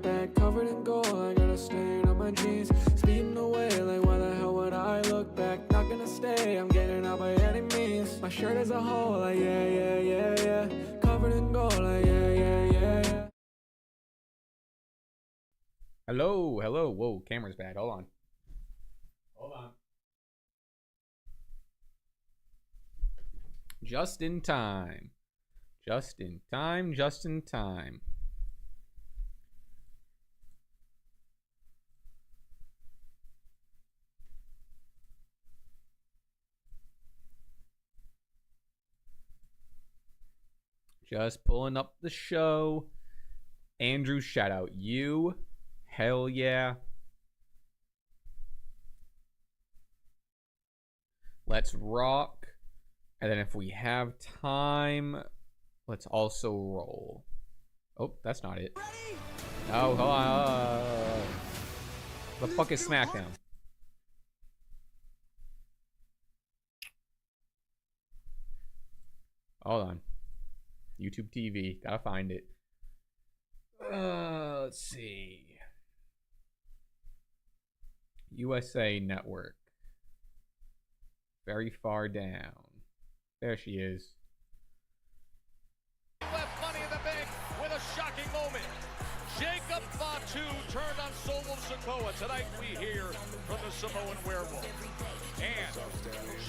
bag covered in gold. I got a stain on my jeans, speeding away like why the hell would I look back? Not gonna stay, I'm getting out by any means. My shirt as a whole, like yeah, yeah, yeah, yeah. Covered in gold, like yeah, yeah, yeah, yeah. Hello, hello. Whoa, camera's bad. Hold on. Hold on. Just in time. Just in time, just in time. Just pulling up the show. Andrew, shout out you. Hell yeah. Let's rock. And then if we have time, let's also roll. Oh, that's not it. Oh, hold on. The fuck is Smackdown? Hold on. YouTube TV. Gotta find it. Let's see. USA Network. Very far down. There she is. Left Money in the Bank with a shocking moment. Jacob Fatu turned on Wwe Smackdown. Tonight we hear from the Samoan Werewolf. And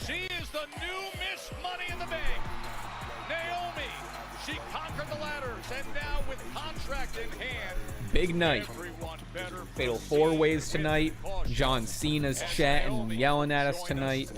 she is the new Miss Money in the Bank. Naomi, she conquered the ladders, and now with contract in hand, big night. Fatal 4-ways tonight. John Cena's chatting and yelling at us tonight.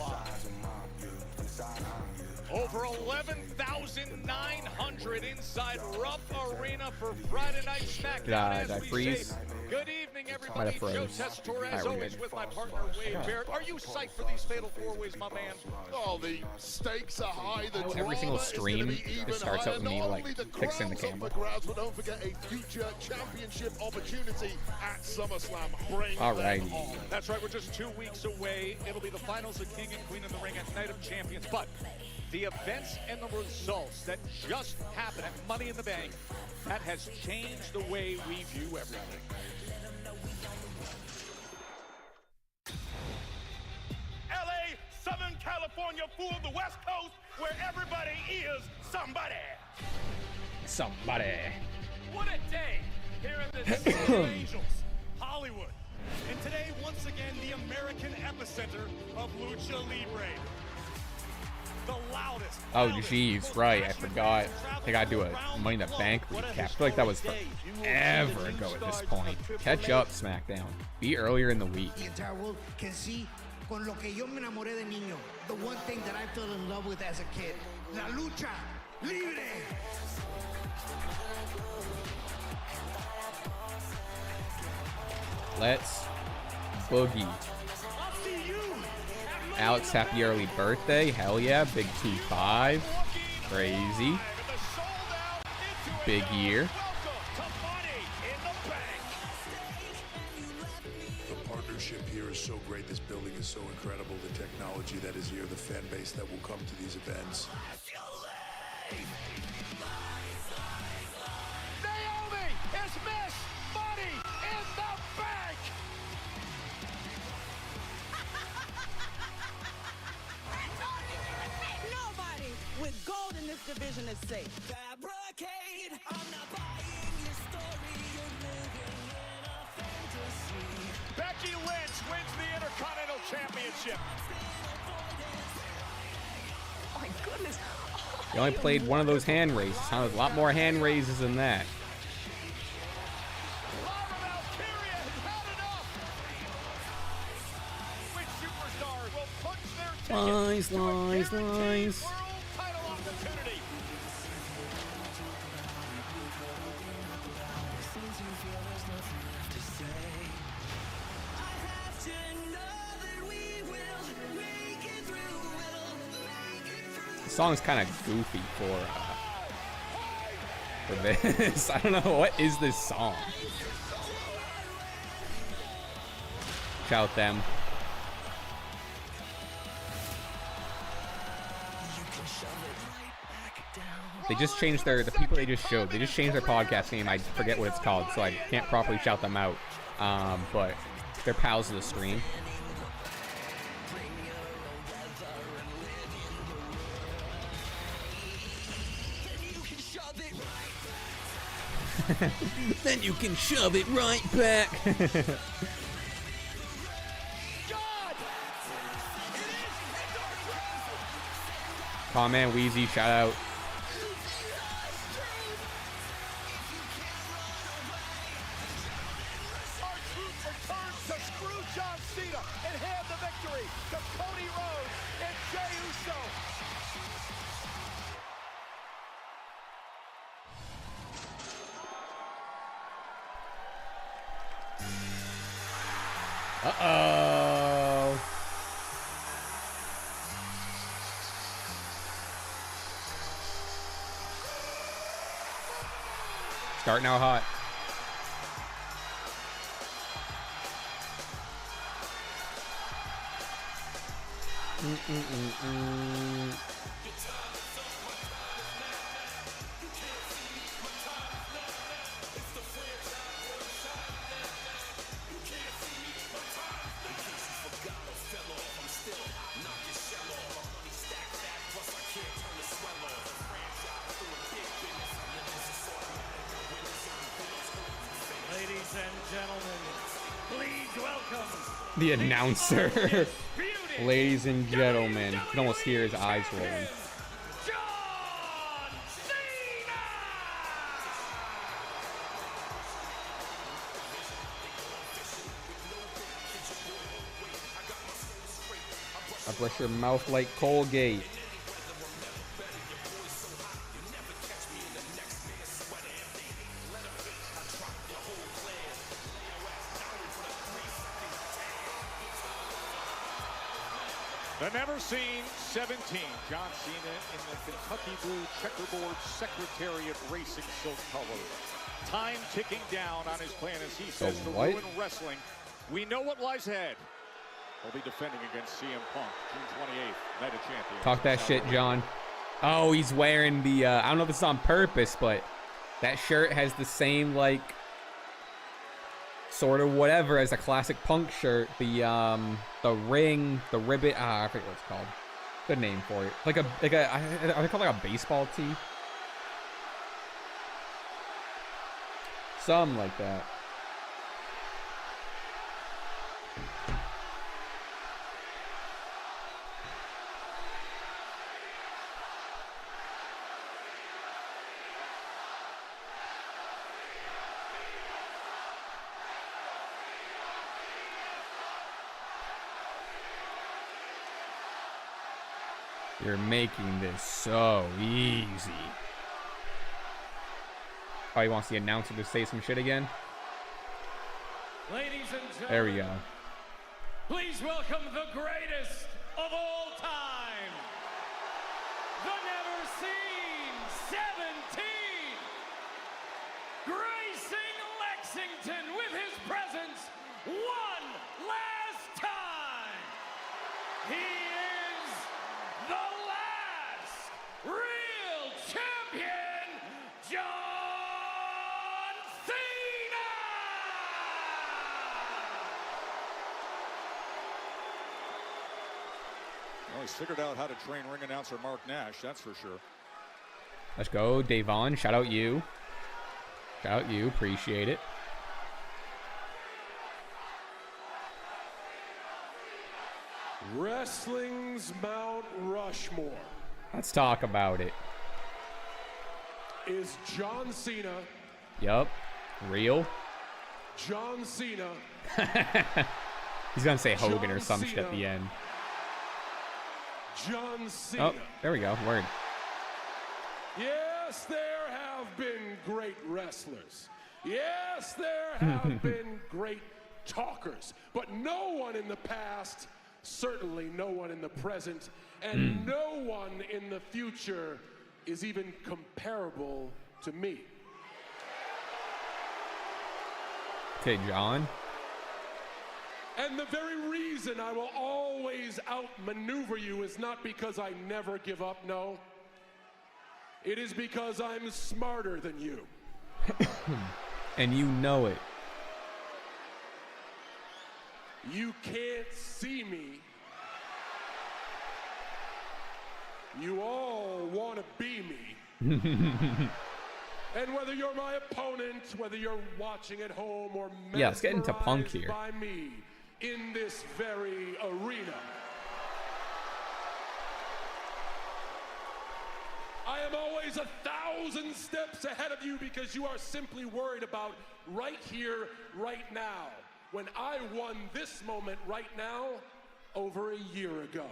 Over 11,900 inside Rupp Arena for Friday Night Smackdown. Did I freeze? Good evening, everybody. Joe Tessitore, as always, with my partner, Wade Barrett. Are you psyched for these Fatal 4-ways, my man? Oh, the stakes are high. The every single stream just starts out with me like fixing the camera. But don't forget a future championship opportunity at SummerSlam. Alrighty. That's right. We're just 2 weeks away. It'll be the finals of King and Queen in the Ring at Night of Champions. But the events and the results that just happened at Money in the Bank, that has changed the way we view everything. LA, Southern California fooled the West Coast where everybody is somebody. Somebody. What a day here in the City of Angels, Hollywood. And today, once again, the American epicenter of Lucha Libre. The loudest. Oh, jeez, right. I forgot. I gotta do a Money in the Bank recap. I feel like that was forever ago at this point. Catch up, SmackDown. Be earlier in the week. The entire world can see con lo que yo me enamoré de niño. The one thing that I fell in love with as a kid. La lucha libre. Let's boogie. Alex, happy early birthday. Hell yeah. Big 2-5. Crazy. Big year. The partnership here is so great. This building is so incredible. The technology that is here, the fan base that will come to these events. Naomi is Miss Money in the Bank. Nobody with gold in this division is safe. Fabricate. I'm not buying your story. You're living in a fantasy. Becky Lynch wins the Intercontinental Championship. Oh my goodness. You only played one of those hand raises. Sounded a lot more hand raises than that. Lies, lies, lies. The song's kind of goofy for this. I don't know, what is this song? Shout them. They just changed the people they just showed. They just changed their podcast name. I forget what it's called, so I can't properly shout them out. But they're pals of the stream. Then you can shove it right back. Come man, Wheezy, shout out. Uh-oh. Starting out hot. Ladies and gentlemen, please welcome The announcer. Ladies and gentlemen. You can almost hear his eyes rolling. I brush your mouth like Colgate. The never seen 17, John Cena in the Kentucky Blue Checkerboard Secretariat Racing silk colors. Time ticking down on his plan as he says to ruin wrestling. We know what lies ahead. He'll be defending against CM Punk, June 28th, Night of Champions. Talk that shit, John. Oh, he's wearing the, I don't know if this is on purpose, but that shirt has the same, like, sort of whatever as a classic Punk shirt. The ring, the ribbon, I forget what it's called. Good name for it. Like a, are they called like a baseball tee? Something like that. You're making this so easy. Oh, he wants the announcer to say some shit again? Ladies and gentlemen, there we go. Please welcome the greatest of all time, the never seen 17, gracing Lexington with his presence one last time. He is the last real champion, John Cena! Well, he's figured out how to train ring announcer Mark Nash, that's for sure. Let's go, Davon. Shout out you. Shout out you. Appreciate it. Wrestling's Mount Rushmore. Let's talk about it. Is John Cena. Yup. Real. John Cena. He's gonna say Hogan John or some Cena. shit at the end. John Cena. Oh, there we go. Word. Yes, there have been great wrestlers. Yes, there have been great talkers. But no one in the past, certainly no one in the present, and no one in the future is even comparable to me. Okay, John. And the very reason I will always outmaneuver you is not because I never give up, no. It is because I'm smarter than you. And you know it. You can't see me. You all want to be me. And whether you're my opponent, whether you're watching at home or yeah, let's get into Punk here. by me in this very arena, I am always 1,000 steps ahead of you because you are simply worried about right here, right now, when I won this moment right now over a year ago.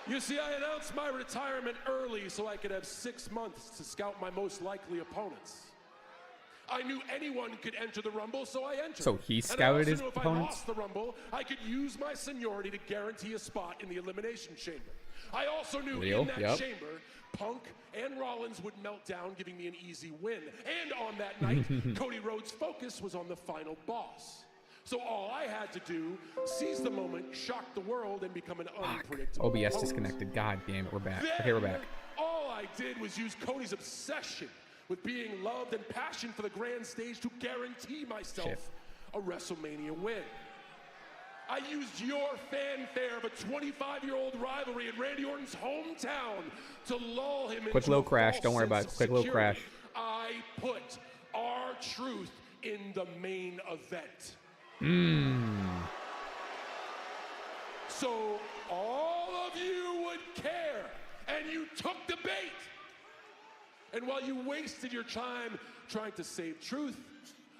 You see, I announced my retirement early so I could have 6 months to scout my most likely opponents. I knew anyone could enter the Rumble, so I entered. So he scouted his opponents? If I lost the Rumble, I could use my seniority to guarantee a spot in the Elimination Chamber. I also knew in that chamber, Punk and Rollins would melt down, giving me an easy win. And on that night, Cody Rhodes' focus was on the final boss. So all I had to do, seize the moment, shock the world, and become an unpredictable OBS opponent. disconnected. God damn it, we're back. Then, Okay, we're back. all I did was use Cody's obsession with being loved and passion for the grand stage to guarantee myself a WrestleMania win. I used your fanfare of a 25-year-old rivalry in Randy Orton's hometown to lull him into little a crash. false Don't worry about sense it. of Quick little security. crash. I put our truth in the main event. So all of you would care, and you took the bait. And while you wasted your time trying to save truth,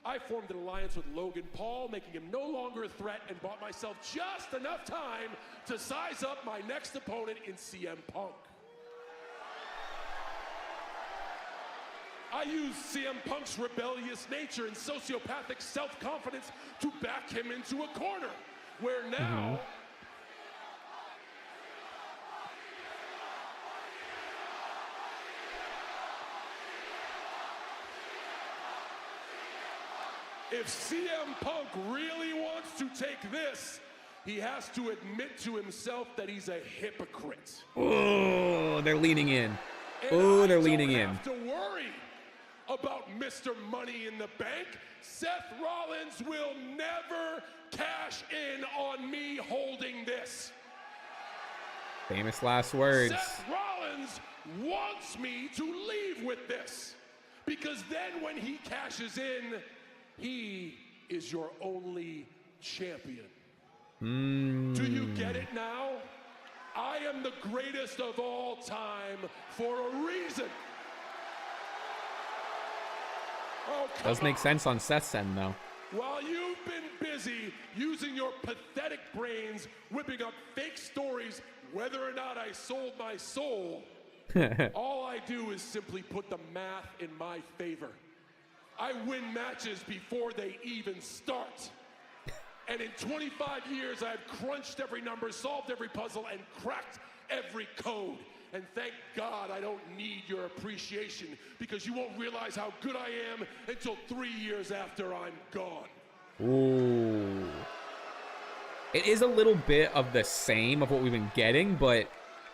I formed an alliance with Logan Paul, making him no longer a threat, and bought myself just enough time to size up my next opponent in CM Punk. I used CM Punk's rebellious nature and sociopathic self-confidence to back him into a corner, where now if CM Punk really wants to take this, he has to admit to himself that he's a hypocrite. Oh, they're leaning in. Oh, they're leaning in. I don't have to worry about Mr. Money in the Bank. Seth Rollins will never cash in on me holding this. Famous last words. Seth Rollins wants me to leave with this, because then when he cashes in, he is your only champion. Do you get it now? I am the greatest of all time for a reason. Oh, Does make sense on Seth's end, though. While you've been busy using your pathetic brains, whipping up fake stories, whether or not I sold my soul, all I do is simply put the math in my favor. I win matches before they even start. And in 25 years, I've crunched every number, solved every puzzle, and cracked every code. And thank God I don't need your appreciation, because you won't realize how good I am until 3 years after I'm gone. Ooh. It is a little bit of the same of what we've been getting, but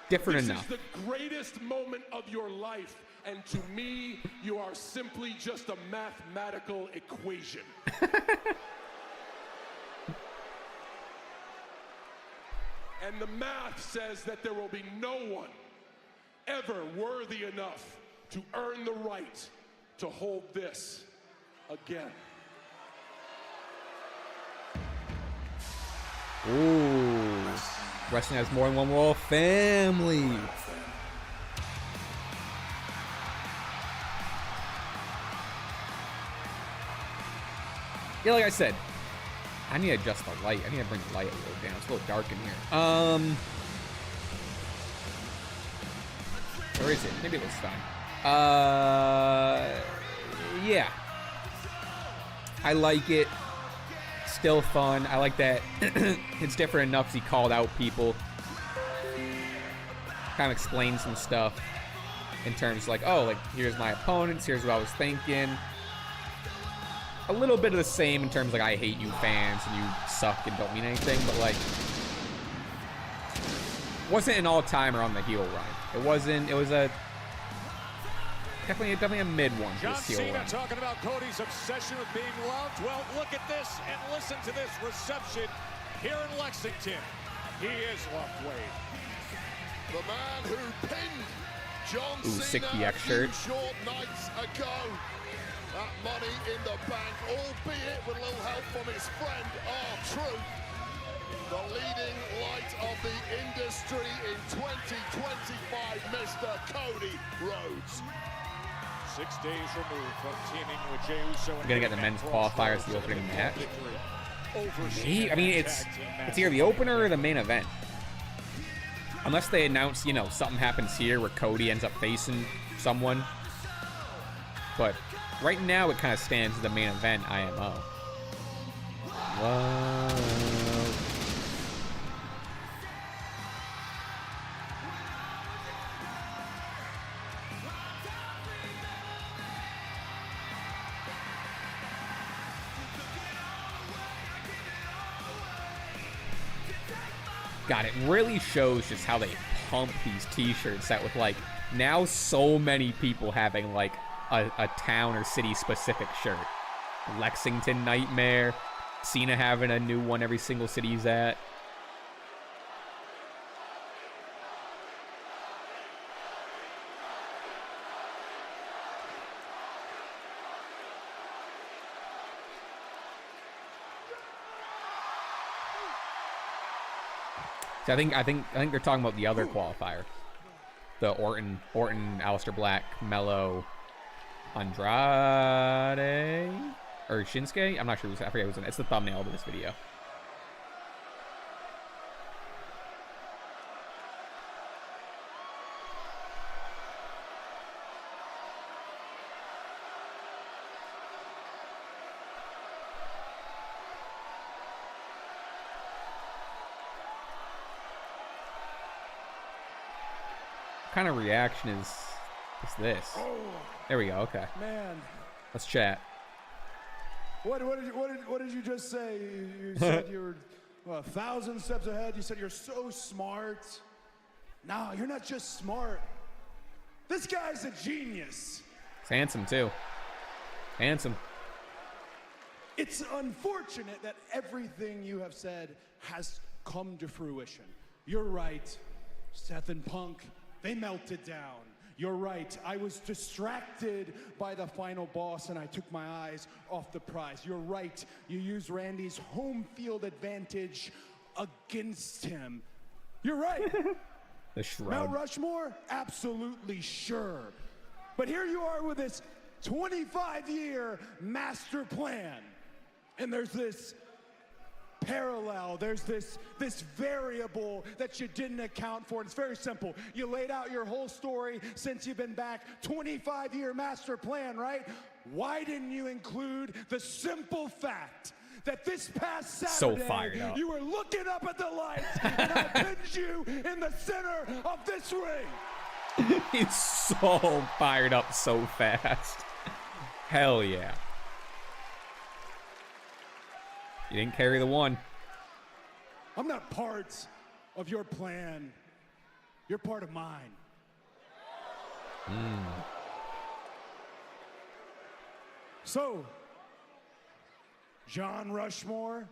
different enough. This is the greatest moment of your life, and to me, you are simply just a mathematical equation. And the math says that there will be no one ever worthy enough to earn the right to hold this again. Ooh. Wrestling has more than one royal family. Yeah, like I said, I need to adjust the light. I need to bring the light a little down. It's a little dark in here. Or is it? Maybe it looks fine. Yeah. I like it. Still fun. I like that it's different enough because he called out people. Kind of explained some stuff in terms like, oh, like, here's my opponents. Here's what I was thinking. A little bit of the same in terms like, I hate you fans and you suck and don't mean anything, but like, wasn't an all-timer on the heel run. It wasn't. It was a definitely a mid one. John This heel Cena run. talking about Cody's obsession with being loved. Well, look at this and listen to this reception here in Lexington. He is loved, Wade. The man who pinned John Ooh, sick Cena DX shirt. a few short nights ago. That money in the bank, albeit with a little help from his friend R-Truth. The leading light of the industry in 2025, Mr. Cody Rhodes. 6 days removed from teaming with Jey Uso. I'm gonna get the men's qualifier as the opening match. Over I mean, it's either the opener or the main event. Unless they announce, you know, something happens here where Cody ends up facing someone. But right now, it kind of stands as the main event, IMO. Whoa. God, it really shows just how they pump these t-shirts out with, like, now so many people having, like, a town or city specific shirt. Lexington Nightmare, Cena having a new one every single city he's at. So I think they're talking about the other qualifier, the Orton, Aleister Black, Mello, Andrade, or Shinsuke. I'm not sure. I forget who's in it. It's the thumbnail of this video. What kind of reaction is this? Oh, There we go. Okay, man. let's chat. What did you just say? You said you were 1,000 steps ahead. You said you're so smart. No, you're not just smart. This guy's a genius. He's handsome too. Handsome. It's unfortunate that everything you have said has come to fruition. You're right. Seth and Punk, they melted down. You're right. I was distracted by the final boss and I took my eyes off the prize. You're right. You used Randy's home field advantage against him. You're right. The shrug. Mount Rushmore? Absolutely sure. But here you are with this 25-year master plan. And there's this parallel, there's this variable that you didn't account for. It's very simple. You laid out your whole story since you've been back. 25-year master plan, right? Why didn't you include the simple fact that this past Saturday, So fired up. you were looking up at the lights and I pinned you in the center of this ring? He's so fired up so fast. Hell yeah. You didn't carry the one. I'm not part of your plan. You're part of mine. So, John Rushmore,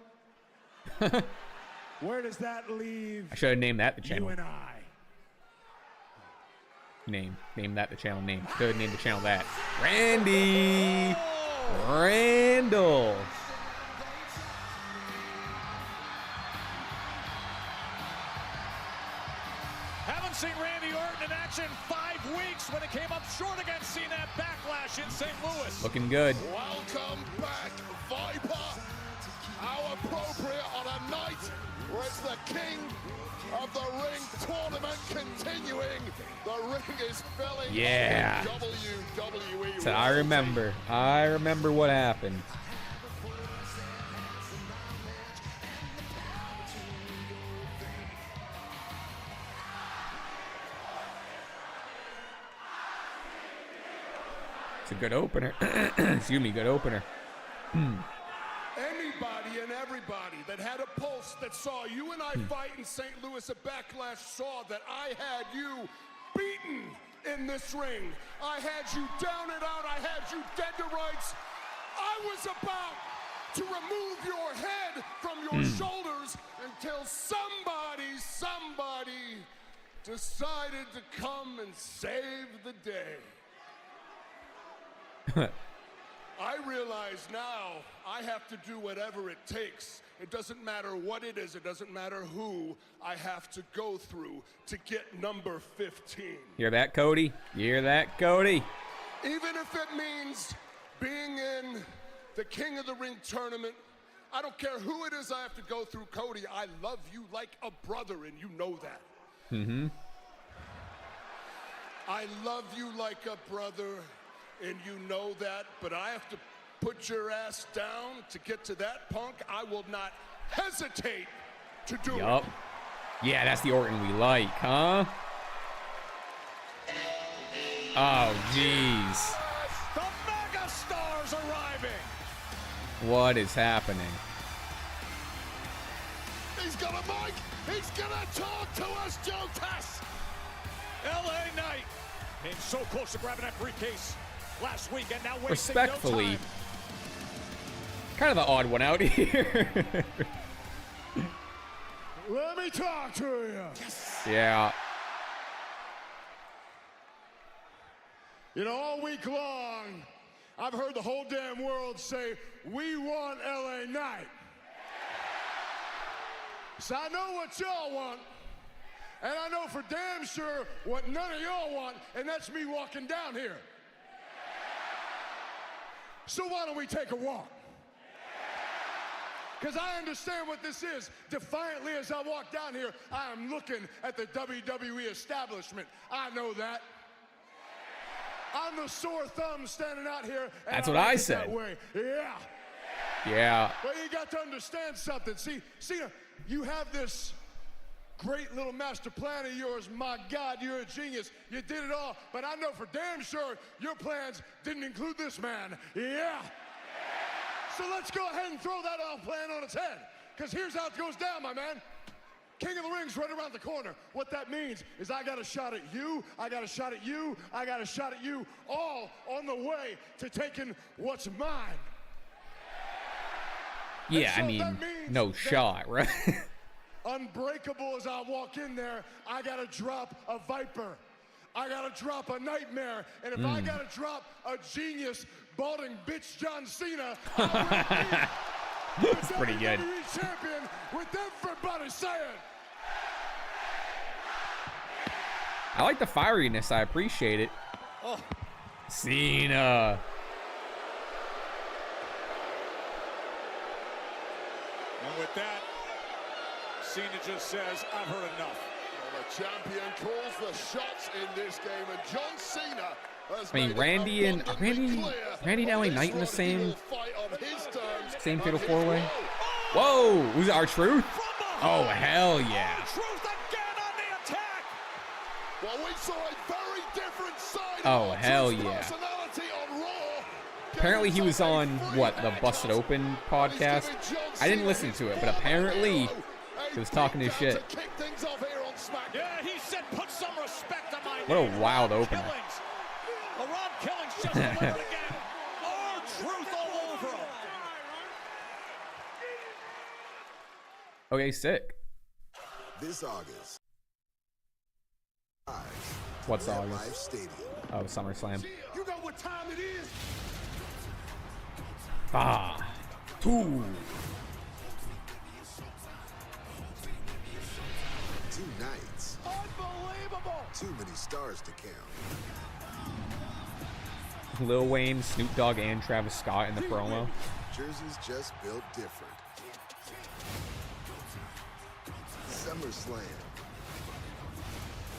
where does that leave I should have named that the you channel and I? name. Name that the channel name. Should have named the channel that. Randy Randall. Haven't seen Randy Orton in action in 5 weeks when it came up short against Cena at Backlash in St. Louis. Looking good. Welcome back, Viper. How appropriate on a night where it's the King of the Ring tournament continuing. The ring is filling. Yeah. WWE. So I remember what happened. It's a good opener. Excuse me, good opener. Anybody and everybody that had a pulse that saw you and I fight in St. Louis at Backlash saw that I had you unbeaten in this ring. I had you down and out. I had you dead to rights. I was about to remove your head from your shoulders until somebody decided to come and save the day. I realize now I have to do whatever it takes. It doesn't matter what it is. It doesn't matter who I have to go through to get number 15. Hear that, Cody? You hear that, Cody? Even if it means being in the King of the Ring tournament, I don't care who it is I have to go through, Cody. I love you like a brother, and you know that. Mm-hmm. I love you like a brother, and you know that, but I have to put your ass down to get to that, punk. I will not hesitate to do it. Yeah, that's the Orton we like, huh? Oh, jeez. The mega stars arriving. What is happening? He's got a mic. He's gonna talk to us, Joe Tess. LA Knight being so close to grabbing that briefcase last week, and now respectfully, no time. kind of the odd one out here. Let me talk to you. Yes. Yeah. You know, all week long, I've heard the whole damn world say, we want LA Knight. So I know what y'all want, and I know for damn sure what none of y'all want, and that's me walking down here. So why don't we take a walk? Because I understand what this is. Defiantly as I walk down here, I am looking at the WWE establishment. I know that. I'm the sore thumb standing out here. And that's what I said. That way. Yeah. Yeah. But you got to understand something. See, you have this great little master plan of yours. My God, you're a genius. You did it all. But I know for damn sure your plans didn't include this man. Yeah. So let's go ahead and throw that plan on its head. Because here's how it goes down, my man. King of the Ring's right around the corner. What that means is I got a shot at you, I got a shot at you, I got a shot at you, all on the way to taking what's mine. Yeah, so I mean, no shot, right? Unbreakable as I walk in there, I gotta drop a Viper. I gotta drop a Nightmare. And if I gotta drop a genius, balding bitch John Cena, I will be That's pretty good. WWE champion with everybody saying. I like the fieriness. I appreciate it. Oh. Cena. And with that, Cena just says, I've heard enough. Well, the champion calls the shots in this game, and John Cena has I mean, Randy and LA Knight in the same fatal four-way. Whoa, was it R-Truth? Oh, hell yeah. R-Truth again on the attack. Well, we saw a very different side. Oh, hell yeah. Apparently he was on, what, the Busted Open podcast? I didn't listen to it, but apparently he was talking his shit. Yeah, he said put some respect on my What a name. wild opener. Ron Killings just delivered again. R-Truth all over him. Okay, sick. This August. What's MetLife August? Stadium. Oh, SummerSlam. You know what time it is? Ah. 2. 2 nights. Unbelievable. Too many stars to count. Lil Wayne, Snoop Dogg, and Travis Scott in the promo. Jersey's just built different. SummerSlam.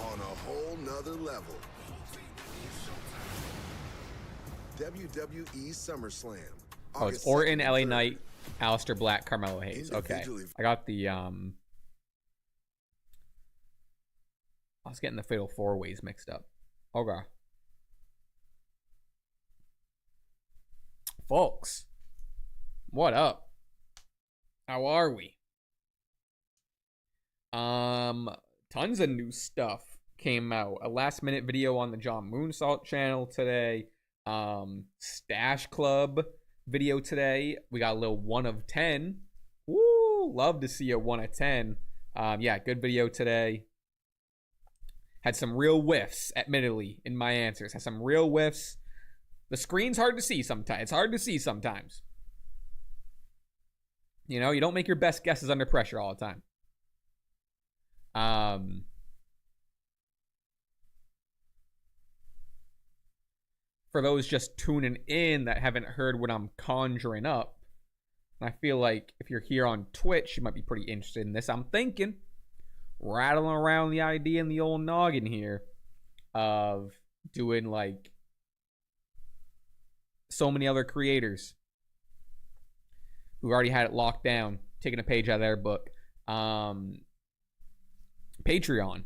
On a whole nother level. WWE SummerSlam. Oh, it's Orton, LA Knight, Aleister Black, Carmelo Hayes. Okay. I got the, I was getting the Fatal 4-Ways mixed up. Okay. Folks, what up? How are we? Tons of new stuff came out. A last-minute video on the John Moonsault channel today. Stash Club video today. We got a little 1 of 10. Woo! Love to see a 1 of 10. Yeah, good video today. Had some real whiffs, admittedly, in my answers. Had some real whiffs. The screen's hard to see sometimes. It's hard to see sometimes. You know, you don't make your best guesses under pressure all the time. For those just tuning in that haven't heard what I'm conjuring up, I feel like if you're here on Twitch, you might be pretty interested in this. I'm thinking, rattling around the idea in the old noggin here of doing like so many other creators who already had it locked down, taking a page out of their book. Patreon.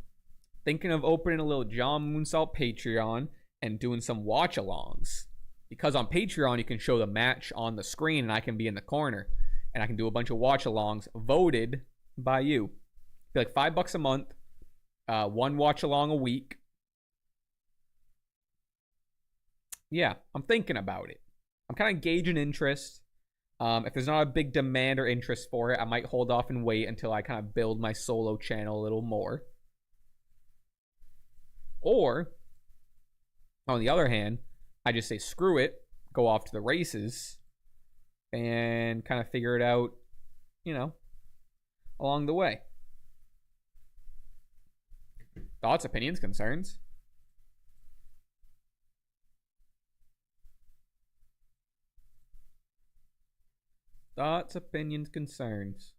Thinking of opening a little John Moonsault Patreon and doing some watch-alongs. Because on Patreon, you can show the match on the screen and I can be in the corner. And I can do a bunch of watch-alongs voted by you. Be like $5 a month. 1 watch-along a week. Yeah, I'm thinking about it. I'm kind of gauging interest. If there's not a big demand or interest for it, I might hold off and wait until I kind of build my solo channel a little more. Or, on the other hand, I just say screw it, go off to the races, and kind of figure it out, you know, along the way. Thoughts, opinions, concerns? Thoughts, opinions, concerns.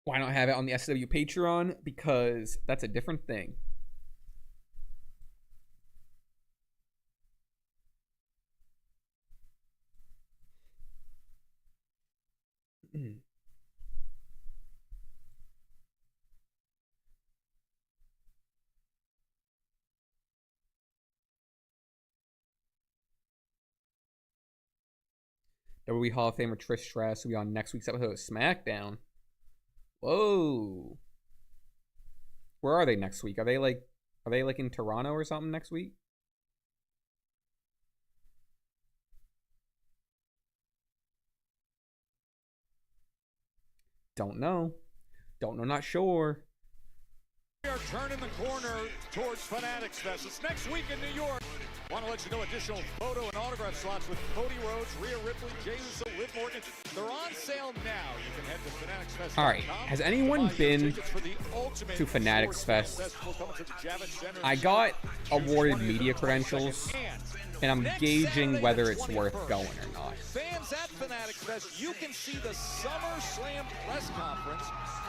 Why not have it on the SW Patreon? Because that's a different thing. WWE Hall of Famer Trish Stratus will be on next week's episode of SmackDown. Whoa. Where are they next week? Are they like in Toronto or something next week? Don't know. Not sure. We are turning the corner towards Fanatics Fest. It's next week in New York. Want to let you know additional photo and autograph slots with Cody Rhodes, Rhea Ripley, Jey Uso, Liv Morgan. They're on sale now. You can head to FanaticsFest.com. All right. Has anyone been to Fanatics Fest? I got awarded media credentials, and I'm gauging whether it's worth going or not. Fans at Fanatics Fest, you can see the SummerSlam press conference.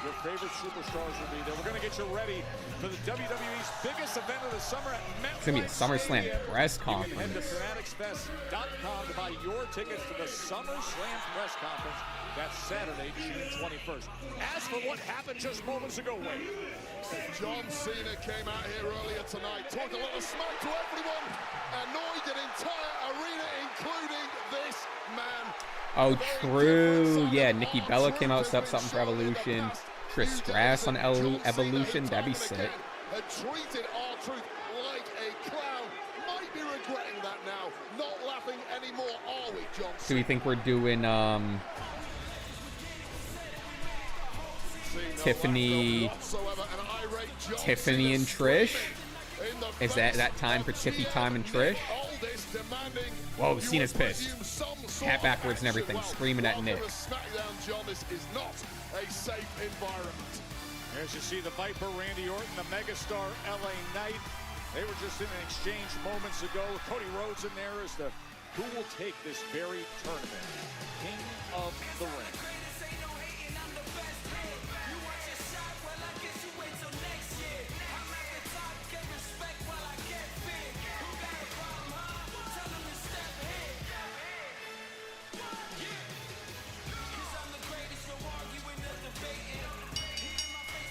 Your favorite superstars will be there. We're going to get you ready for the WWE's biggest event of the summer at MetLife. It's going to be a SummerSlam press conference. You can head to FanaticsFest.com to buy your tickets to the SummerSlam press conference. That's Saturday, June 21st. As for what happened just moments ago, Wade. John Cena came out here earlier tonight, talked a little smack to everyone, annoyed an entire arena, including this man. Oh, true. Yeah, Nikki Bella came out, set up something for Evolution. Trish Stratus on Evolution. That'd be sick. Had treated R-Truth like a clown. Might be regretting that now. Not laughing anymore, are we, John? Do we think we're doing Tiffany and Trish? Is that time for Tiffy time and Trish? Whoa, Cena's pissed. Hat backwards and everything, screaming at Nick. Smackdown, John, this is not a safe environment. As you see the Viper, Randy Orton, the megastar, LA Knight. They were just in an exchange moments ago. Cody Rhodes in there as the who will take this very tournament. King of the Ring.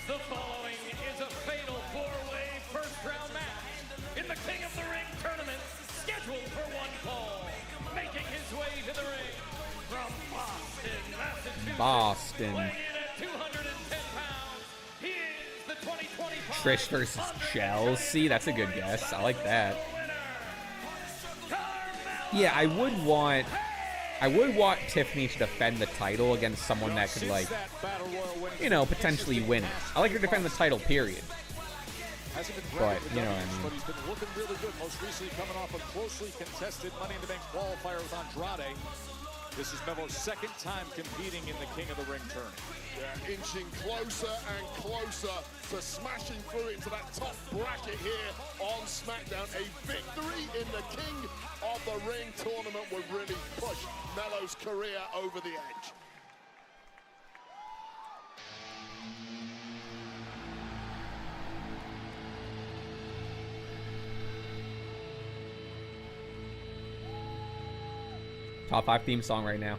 The following is a fatal four-way first-round match in the King of the Ring tournament, scheduled for one fall. Making his way to the ring from Boston, Massachusetts. Boston. Weighing in at 210 pounds, he is the 2025 Trish versus Chelsea. That's a good guess. I like that. Yeah, I would want Tiffany to defend the title against someone that could, like, you know, potentially win it. I like her to defend the title, period. But, you know what I mean. But he's been looking really good, most recently coming off a closely contested Money in the Bank qualifier with Andrade. This is Melo's second time competing in the King of the Ring tournament. Yeah, inching closer and closer to smashing through into that top bracket here on SmackDown. A victory in the King of the Ring tournament would really push Melo's career over the edge. Top 5 theme song right now.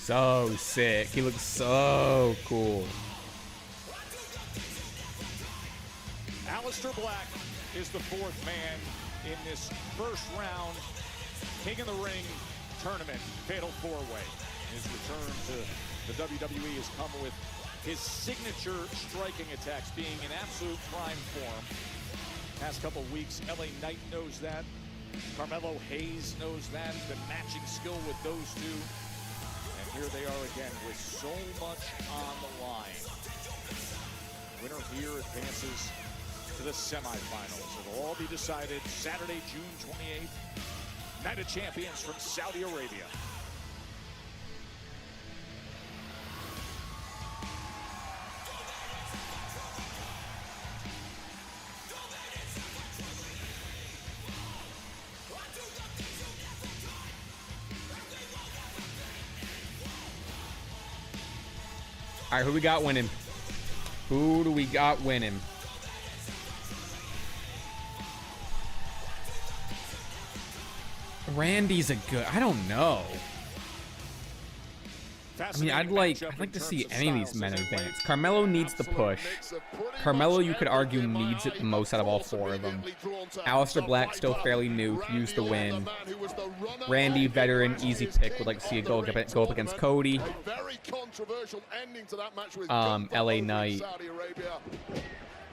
So sick. He looks so cool. Aleister Black is the fourth man in this first round King of the Ring tournament fatal four-way. His return to the WWE has come with his signature striking attacks being in absolute prime form. Past couple weeks, LA Knight knows that. Carmelo Hayes knows that. The matching skill with those two. And here they are again with so much on the line. Winner here advances to the semifinals. It'll all be decided Saturday, June 28th. Night of Champions from Saudi Arabia. All right, who we got winning? Who do we got winning? Randy's a good. I don't know. I mean, I'd like to see any of these men advance. Carmelo needs the push. Carmelo, you could argue, needs it the most out of all four of them. Aleister Black, still fairly new, used the win. Randy, veteran, easy pick. Would like to see it go up against Cody. LA Knight.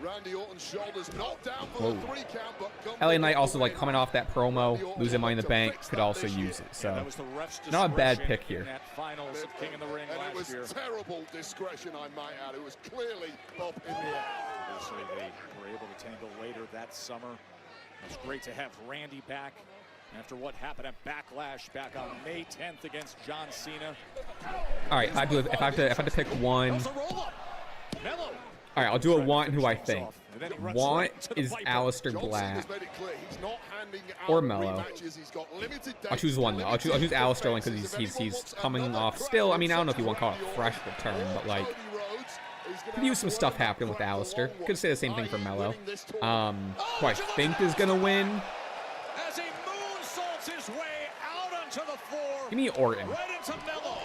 Randy Orton's shoulders knocked down for the 3 count, but LA Knight also, like, coming off that promo, losing Money in the Bank, could also use it. So, not a bad pick here. And it was terrible discretion, I might add. It was clearly up in the air. Obviously, they were able to tangle later that summer. It's great to have Randy back after what happened at Backlash back on May 10th against John Cena. All right, if I have to pick one. All right, I'll do a want who I think. Want is Aleister Black or Melo. I'll choose one though. I'll choose Aleister only because he's coming off still. I mean, I don't know if you want to call it a fresh return, but like, could use some stuff happening with Aleister. Could say the same thing for Melo. Who I think is gonna win. As he moonsaults his way out onto the floor. Give me Orton. Right into Melo.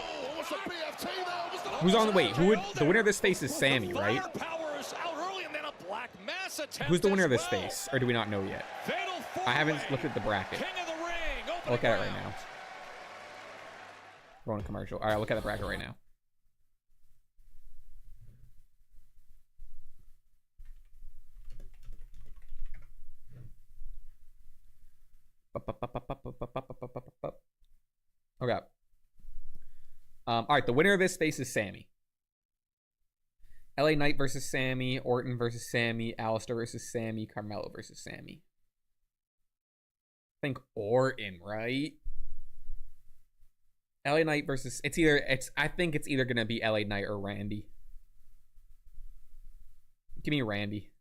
Who's on the wait? Who would the winner of this face is Sammy, right? Who's the winner of this face, or do we not know yet? I haven't looked at the bracket. I'll look at it right now. Rolling commercial. All right, I'll look at the bracket right now. Okay. All right, the winner of this face is Sammy. LA Knight versus Sammy, Orton versus Sammy, Aleister versus Sammy, Carmelo versus Sammy. I think Orton, right? LA Knight versus I think it's either gonna be LA Knight or Randy. Give me Randy.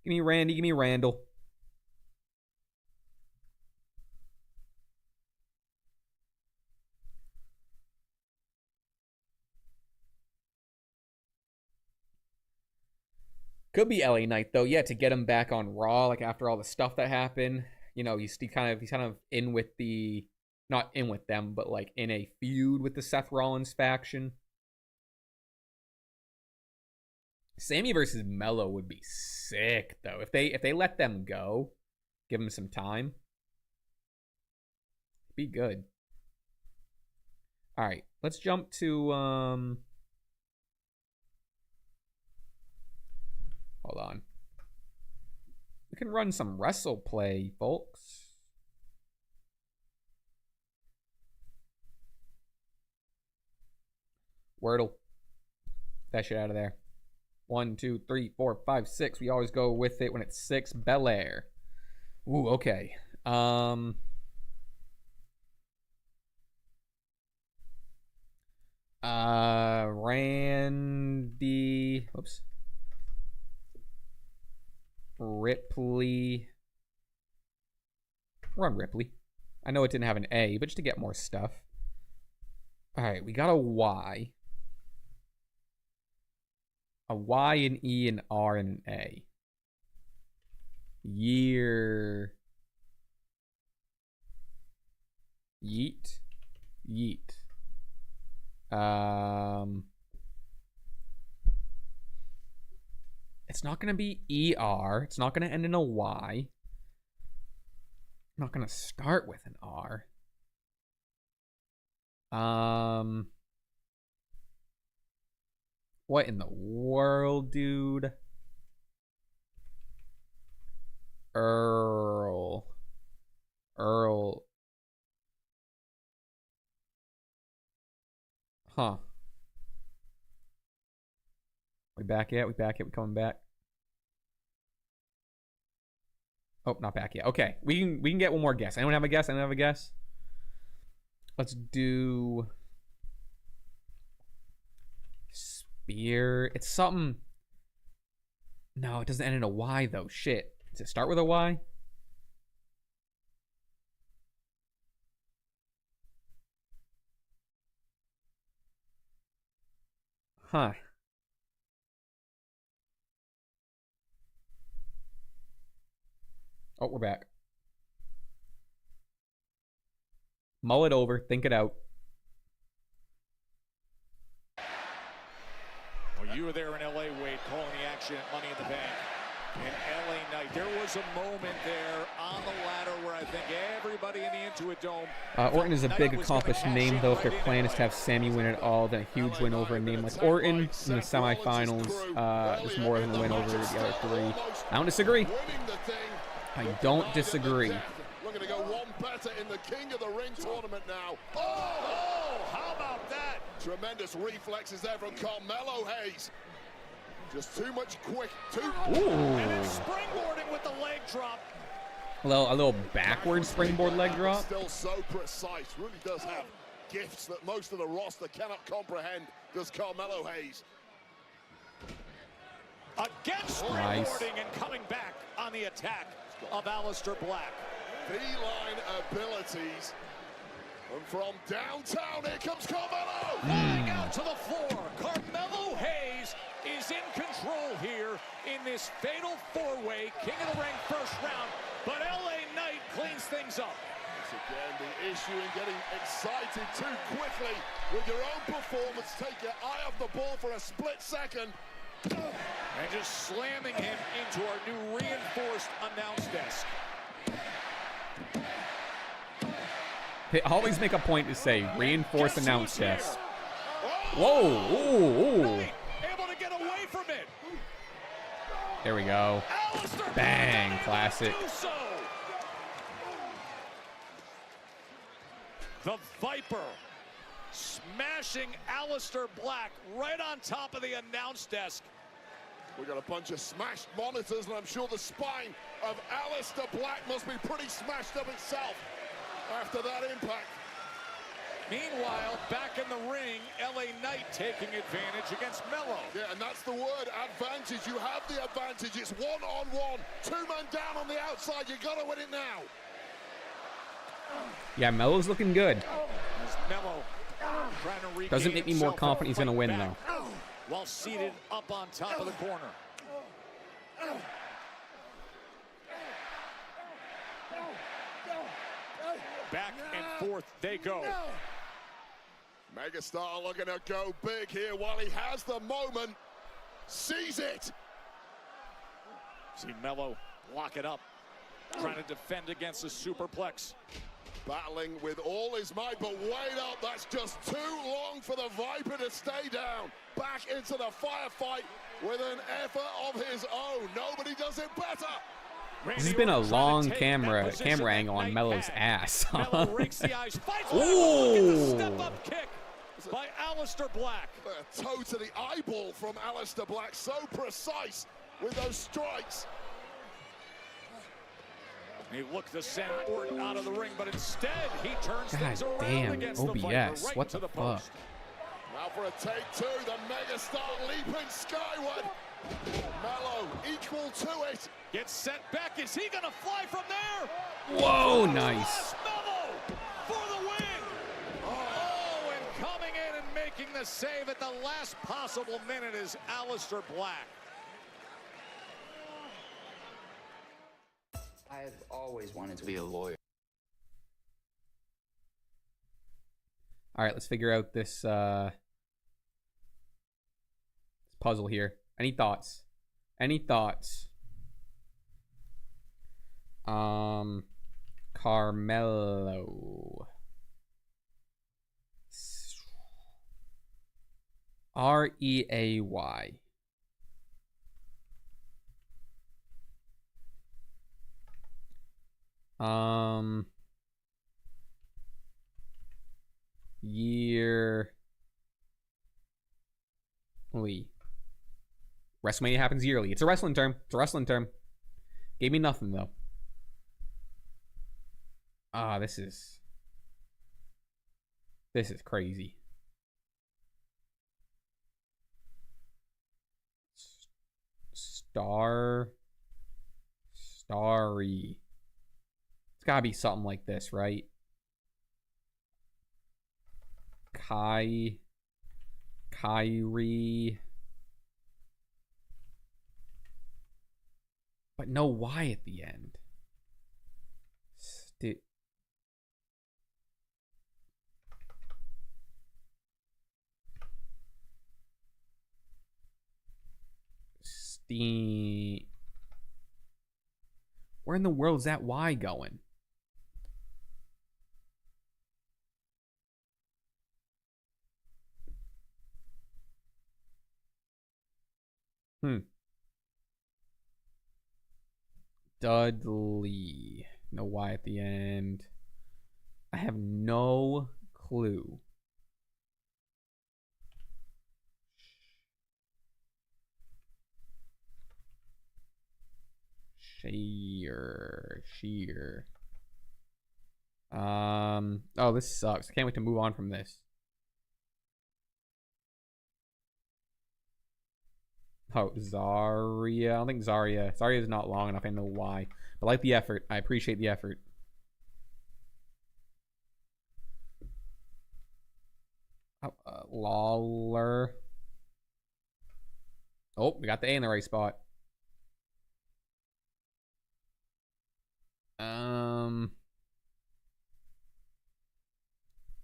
Give me Randy, give me Randall. Could be LA Knight though, yeah, to get him back on Raw, like after all the stuff that happened. You know, he's kind of in with the, not in with them, but like in a feud with the Seth Rollins faction. Sammy versus Mello would be sick though. If they let them go, give them some time, it'd be good. All right, let's jump to hold on. We can run some wrestle play, folks. Wordle. That shit out of there. 1, 2, 3, 4, 5, 6. We always go with it when it's 6. Belair. Ooh, okay. Randy. Whoops. Ripley. Run Ripley. I know it didn't have an A, but just to get more stuff. All right, we got a Y. A Y, an E, an R, and an A. Year. Yeet. Yeet. It's not going to be ER. It's not going to end in a Y. I'm not going to start with an R. What in the world, dude? Earl. Huh. We back yet? We coming back? Oh, not back yet. Okay, we can get one more guess. Anyone have a guess? Anyone have a guess? Let's do Spear. It's something. No, it doesn't end in a Y though. Shit. Does it start with a Y? Huh. Oh, we're back. Mull it over. Think it out. Well, you were there in LA, Wade, calling the action at Money in the Bank. And LA Knight, there was a moment there on the ladder where I think everybody in the Intuit Dome. Orton is a big accomplished name, though. If their plan is to have Sammy win it all, then a huge win over a name like Orton in the semifinals is more than a win over the other three. I don't disagree. I don't disagree. Looking to go one better in the King of the Ring tournament now. Oh, how about that? Tremendous reflexes there from Carmelo Hayes. Just too much quick, and then springboarding with the leg drop. A little backward springboard leg drop. Still so precise. Really does have gifts that most of the roster cannot comprehend. Does Carmelo Hayes? Again springboarding and coming back on the attack of Aleister Black. Feline abilities. And from downtown, here comes Carmelo! Flying out to the floor, Carmelo Hayes is in control here in this fatal four-way King of the Ring first round, but LA Knight cleans things up. Once again, the issue in getting excited too quickly with your own performance. Take your eye off the ball for a split second. And just slamming him into our new reinforced announce desk. They always make a point to say reinforced announce desk. Whoa! Ooh! Able to get away from it. There we go. Bang! Classic. The Viper smashing Aleister Black right on top of the announce desk. We got a bunch of smashed monitors, and I'm sure the spine of Aleister Black must be pretty smashed up itself after that impact. Meanwhile, back in the ring, LA Knight taking advantage against Mello. Yeah, and that's the word, advantage. You have the advantage. It's one-on-one. Two men down on the outside. You got to win it now. Yeah, Mello's looking good. As Mello trying to regain Doesn't make me more himself confident he's going to win, back though. While seated up on top of the corner. Back and forth they go. Megastar looking to go big here while he has the moment. Seize it. See Mello lock it up. Trying to defend against a superplex. Battling with all his might, but wait up. That's just too long for the Viper to stay down. Back into the firefight with an effort of his own. Nobody does it better. This has been a long camera angle on Mello's ass. Mello rakes the eyes, fights. Look at the step-up kick by Aleister Black. A toe to the eyeball from Aleister Black. So precise with those strikes. He looked to send Orton out of the ring, but instead he turns God things around damn, against the OBS, Viper, right what to the the post. fuck? Now for a take two, the Megastar leaping skyward. Mello equal to it. Gets sent back. Is he going to fly from there? Whoa, nice. Mello for the win. Oh, and coming in and making the save at the last possible minute is Aleister Black. I've always wanted to be a lawyer. All right, let's figure out this puzzle here. Any thoughts? Any thoughts? Carmelo. Reay. Yearly. WrestleMania happens yearly. It's a wrestling term. It's a wrestling term. Gave me nothing though. Ah, this is crazy. Starry. It's gotta be something like this, right? Kyrie. But no Y at the end. Where in the world is that Y going? Dudley. No Y at the end. I have no clue. Sheer. Oh, this sucks. I can't wait to move on from this. Oh, Zarya. I don't think Zarya. Zarya is not long enough. I know why. But I like the effort. I appreciate the effort. Oh, Lawler. Oh, we got the A in the right spot.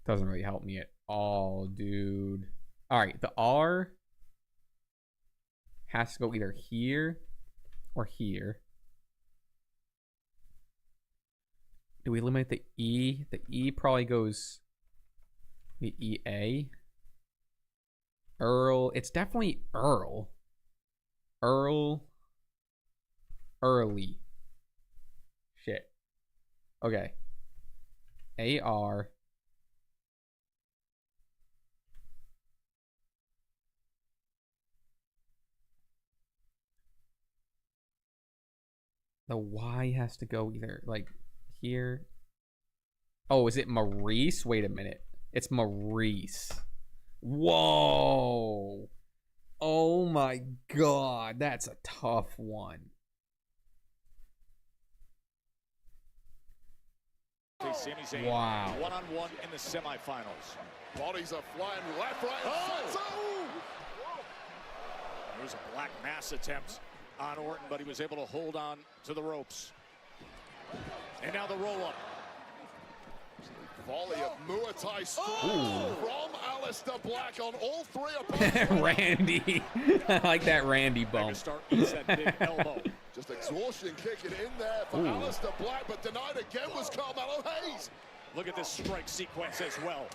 Doesn't really help me at all, dude. All right, the R has to go either here or here. Do we eliminate the E? The E probably goes the EA. Earl. It's definitely Earl. Early. Shit. Okay. AR. The Y has to go either like here. Oh, is it Maurice? Wait a minute. It's Maurice. Whoa. Oh my God. That's a tough one. Wow. One-on-one in the semifinals. Bodies are flying left, right, Oh! There was a black mass attempt on Orton, but he was able to hold on to the ropes. And now the roll-up. Volley of Muay Thai strikes from Aleister Black on all three opponents. Randy. I like that Randy bump. That big elbow. Just exhaustion kicking in there for Aleister Black, but denied again was Carmelo Hayes. Look at this strike sequence as well.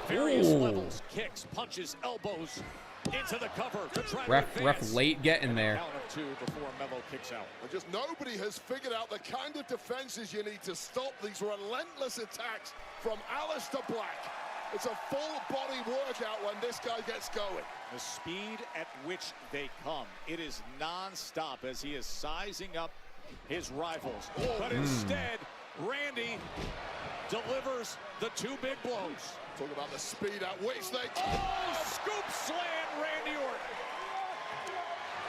Various levels, kicks, punches, elbows into the cover to try to advance. Ref late getting there. Count of two before Melo kicks out. And just nobody has figured out the kind of defenses you need to stop these relentless attacks from Aleister Black. It's a full body workout when this guy gets going. The speed at which they come, it is non-stop as he is sizing up his rivals. But instead, Randy delivers the two big blows. Talk about the speed at which they... Scoop slam, Randy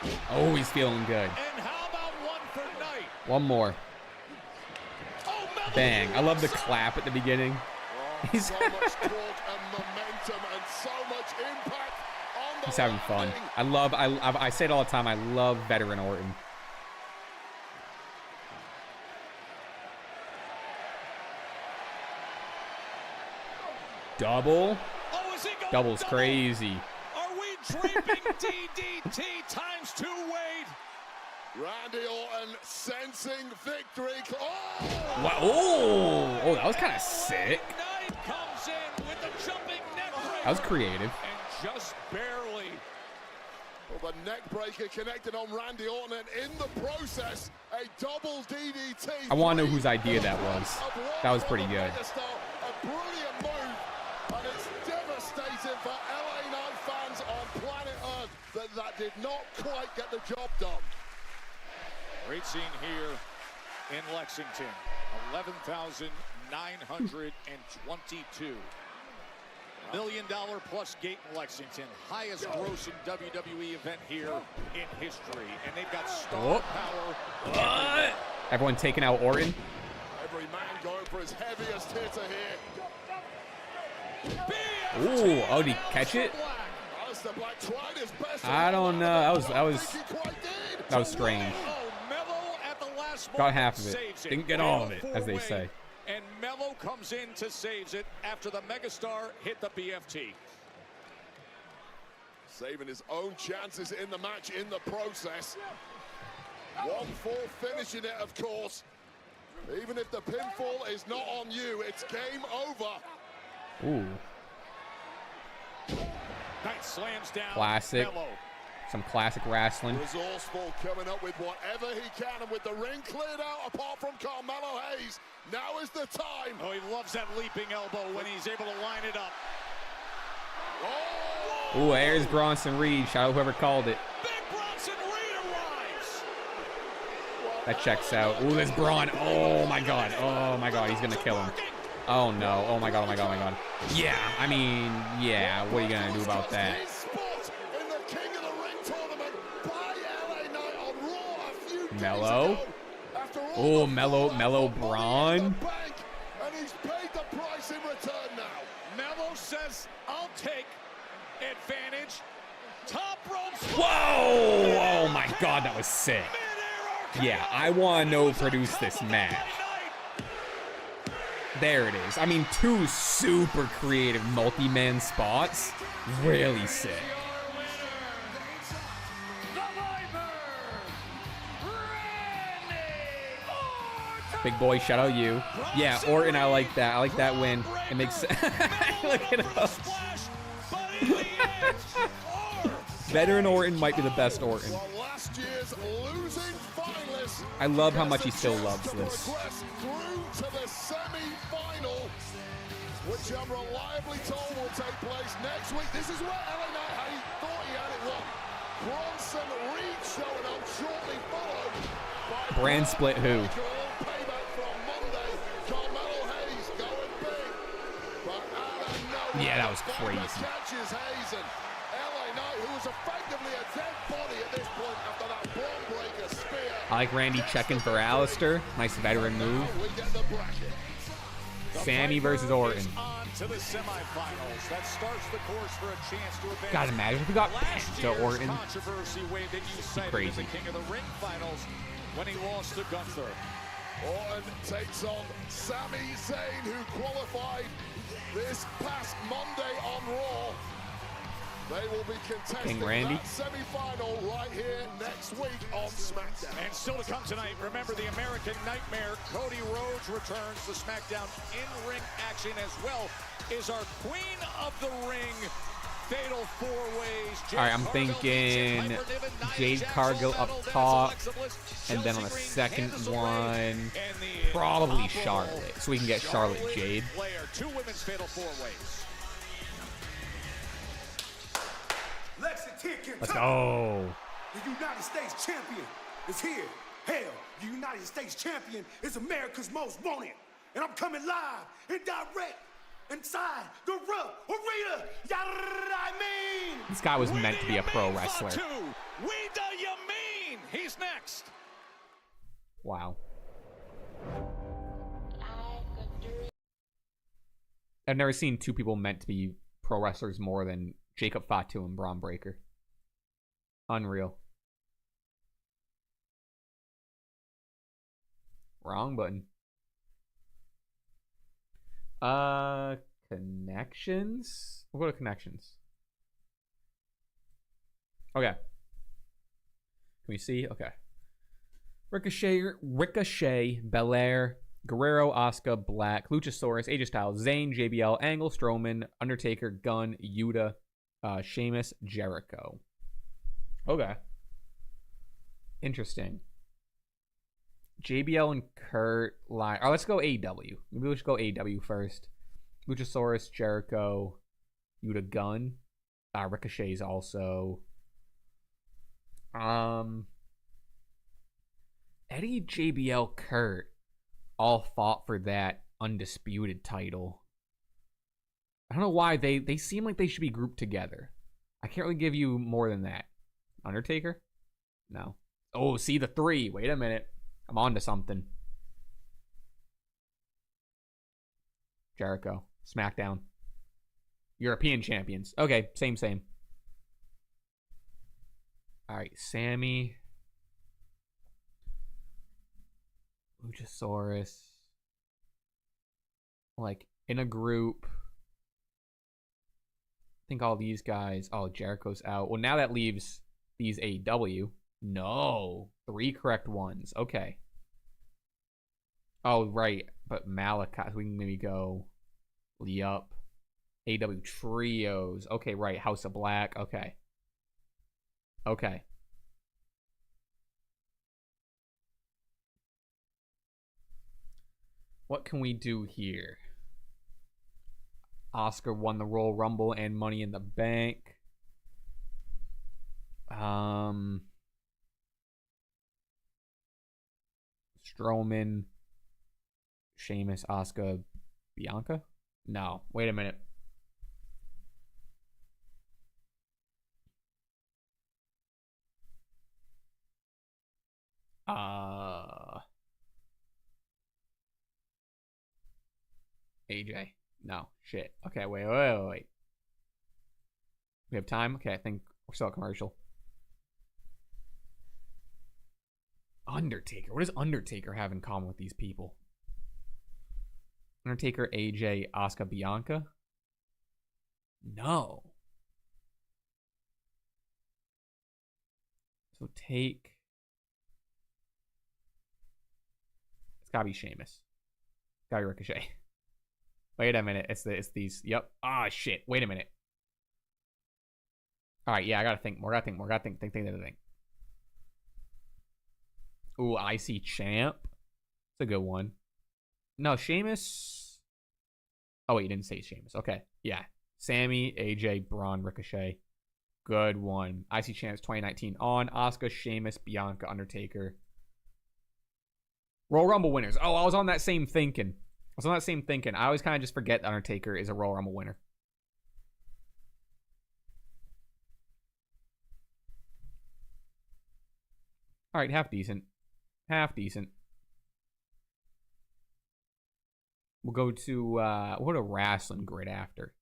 Orton. Oh, he's feeling good. And how about one for Knight? One more. Melo. Bang. I love the clap at the beginning. So much torque and momentum and so much impact on the He's having fun. I say it all the time, I love veteran Orton. Double. Is he going Double's double? Crazy. Are we draping DDT times 2, Wade? Randy Orton sensing victory. Wow. Oh, that was kind of sick. Knight comes in with the jumping neck breaker. That was creative. And just barely. Well, the neck breaker connected on Randy Orton, and in the process, a double DDT. I want to know whose idea that was. That was pretty good. A brilliant move, and it's devastating for LA Knight fans on planet Earth that did not quite get the job done. Great scene here in Lexington. 11,922. $1 million plus gate in Lexington. Highest grossing WWE event here in history. And they've got star power. Everyone taking out Orton. Every man going for his heaviest hitter here. Ooh, oh, did he catch it? Aleister Black tried his best. I don't know. That was strange. Got half of it. Didn't get all of it, as they say. And Melo comes in to saves it after the megastar hit the BFT. Saving his own chances in the match in the process. 1-4 finishing it, of course. Even if the pinfall is not on you, it's game over. Ooh. Knight slams down. Classic. Melo. Some classic wrestling. Resourceful, coming up with whatever he can, and with the ring cleared out apart from Carmelo Hayes, now is the time. Oh, he loves that leaping elbow when he's able to line it up. Ooh, there's Bronson Reed. Shout out whoever called it. Big Bronson Reed arrives. That checks out. Ooh, there's Braun. Oh my God. Oh my God. He's gonna kill him. Oh no. Oh my God. Oh my God. Oh my God. Yeah. I mean, yeah. What are you gonna do about that? Melo. Oh, Melo Braun. And he's paid the price in return now. Melo says, I'll take advantage. Top ropes. Whoa! Oh my God, that was sick. Yeah, I want to know produce this match. There it is. I mean, 2 super creative multi-man spots. Really sick. Big boy, shout out you. Yeah, Orton, I like that. I like that win. It makes sense. Look at us. Veteran Orton might be the best Orton. I love how much he still loves this. Through to the semi-final, which I'm reliably told will take place next week. This is where LA Knight thought he had it won. Bronson Reed showing up shortly followed. Brand split who? Yeah, that was crazy. I like Randy checking for Alistair. Nice veteran move. Sammy versus Orton. God, imagine if we got Penta Orton. Crazy. When he lost to Kqotr. Orton takes on Sami Zayn, who qualified this past Monday on Raw. They will be contesting that semi-final right here next week on SmackDown. And still to come tonight, remember the American Nightmare, Cody Rhodes returns to SmackDown in-ring action, as well is our Queen of the Ring Fatal 4-Ways. All right, I'm thinking Jade Cargill up top, and then on the second one, probably Charlotte, so we can get Charlotte Jade. Two women's Fatal 4-Ways. Let's go. The United States champion is here. Hell, the United States champion is America's most wanted. And I'm coming live and direct inside the Rupp Arena. I mean, this guy was meant to be a pro wrestler. We do you mean? He's next. Wow. I've never seen two people meant to be pro wrestlers more than Jacob Fatu and Braun Breaker. Unreal. Wrong button. Connections? We'll go to connections. Okay. Can we see? Okay. Ricochet, Belair, Guerrero, Asuka, Black, Luchasaurus, AJ Styles, Zayn, JBL, Angle, Strowman, Undertaker, Gunn, Yuta, Sheamus, Jericho. Okay. Interesting. JBL and Kurt line. Oh, let's go AEW. Maybe we should go AEW first. Luchasaurus, Jericho, Yuta, Gunn. Ricochet's also. Eddie, JBL, Kurt all fought for that undisputed title. I don't know why they seem like they should be grouped together. I can't really give you more than that. Undertaker? No. Oh, see the three. Wait a minute. I'm on to something. Jericho. SmackDown. European champions. Okay, same. Alright, Sammy. Luchasaurus. Like, in a group. I think all these guys. Oh, Jericho's out. Well, now that leaves these AEW. No. 3 correct ones. Okay. Oh, right. But Malachi. We can maybe go. Yup. AEW trios. Okay, right. House of Black. Okay. Okay. What can we do here? Oscar won the Royal Rumble and Money in the Bank. Strowman, Sheamus, Asuka, Bianca? No, wait a minute. AJ. No, shit. Okay, wait. We have time? Okay, I think we're still at commercial. Undertaker. What does Undertaker have in common with these people? Undertaker, AJ, Asuka, Bianca? No. So take... It's gotta be Sheamus. Gotta be Ricochet. Wait a minute. It's these. Yep. Ah, shit. Wait a minute. All right. Yeah, I gotta think more. Think. Ooh, IC champ. It's a good one. No, Sheamus. Oh wait, you didn't say Sheamus. Okay. Yeah. Sammy, AJ, Braun, Ricochet. Good one. IC champs 2019 on Asuka, Sheamus, Bianca, Undertaker. Royal Rumble winners. Oh, I was on that same thinking. I always kind of just forget Undertaker is a Royal Rumble winner. All right, half decent. We'll go to what a wrestling grid after.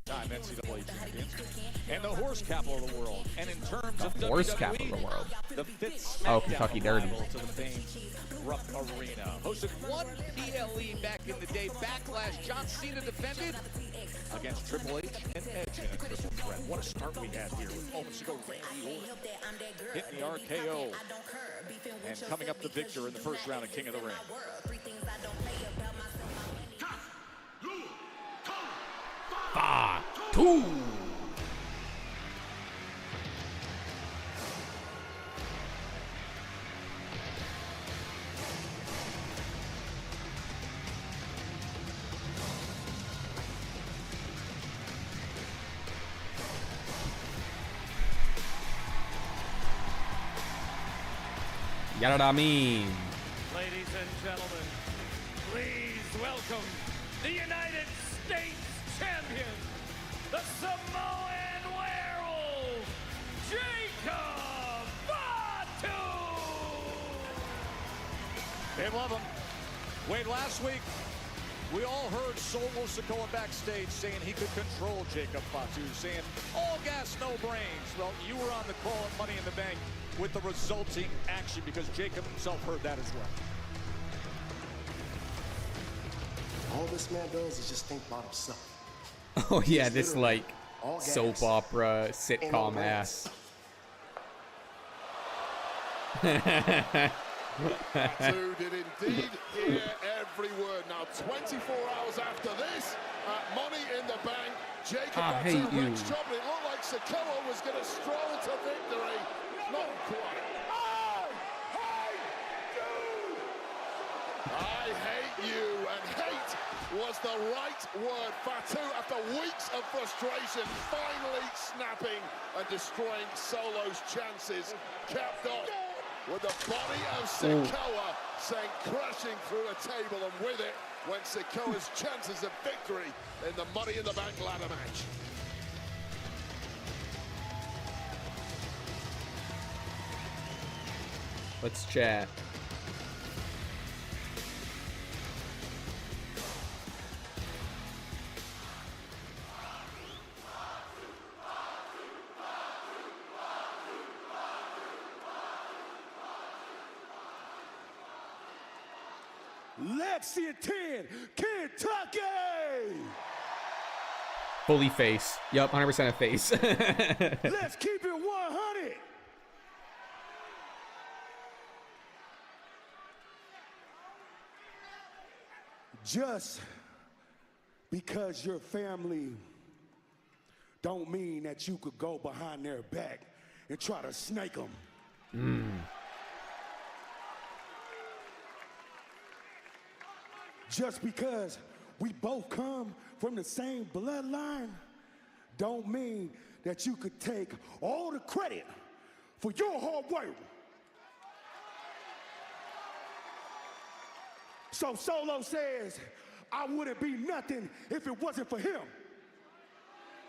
Time NCAA champions and the horse capital of the world. And in terms of Horse WWE, capital of the world. the fifth Oh, Smackdown Kentucky Derby. arrival to the famed Rupp Arena. Hosted one PLE back in the day. Backlash. John Cena defended against Triple H and Edge in a triple threat. What a start we had here with moments ago. Randy Orton hitting the RKO and coming up the victor in the first round of King of the Ring. 5, 2. Yada mean. Ladies and gentlemen, please welcome the United States champion, the Samoan werewolf, Jacob Fatu! They love him. Wade, last week, we all heard Solo Sikoa backstage saying he could control Jacob Fatu, saying all gas, no brains. Well, you were on the call at Money in the Bank with the resulting action because Jacob himself heard that as well. All this man does is just think about himself. Oh yeah, this like soap opera sitcom ass. Fatu did indeed hear every word. Now, 24 hours after this, at Money in the Bank, Jacob Fatu reached top, and it looked like Sikoa was going to stroll to victory. Not quite. I hate you, and hate was the right word. Fatu, after weeks of frustration, finally snapping and destroying Solo's chances, capped off with the body of Sikoa sent crashing through a table, and with it went Sikoa's chances of victory in the Money in the Bank ladder match. Let's chat. Lexington, Kentucky! Fully face. Yup, 100% a face. Let's keep it 100. Just because your family don't mean that you could go behind their back and try to snake them. Just because we both come from the same bloodline don't mean that you could take all the credit for your hard work. So Solo says, I wouldn't be nothing if it wasn't for him.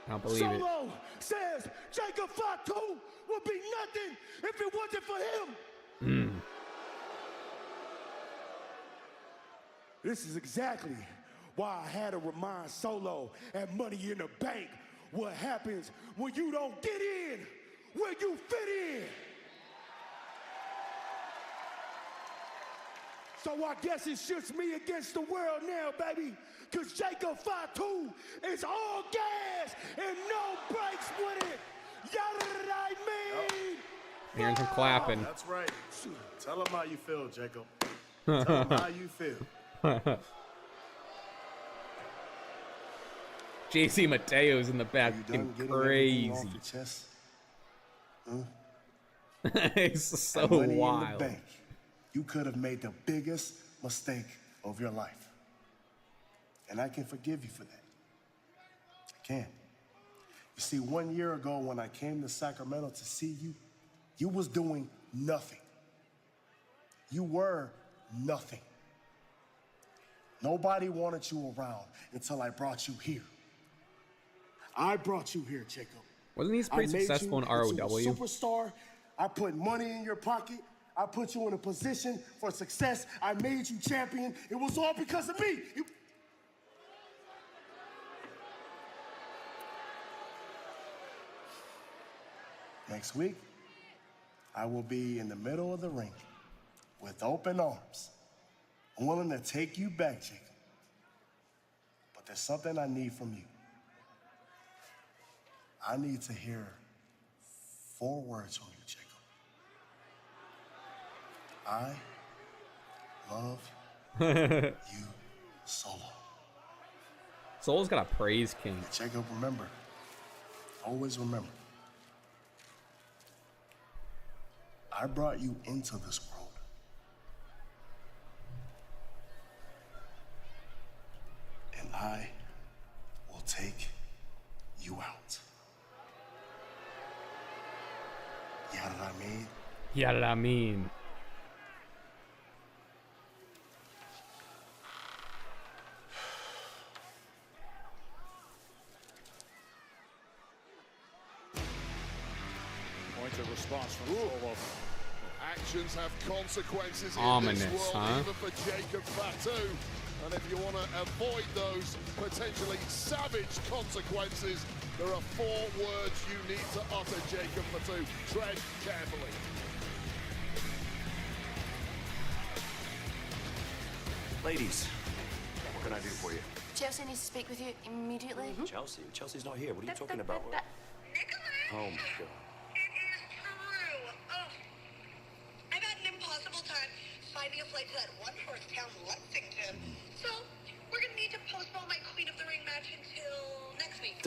I don't believe it. Solo says Jacob Fatu would be nothing if it wasn't for him. This is exactly why I had to remind Solo at Money in the Bank what happens when you don't get in where you fit in. So I guess it's just me against the world now, baby, because Jacob Fatu is all gas and no brakes with it. Yada I mean. Hearing some clapping. That's right. Tell him how you feel, Jacob. Tell him how you feel. JC Mateo's in the back, looking crazy. Huh? It's so Money in the wild. Bank, you could have made the biggest mistake of your life. And I can forgive you for that. I can. You see, 1 year ago when I came to Sacramento to see you, you was doing nothing. You were nothing. Nobody wanted you around until I brought you here. I brought you here, Jacob. Wasn't he pretty successful in ROW? Superstar. I put money in your pocket. I put you in a position for success. I made you champion. It was all because of me. Next week, I will be in the middle of the ring with open arms. I'm willing to take you back, Jacob. But there's something I need from you. I need to hear 4 words from you, Jacob. I love you, Solo. Solo's got a praise king. Jacob, remember. Always remember. I brought you into this world. And I will take you out. You know what I mean? Yeah, what I mean. Pointed response from Solo. Actions have consequences Ominous, in this world, huh? even for Jacob Fatu. And if you want to avoid those potentially savage consequences, there are 4 words you need to utter, Jacob Fatu. Tread carefully. Ladies, what can I do for you? Chelsea needs to speak with you immediately. Chelsea? Chelsea's not here. What are you talking about? Oh my God. I've had an impossible time finding a flight to that one horse town, Lexington. So we're gonna need to postpone my Queen of the Ring match until next week.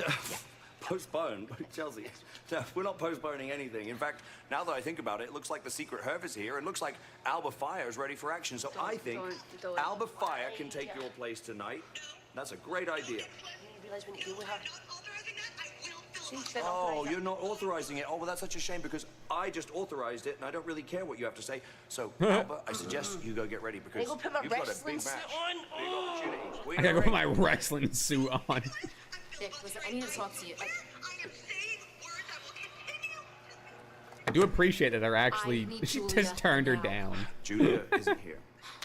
Postpone? Chelsea, no, we're not postponing anything. In fact, now that I think about it, it looks like the secret Herb is here. It looks like Alba Fire is ready for action. So I think Alba Fire can take your place tonight. That's a great idea. Oh, you're not authorizing it. Oh, well, that's such a shame because I just authorized it and I don't really care what you have to say. So, Alba, I suggest you go get ready because you've got a big match. Big opportunity. I gotta go put my wrestling suit on. Vic, listen, I need to talk to you. I do appreciate that they're actually. She Julia just turned her now. down. Julia isn't here.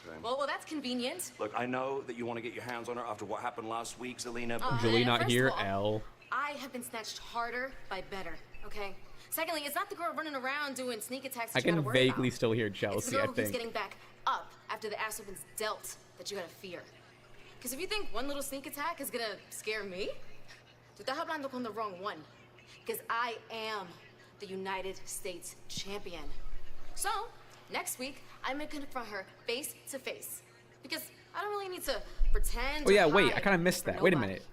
Okay? Well, that's convenient. Look, I know that you want to get your hands on her after what happened last week, Zelina, but... Julie not first here, of all, L. I have been snatched harder by better, okay? Secondly, it's not the girl running around doing sneak attacks that I you gotta can worry vaguely about. still hear It's Chelsea, the girl I who's think. getting back up after the ass whipping's dealt that you gotta fear. Because if you think one little sneak attack is gonna scare me, tú estás hablando con the wrong one. Because I am the United States champion. So, next week, I'm gonna confront her face to face. Because I don't really need to pretend. Oh yeah, or wait, I hide kind of missed for that. Wait a nobody. minute.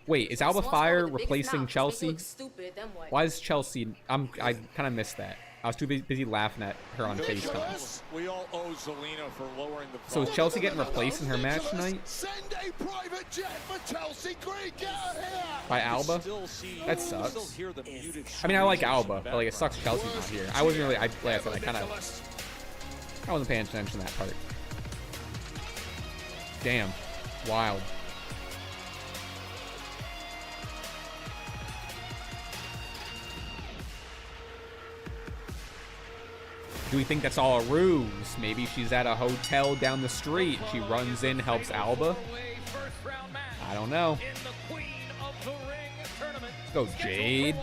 Wait, is Alba Small Fire with the biggest replacing mouth, make you Chelsea? look stupid, then what? Why is Chelsea? I kind of missed that. I was too busy laughing at her on FaceTime. We all owe Zelina for lowering the. So is Chelsea getting replaced in her match tonight? Send a private jet for Chelsea Green. Get out here. By Alba? That sucks. I mean, I like Alba, but like it sucks Chelsea's not here. I wasn't really. Like I said, I wasn't paying attention to that part. Damn, wild. Do we think that's all a ruse? Maybe she's at a hotel down the street. She runs in, helps Alba. I don't know. Let's go, Jade.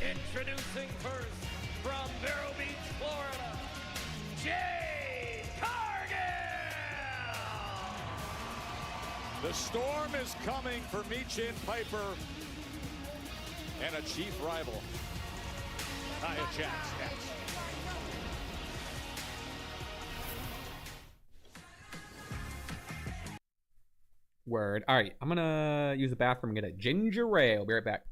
Introducing first from Vero Beach, Florida, Jade Cargill. The storm is coming for Michin Piper and a chief rival, Nia Jax. Next. Word. All right, I'm gonna use the bathroom and get a ginger ale. Be right back.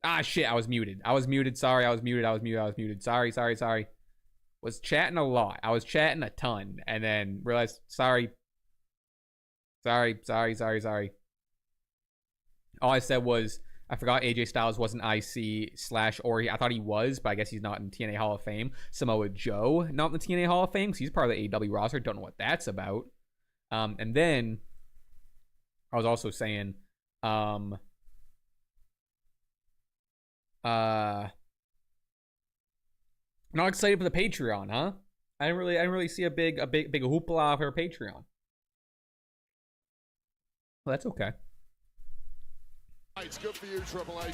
Ah, shit, I was muted. Sorry, I was muted. Sorry. Was chatting a lot. I was chatting a ton. And then realized, sorry. All I said was, I forgot AJ Styles wasn't IC / or I thought he was, but I guess he's not in TNA Hall of Fame. Samoa Joe, not in the TNA Hall of Fame, because he's part of the AEW roster. Don't know what that's about. And then I was also saying, not excited for the Patreon, huh? I didn't really see a big hoopla for Patreon. Well, that's okay. It's good for you, Triple H.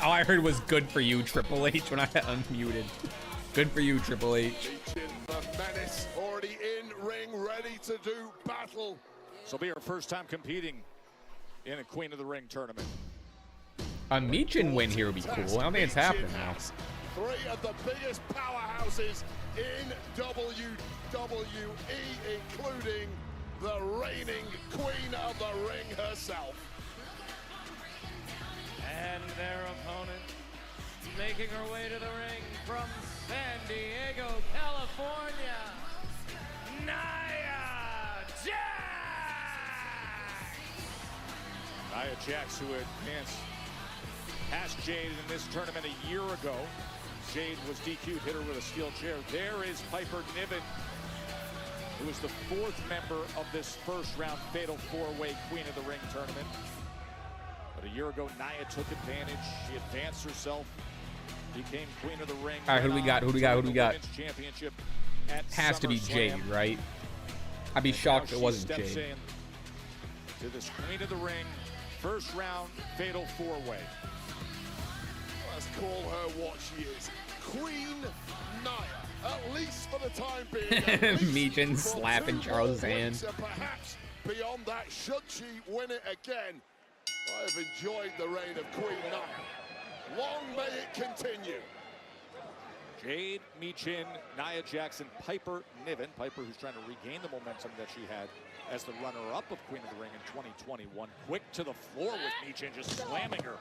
All I heard was good for you, Triple H, when I got unmuted. Good for you, Triple H. The Menace already in ring, ready to do battle. This will be her first time competing in a Queen of the Ring tournament. A Michin win here would be cool. I don't think it's happening now. Three of the biggest powerhouses in WWE, including the reigning Queen of the Ring herself. And their opponent, making her way to the ring from San Diego, California, Nia Jax! Nia Jax, who advanced past Jade in this tournament a year ago. Jade was DQ'd, hit her with a steel chair. There is Piper Niven, who is the fourth member of this first round fatal four-way Queen of the Ring tournament. But a year ago, Nia took advantage. She advanced herself, became Queen of the Ring. All right, who do we got? Who do we got? Championship Has to be Jade, right? I'd be shocked if it wasn't steps Jade. in to this Queen of the Ring first round fatal four-way. Let's call her what she is. Queen Nia, at least for the time being. Michin slapping Charles' hand. Perhaps beyond that, should she win it again? I have enjoyed the reign of Queen Nia. Long may it continue. Jade, Michin, Nia Jackson, Piper Niven. Piper, who's trying to regain the momentum that she had as the runner-up of Queen of the Ring in 2021. Quick to the floor with Michin, just slamming her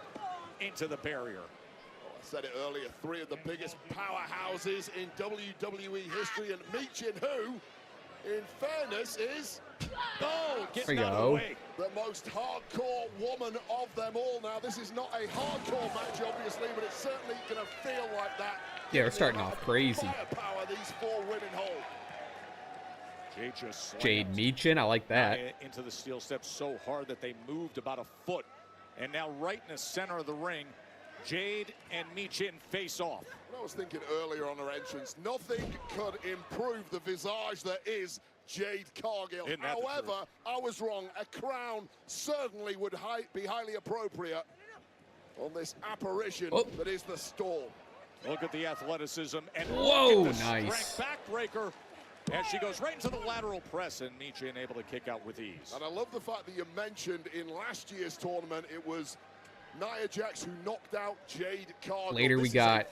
into the barrier. I said it earlier, three of the biggest powerhouses in WWE history, and Michin, who, in fairness, is getting out of the way. The most hardcore woman of them all. Now, this is not a hardcore match, obviously, but it's certainly going to feel like that. Yeah, we're starting off crazy. Firepower these four women hold. Jade Michin, I like that. Into the steel steps so hard that they moved about a foot. And now right in the center of the ring, Jade and Michin face off. I was thinking earlier on her entrance, nothing could improve the visage that is Jade Cargill. However, I was wrong. A crown certainly would be highly appropriate on this apparition that is the Storm. Look at the athleticism and whoa, look at the nice strength backbreaker. And she goes right into the lateral press, and Michin able to kick out with ease. And I love the fact that you mentioned in last year's tournament it was Nia Jax who knocked out Jade Cargill. Later we got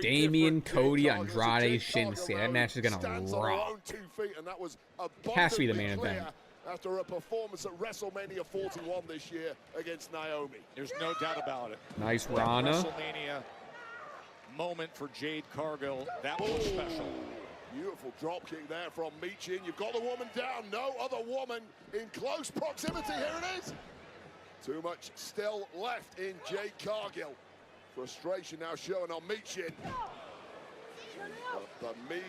Damian, Cody, Andrade, Shinsuke. That match is gonna rock. Has to be the main event. After a performance at WrestleMania 41 this year against Naomi. There's no doubt about it. Nice Rana. WrestleMania moment for Jade Cargill. That was special. Beautiful drop kick there from Michin. You've got the woman down. No other woman in close proximity. Here it is. Too much still left in Jade Cargill. Frustration now showing on Michin. The mean,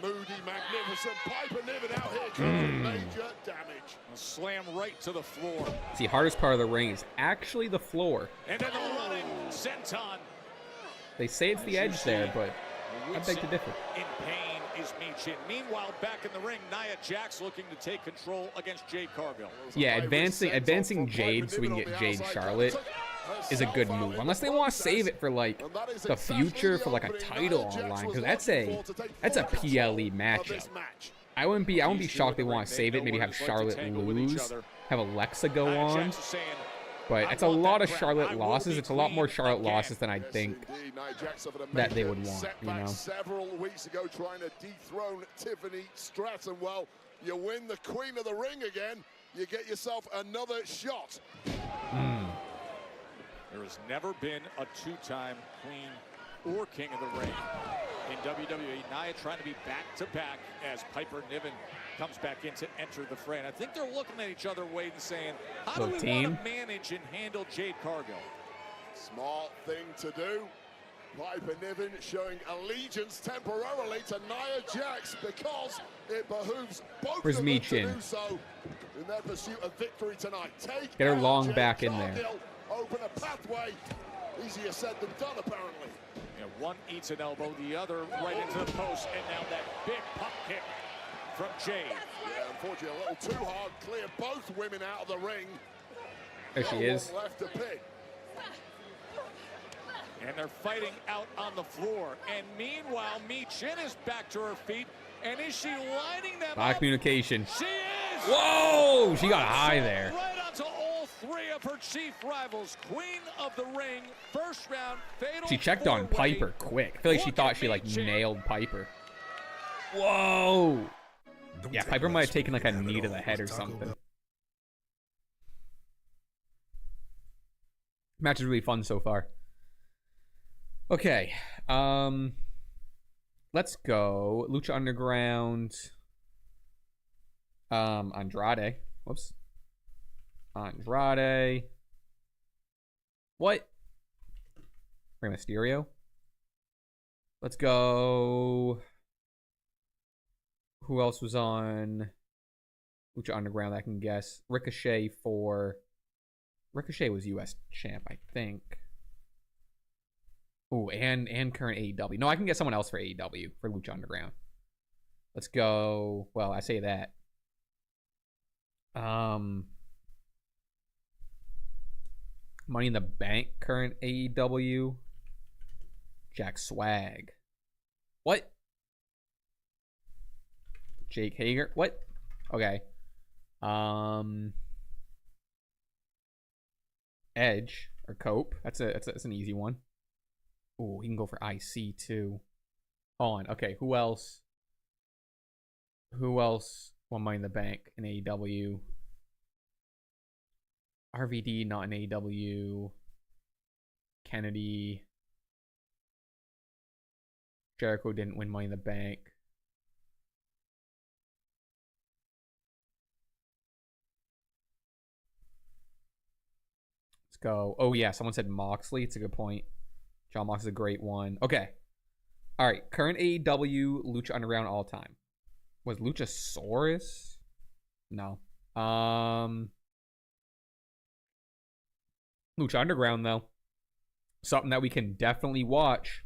moody, magnificent Piper Niven out here causing major damage. A slam right to the floor. See, hardest part of the ring is actually the floor. And then the running senton. They say it's the edge there, but I beg to differ. In pain is Michin. Meanwhile, back in the ring, Nia Jax looking to take control against Jade Cargill. Yeah, advancing Jade so we can get Jade Charlotte is a good move. Unless they want to save it for like the future for like a title online, because that's a PLE matchup. I wouldn't be shocked they want to save it. Maybe have Charlotte lose, have Alexa go on. But it's a lot of Charlotte losses. It's a lot more Charlotte losses than I think that they would want, you know. Several weeks ago trying to dethrone Tiffany Stratton. Well, you win the Queen of the Ring again, you get yourself another shot. There has never been a two-time queen or king of the ring in WWE. Nia trying to be back-to-back as Piper Niven comes back in to enter the fray. And I think they're looking at each other, Wade, and saying, how do we want to manage and handle Jade Cargill? Smart thing to do. Piper Niven showing allegiance temporarily to Nia Jax because it behooves both of them to do so in their pursuit of victory tonight. Get her long back in there. Open a pathway. Easier said than done, apparently. Yeah, one eats an elbow, the other right into the post, and now that big pop kick from Jade. Yeah, unfortunately, a little too hard. Clear both women out of the ring. There she is. Left to pick. And they're fighting out on the floor. And meanwhile, Mi Chin is back to her feet. And is she lining them Bad up? communication. She is! Whoa! She got high there. Right onto all three of her chief rivals. Queen of the ring, first round, fatal She checked on four-way. Piper quick. I feel like she thought she like nailed Piper. Whoa! Yeah, Piper might have taken like a knee to the head or something. Match is really fun so far. Okay, let's go Lucha Underground. Andrade. Whoops. Andrade. What? Rey Mysterio. Let's go. Who else was on Lucha Underground that I can guess? Ricochet for... Ricochet was US champ, I think. Oh, and current AEW. No, I can get someone else for AEW for Lucha Underground. Let's go. Well, I say that. Money in the Bank, current AEW. Jack Swag. What? Jake Hager. What? Okay. Edge or Cope. That's an easy one. Oh, he can go for IC too. Hold on. Okay, who else? Who else won Money in the Bank in AEW? RVD not in AEW. Kennedy. Jericho didn't win Money in the Bank. Let's go. Oh yeah, someone said Moxley. It's a good point. John Moxley is a great one. Okay. All right. Current AEW Lucha Underground all time. Was Luchasaurus? No. Lucha Underground though. Something that we can definitely watch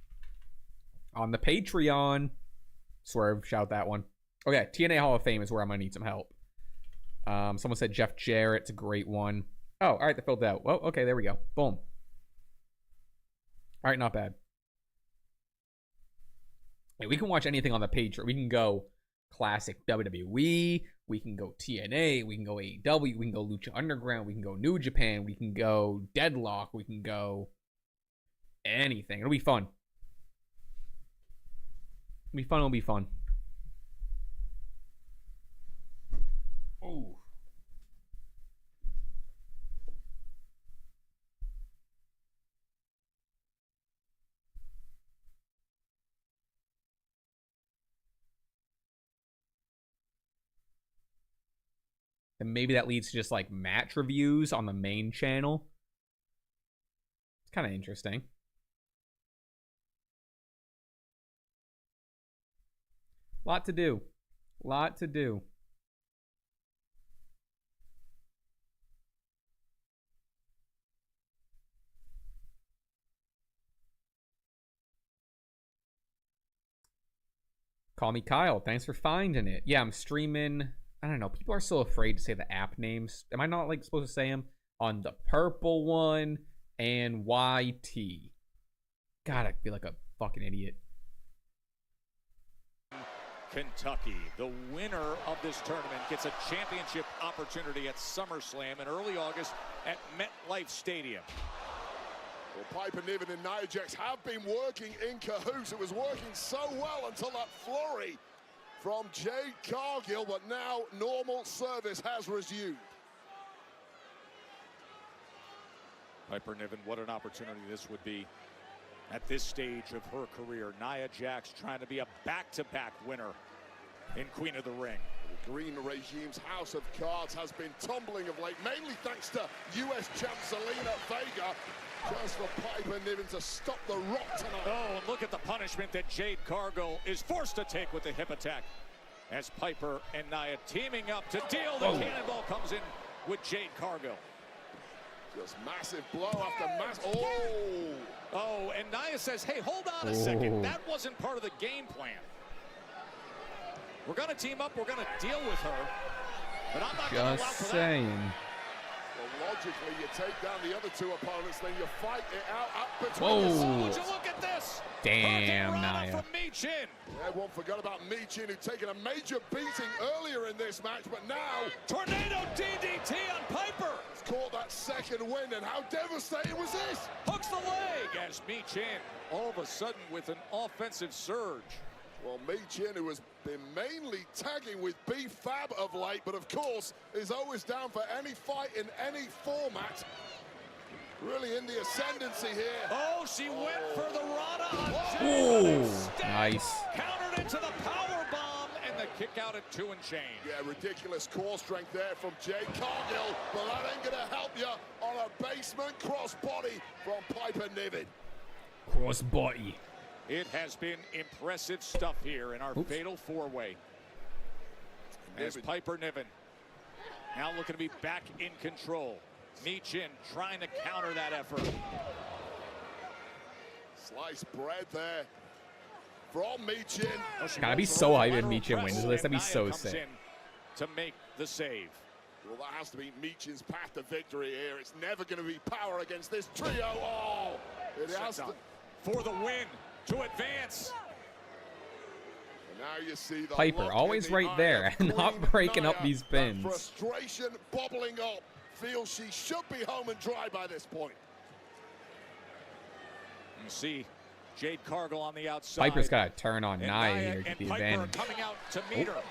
on the Patreon. Swerve, shout that one. Okay, TNA Hall of Fame is where I'm gonna need some help. Someone said Jeff Jarrett's a great one. Oh, all right, that filled out. Well, okay, there we go. Boom. All right, not bad. Hey, we can watch anything on the Patreon. We can go classic WWE. We can go TNA. We can go AEW. We can go Lucha Underground. We can go New Japan. We can go Deadlock. We can go anything. It'll be fun. It'll be fun. It'll be fun. Oh. And maybe that leads to just like match reviews on the main channel. It's kind of interesting. Lot to do. Lot to do. Call me Kyle. Thanks for finding it. Yeah, I'm streaming. I don't know. People are so afraid to say the app names. Am I not like supposed to say them? On the purple one and YT. God, I feel like a fucking idiot. Kentucky. The winner of this tournament gets a championship opportunity at SummerSlam in early August at MetLife Stadium. Well, Piper Niven and Nia Jax have been working in cahoots. It was working so well until that flurry from Jade Cargill, but now normal service has resumed. Piper Niven, what an opportunity this would be at this stage of her career. Nia Jax trying to be a back-to-back winner in Queen of the Ring. The Green Regime's House of Cards has been tumbling of late, mainly thanks to US champ Zelina Vega. Just for Piper Niven to stop the Rock tonight. Oh, and look at the punishment that Jade Cargill is forced to take with the hip attack. As Piper and Nia teaming up to deal. The cannonball comes in with Jade Cargill. Just massive blow after massive. Oh, and Nia says, hey, hold on a second. That wasn't part of the game plan. We're going to team up. We're going to deal with her. But I'm not going to allow for saying. that. Well, logically, you take down the other two opponents, then you fight it out up between Would you look at this? Damn, Nia. from Michin. Everyone forgot about Michin, who'd taken a major beating earlier in this match, but now... Tornado DDT on Piper. He's caught that second win, and how devastating was this? Hooks the leg as Michin, all of a sudden with an offensive surge. Well, Michin, who has been mainly tagging with B-Fab of late, but of course is always down for any fight in any format. Really in the ascendancy here. Oh, she went for the Rana on Ooh, nice. Countered into the power bomb and the kick out at 2 and change. Yeah, ridiculous core strength there from Jade Cargill, but that ain't gonna help you on a basement crossbody from Piper Niven. Crossbody. It has been impressive stuff here in our fatal four-way. As Piper Niven now looking to be back in control. Michin trying to counter that effort. Sliced bread there from Michin. Gotta be so hyped if Michin wins this. That'd be so sick. To make the save. Well, that has to be Michin's path to victory here. It's never going to be power against this trio. Oh, it has to. For the win to advance. And now you see the Piper always right there and not breaking up these pins. Frustration bubbling up. Feels she should be home and dry by this point. You see Jade Cargill on the outside. Piper's got to turn on Nia here to get the Piper advantage. coming out to meet her.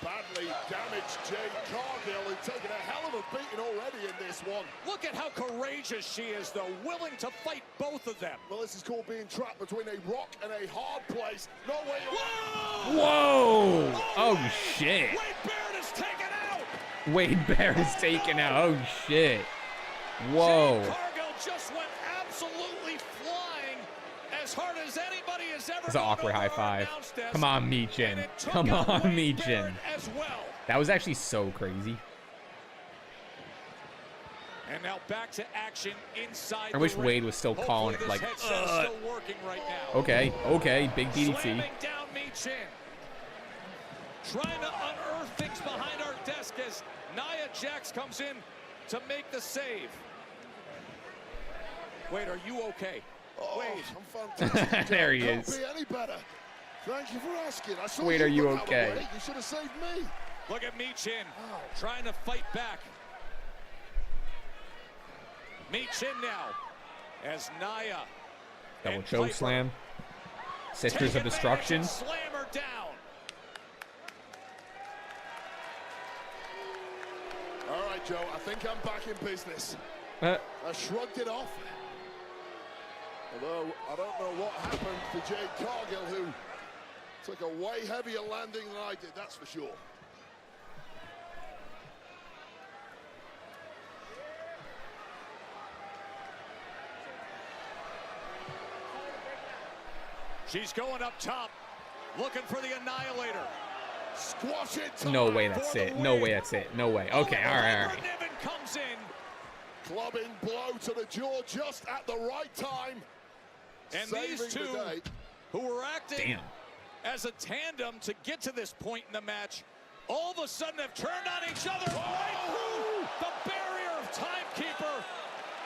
Badly damaged Jade Cargill, who's taken a hell of a beating already in this one. Look at how courageous she is, though, willing to fight both of them. Well, this is called being trapped between a rock and a hard place. No way. Whoa! Oh, shit. Wade Barrett is taken out. Wade Barrett's taken out. Oh, shit. Whoa. Jade Cargill just went absolutely flying as hard as anybody has ever. It's an awkward high five. Come on, Michin. Come on, Michin. That was actually so crazy. And now back to action inside. I wish Wade was still calling it like, still working right now. Okay, okay, big DDT. Slamming down Michin. Trying to unearth things behind our desk as Nia Jax comes in to make the save. Wade, are you okay? Oh, Wade. I'm fantastic. There he Can't is. be any better. Thank you for asking. I saw Wade, are you run out of okay? the way. You should have saved me. Look at Michin trying to fight back. Michin now as Nia. Double choke slam. Sisters of Destruction. Slam her down. All right, Joe, I think I'm back in business. I shrugged it off. Although I don't know what happened to Jade Cargill, who took a way heavier landing than I did, that's for sure. She's going up top, looking for the Annihilator. Squash it. No way that's it. No way that's it. No way. Okay, all right, all right. Niven comes in. Clubbing blow to the jaw just at the right time. And these two, who were acting as a tandem to get to this point in the match, all of a sudden have turned on each other right through the barrier of Timekeeper.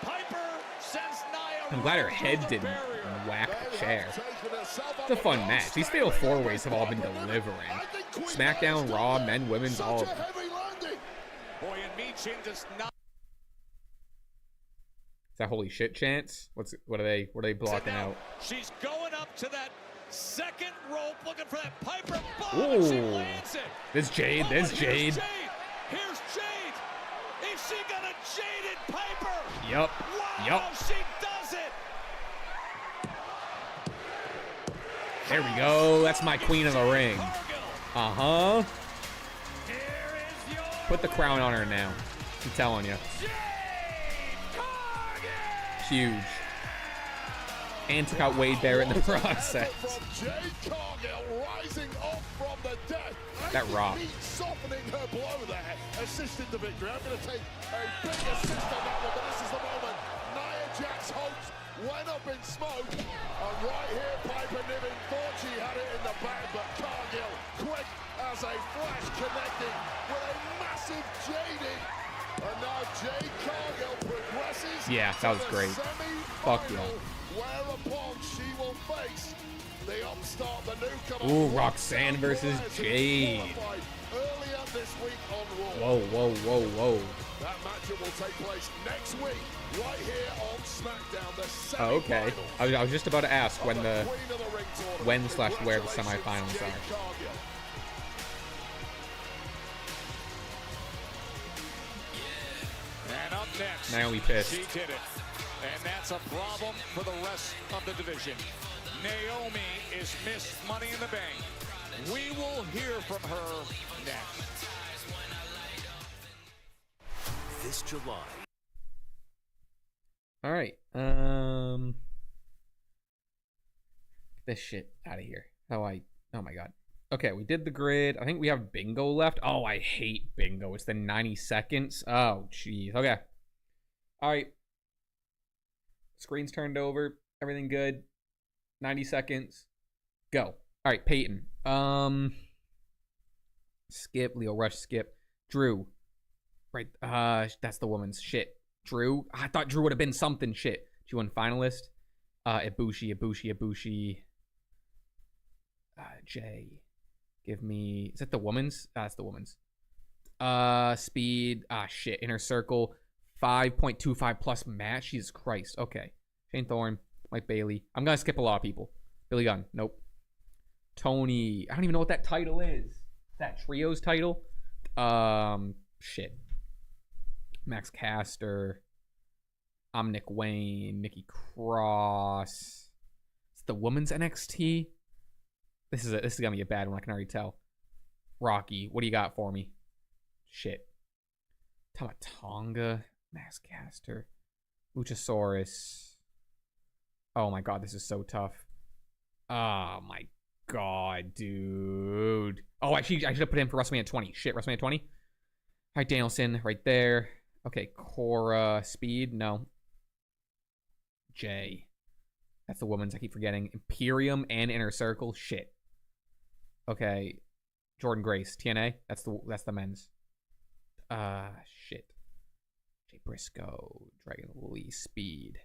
Piper sends Nia. I'm glad her head didn't whack the chair. It's a fun match. These fatal four-ways have all been delivering. SmackDown, Raw, men, women's, all of them. Boy, and Michin does not. Is that holy shit chance? What are they blocking out? She's going up to that second rope looking for that Piper bomb. And she lands it. There's Jade. There's Jade. Here's Jade. Is she gonna jaded Piper? Yup. Yup. She does it. There we go. That's my queen of the ring. Uh-huh. Put the crown on her now. I'm telling you. Huge. And took out Wade Barrett in the process. That rock. Softening her blow there, assisted the victory. I'm going to take a big assist on that one, but this is the moment. Nia Jax's hopes went up in smoke. And right here, Piper Niven thought she had it in the bag, but Cargill, quick as a flash, connecting with a massive JD. And now Jade Cargill progresses. Yeah, that was great. Fuck yeah. Whereupon she will face the upstart, the newcomer. Ooh, Roxanne versus Jade. Earlier this week on Raw. Whoa, whoa, whoa, whoa. That matchup will take place next week, right here on SmackDown. The Oh, okay. I was just about to ask when the when/where the semifinals are. And up next, Naomi pissed. she did it. And that's a problem for the rest of the division. Naomi is Miss Money in the Bank. We will hear from her next. This July. All right. Get this shit out of here. Oh my god. Okay, we did the grid. I think we have bingo left. Oh, I hate bingo. It's the 90 seconds. Oh, jeez. Okay. All right. Screen's turned over. Everything good. 90 seconds. Go. All right, Peyton. Skip. Leo Rush. Skip. Drew. Right. That's the woman's shit. Drew. I thought Drew would have been something shit. She won finalist. Ibushi. Jay. Give me. Is it the woman's? That's the woman's. Speed. Shit. Inner Circle. 5.25 plus match. Jesus Christ. Okay. Shane Thorne. Mike Bailey. I'm gonna skip a lot of people. Billy Gunn. Nope. Tony. I don't even know what that title is. That trio's title. Shit. Max Caster. I'm Nick Wayne. Nikki Cross. It's the women's NXT. This is gonna be a bad one. I can already tell. Rocky, what do you got for me? Shit. Tamatonga. Max Caster. Luchasaurus. Oh my god, this is so tough. Oh my god, dude. Oh, I should have put in for WrestleMania 20. Shit, WrestleMania 20. All right, Danielson, right there. Okay, Cora, Speed, no. Jay. That's the woman's, I keep forgetting. Imperium and Inner Circle, shit. Okay, Jordan Grace, TNA, that's the men's. Shit. Jay Briscoe, Dragon Lee, Speed.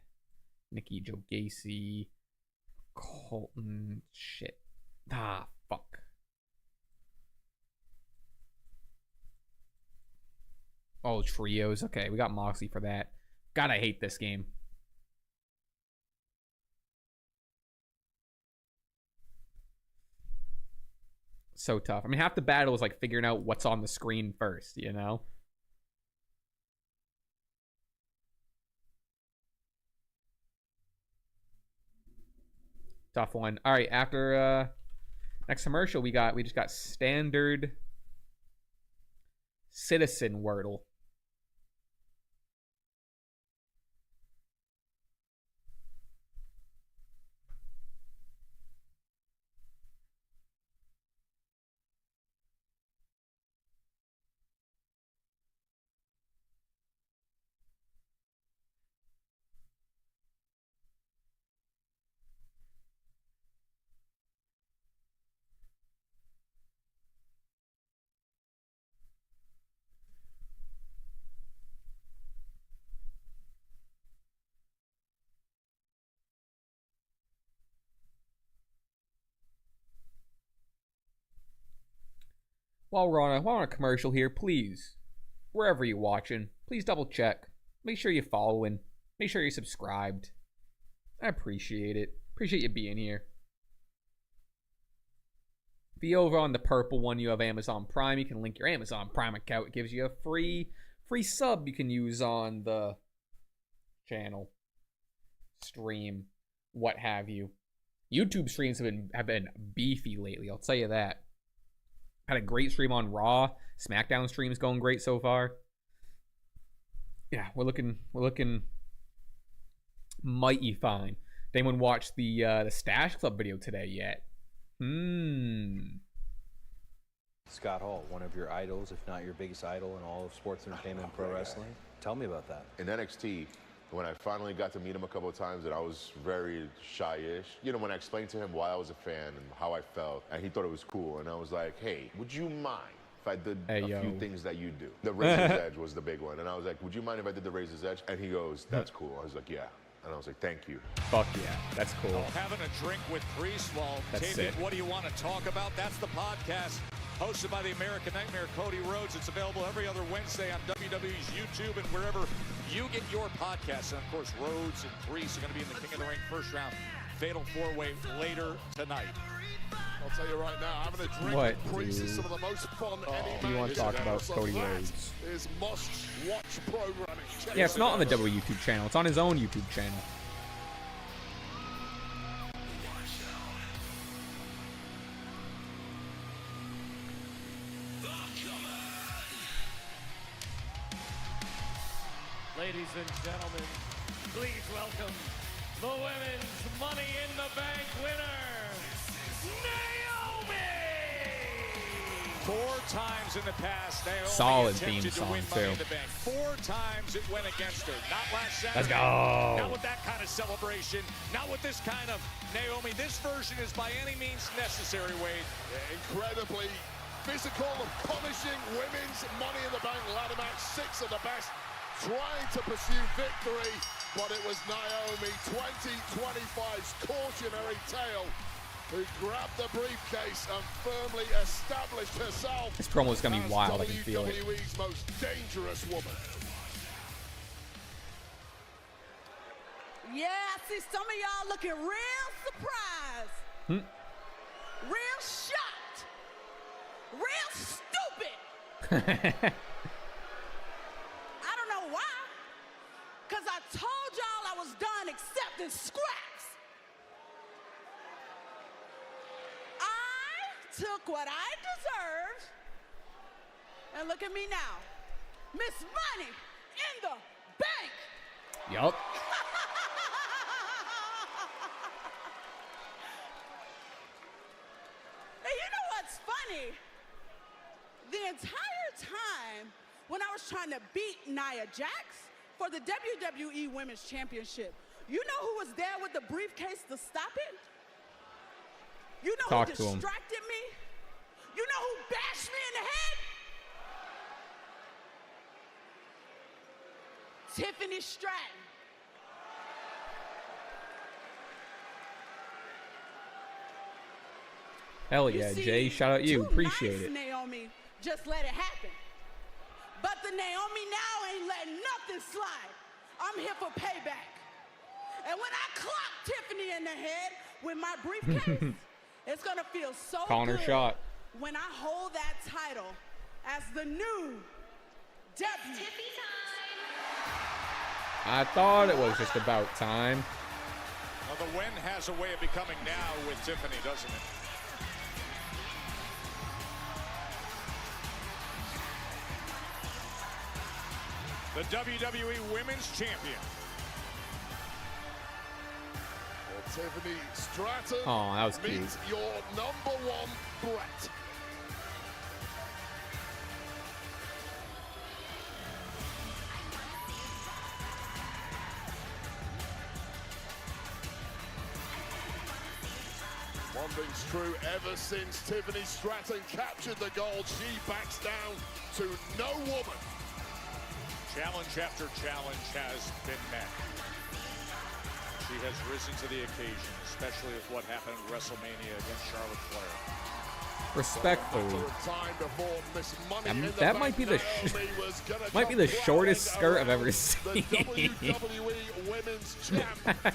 Nikki, Joe Gacy, Colton, shit. Fuck. Oh, trios. Okay, we got Moxley for that. God, I hate this game. So tough. I mean, half the battle is like figuring out what's on the screen first, you know? Tough one. All right, after next commercial, we just got standard Citizen Wordle. While we're on a commercial here, please, wherever you're watching, please double check. Make sure you're following. Make sure you're subscribed. I appreciate it. Appreciate you being here. If you're over on the purple one, you have Amazon Prime. You can link your Amazon Prime account. It gives you a free sub you can use on the channel, stream, what have you. YouTube streams have been beefy lately, I'll tell you that. Had a great stream on Raw. SmackDown stream's going great so far. Yeah, we're looking mighty fine. Did anyone watch the Stash Club video today yet? Scott Hall, one of your idols, if not your biggest idol in all of sports entertainment and pro wrestling. Tell me about that. In NXT, when I finally got to meet him a couple of times, and I was very shy-ish. You know, when I explained to him why I was a fan and how I felt, and he thought it was cool, and I was like, hey, would you mind if I did a few things that you do? The Razor's Edge was the big one, and I was like, would you mind if I did the Razor's Edge? And he goes, that's cool. I was like, yeah. And I was like, thank you. Fuck yeah, that's cool. Having a drink with Priest while That's taping sick. What Do You Want to Talk About? That's the podcast hosted by the American Nightmare, Cody Rhodes. It's available every other Wednesday on WWE's YouTube and wherever you get your podcasts. And, of course, Rhodes and Priest are going to be in the King of the Ring first round Fatal 4-Way later tonight. I'll tell you right now, having a drink What, with Priest dude? is some of the most fun any Do you man want to is talk in about so Cody that Rhodes? is must-watch programming. Check Yeah, it's it not on the out. W YouTube channel. It's on his own YouTube channel. Ladies and gentlemen, please welcome the Women's Money in the Bank winner, Naomi! 4 times in the past, Naomi Solid attempted theme to win song, Money in too. the Bank. 4 times it went against her. Not last Saturday. Let's go. Not with that kind of celebration. Not with this kind of Naomi. This version is by any means necessary, Wade. Incredibly physical, punishing women's Money in the Bank ladder match. 6 of the best trying to pursue victory, but it was Naomi, 2025's cautionary tale, who grabbed the briefcase and firmly established herself. This promo is gonna be as wild, I can feel it. WWE's most dangerous woman. Yeah, I see some of y'all looking real surprised, real shocked, real stupid. I don't know why, because I told y'all I was done accepting scraps. I took what I deserved, and look at me now. Miss Money in the Bank. Yup. And you know what's funny? The entire time when I was trying to beat Nia Jax for the WWE Women's Championship, you know who was there with the briefcase to stop it? You know Talk who to him. distracted me? You know who bashed me in the head? Tiffany Stratton. Hell yeah, see, Jay. Shout out you. too Appreciate nice, it. Naomi just let it happen. But the Naomi now ain't letting nothing slide. I'm here for payback. And when I clock Tiffany in the head with my briefcase, it's gonna feel so Calling her good shot. when I hold that title as the new W. I thought it was just about time. Well, the when has a way of becoming now with Tiffany, doesn't it? The WWE Women's Champion. Tiffany Stratton Oh, that was cute. meets your number 1 Brett. One thing's true, ever since Tiffany Stratton captured the gold, she backs down to no woman. Challenge after challenge has been met. She has risen to the occasion, especially with what happened at WrestleMania against Charlotte Flair. Respectfully. Time before Miss Money in the That Bank, might be the Naomi was gonna might be come the shortest crawling skirt I've around ever the seen. WWE Women's Champ.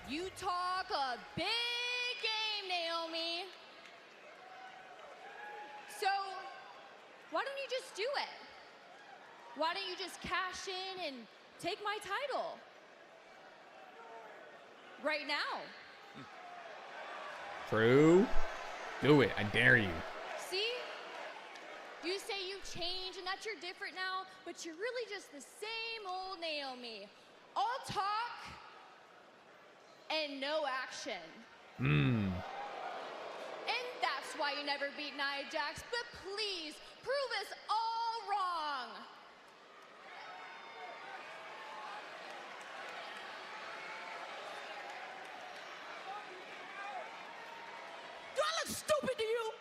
You talk a big game, Naomi. So, why don't you just do it? Why don't you just cash in and take my title? Right now. True. Do it. I dare you. See? You say you've changed and that you're different now, but you're really just the same old Naomi. All talk and no action. Hmm. And that's why you never beat Nia Jax, but please, prove us all wrong. Do I look stupid to you?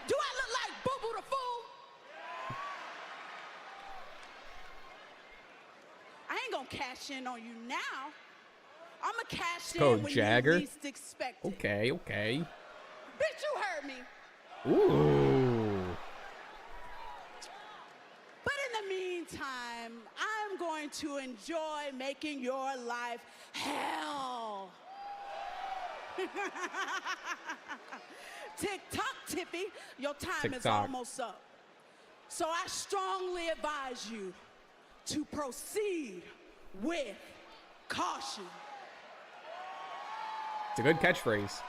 Do I look like Boo Boo the Fool? I ain't gonna cash in on you now. I'm gonna cash in when Jagger. you least expect it. Okay, okay. Bitch, you heard me. Ooh. But in the meantime, I'm going to enjoy making your life hell. Tick-tock, Tippy, your time is Tick-tock. almost up. So I strongly advise you to proceed with caution. It's a good catchphrase.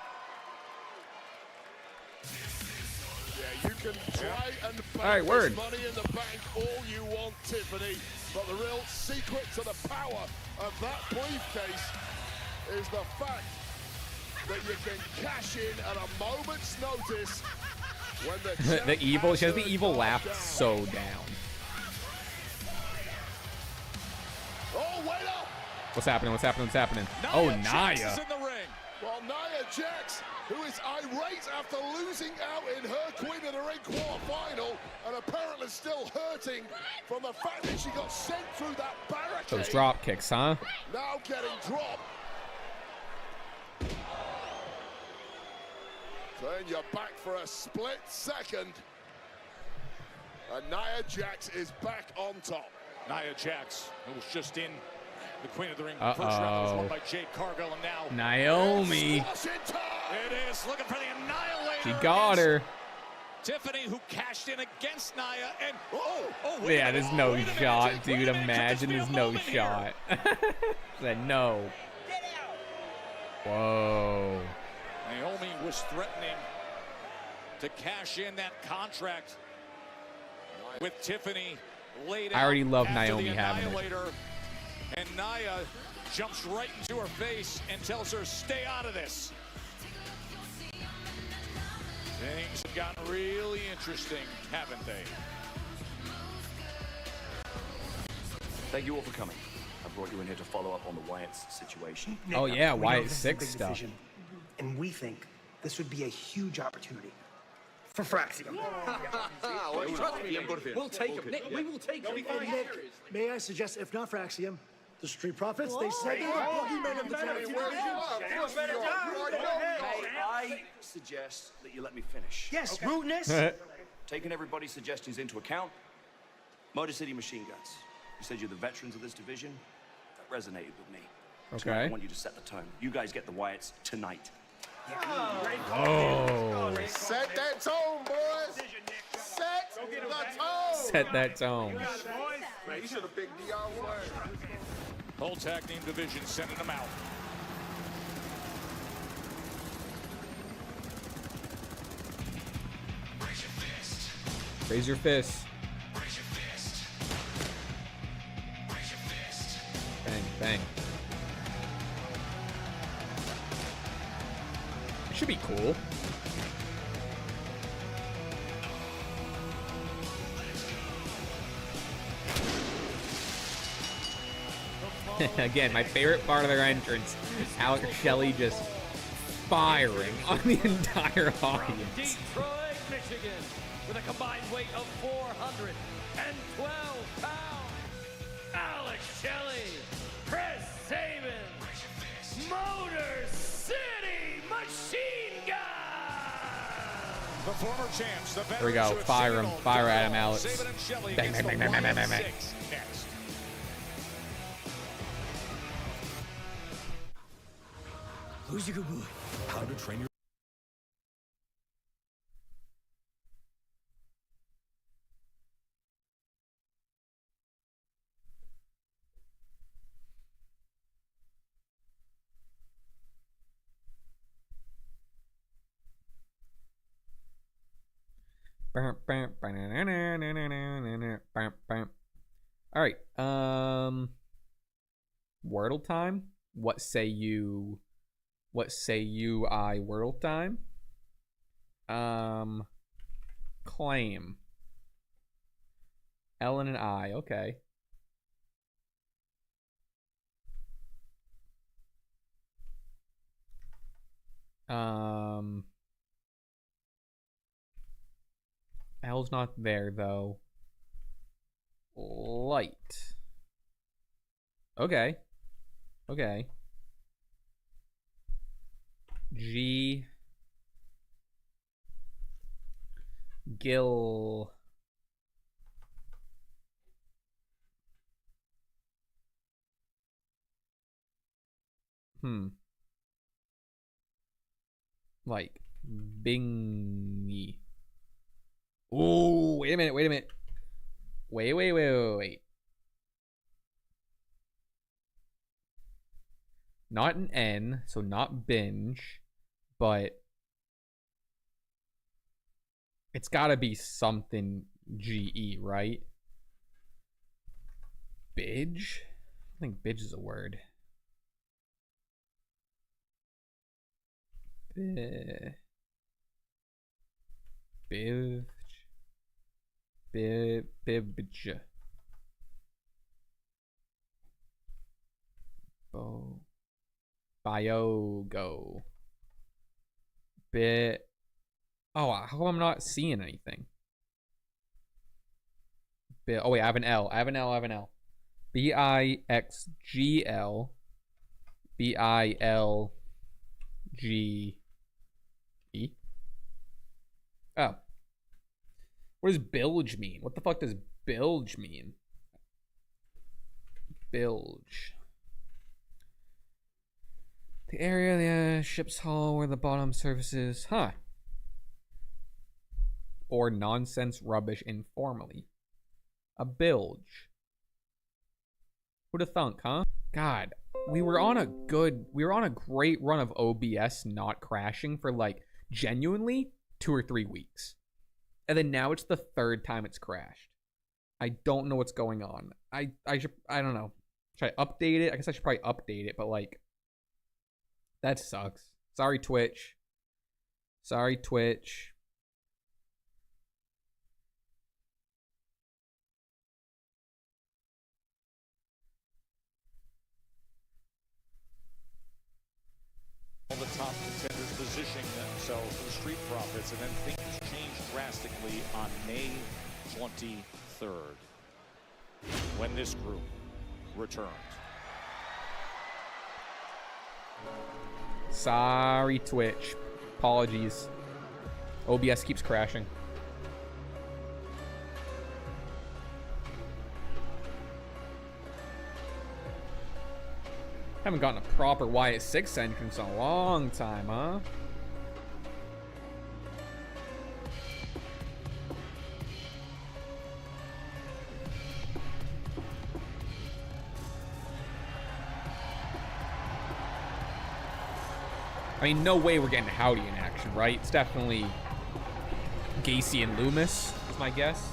Yeah, you can try and All right, bank word. this money in the bank all you want, Tiffany, but the real secret to the power of that briefcase is the fact that you can cash in at a moment's notice when the The evil. She has the champ evil has laugh gone so down. Oh, wait up! What's happening? What's happening? What's happening? Nia Oh, Jax Nia. is in the ring. Well, Nia Jax, who is irate after losing out in her Queen of the Ring quarterfinal and apparently still hurting from the fact that she got sent through that barricade. Those drop kicks, huh? Now getting dropped. Then you're back for a split second. And Nia Jax is back on top. Nia Jax, who was just in the Queen of the Ring. First round was won by Jade Cargill, and now Naomi. it is looking for the Annihilator. She got her. Tiffany, who cashed in against Nia, and wait a Yeah, minute. there's no Wait a minute, shot, Jake, dude. wait a minute. Could Imagine this be there's a no moment here? shot. Said no. Whoa. Naomi was threatening to cash in that contract with Tiffany laid I already out love after Naomi the having it. Annihilator, and Nia jumps right into her face and tells her, stay out of this. Things have gotten really interesting, haven't they? Thank you all for coming. I brought you in here to follow up on the Wyatt's situation. Oh, yeah, we know Wyatt this is a 6 big stuff. decision, and we think this would be a huge opportunity for Fraxium. Trust me, I'm good for it. We'll take him. Nick, we will take him. Nick, may I suggest, if not Fraxium, the Street Profits, they said they were boogeymen of the tag team division. May I suggest that you let me finish? Yes, rudeness. Taking everybody's suggestions into account, Motor City Machine Guns. You said you're the veterans of this division. That resonated with me. Tonight, I Okay. want you to set the tone. You guys get the Wyatts tonight. Oh. Set that tone, boys. Set the tone. Set that tone. Man, you should have picked Dion Wyatt. Whole tag team division sending them out. Raise your fist. Bang, bang. It should be cool. Again, my favorite part of their entrance, Alex Shelley just firing on the entire audience. Detroit, Michigan, with a combined weight of 412 pounds. Alex Shelley, Chris Sabin, Motor City Machine Gun. The former champs, the Here we go. veterans who have Fire him. signaled Fire to at him, Paul, Alex. Sabin and Shelley Bang, against bang, the bang, bang, bang, Wyatt bang, bang. 6 next. Who's your good boy? How to train your All right. Wordle time. What say you? What say you? I Wordle time. Claim. Ellen and I. Okay. L's not there though. Light. Okay. Okay. G. Gil. Like bingy. Oh, wait a minute, wait a minute. Wait. Not an N, so not binge, but it's gotta be something GE, right? Bidge? I think bidge is a word. Bidge. Bibbage. Biogo. Bit. Oh, how come I'm not seeing anything? Bit. Oh wait, I have an L. I have an L. BIXGL. BILGE. Oh. What does bilge mean? What the fuck does bilge mean? Bilge. The area of the ship's hull where the bottom surface is. Huh. Or nonsense rubbish informally. A bilge. Who'da thunk, huh? God, we were on a great run of OBS not crashing for like genuinely 2 or 3 weeks. And then now it's the 3rd time it's crashed. I don't know what's going on. I don't know. Should I update it? I guess I should probably update it, but like that sucks. Sorry, Twitch. Sorry, Twitch. All the top contenders positioning themselves for the Street Profits, and then things change drastically on May 23rd when this group returns. Sorry, Twitch. Apologies. OBS keeps crashing. Haven't gotten a proper Wyatt 6 entrance in a long time, huh? I mean, no way we're getting Howdy in action, right? It's definitely Gacy and Loomis, is my guess.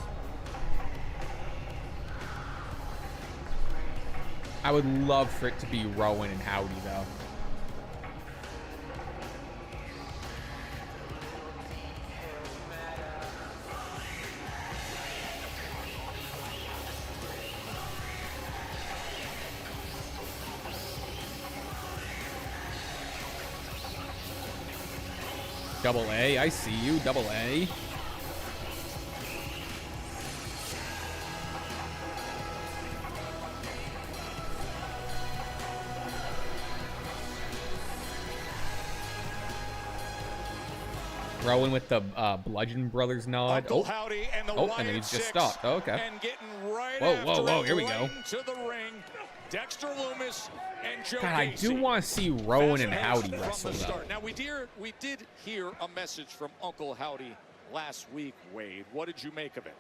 I would love for it to be Rowan and Howdy, though. Double A, I see you. Double A. Rowan with the Bludgeon Brothers nod. Uncle Howdy and the and then he's just stopped. Oh, okay. And getting right whoa, here we go. To the ring, Dexter Loomis and Joe God, I Gacy. do want to see Rowan and Howdy wrestle, though. Now, we did hear a message from Uncle Howdy last week, Wade. What did you make of it?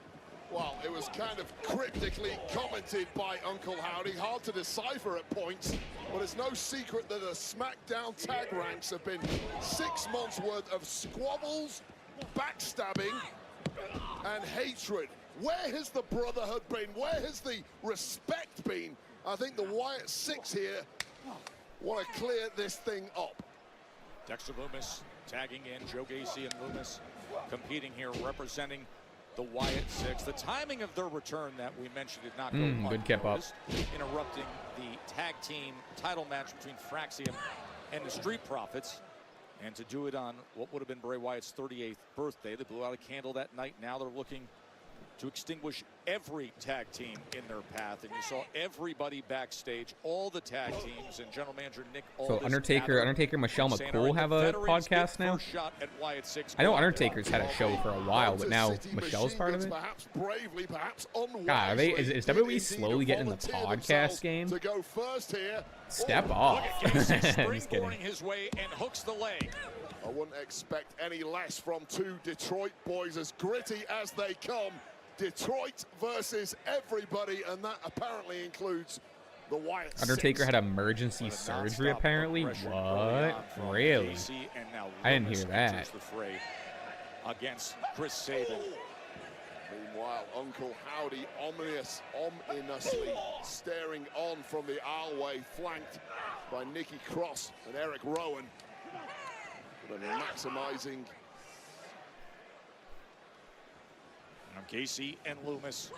Well, it was kind of cryptically commented by Uncle Howdy, hard to decipher at points, but it's no secret that the SmackDown tag ranks have been 6 months worth of squabbles, backstabbing, and hatred. Where has the brotherhood been? Where has the respect been? I think the Wyatt Six here want to clear this thing up. Dexter Lumis tagging in, Joe Gacy and Lumis competing here, representing the Wyatt Six. The timing of their return that we mentioned did not go good kept up. interrupting the tag team title match between Fraxium and the Street Profits. And to do it on what would have been Bray Wyatt's 38th birthday. They blew out a candle that night. Now they're looking to extinguish every tag team in their path. And you saw everybody backstage, all the tag teams, and General Manager Nick So Undertaker, Michelle McCool have a podcast now? I know Undertaker's had a show for a while, but now Michelle's part of it? God, is WWE slowly getting in the podcast game? Step off. Just kidding. His way and hooks the leg. I wouldn't expect any less from two Detroit boys, as gritty as they come. Detroit versus everybody, and that apparently includes the Wyatt Undertaker had emergency surgery, apparently. What? Really? I didn't hear that. Against Chris Sabin. Meanwhile, Uncle Howdy ominously staring on from the aisleway, flanked by Nikki Cross and Eric Rowan. But maximizing. Now Gacy and Lumis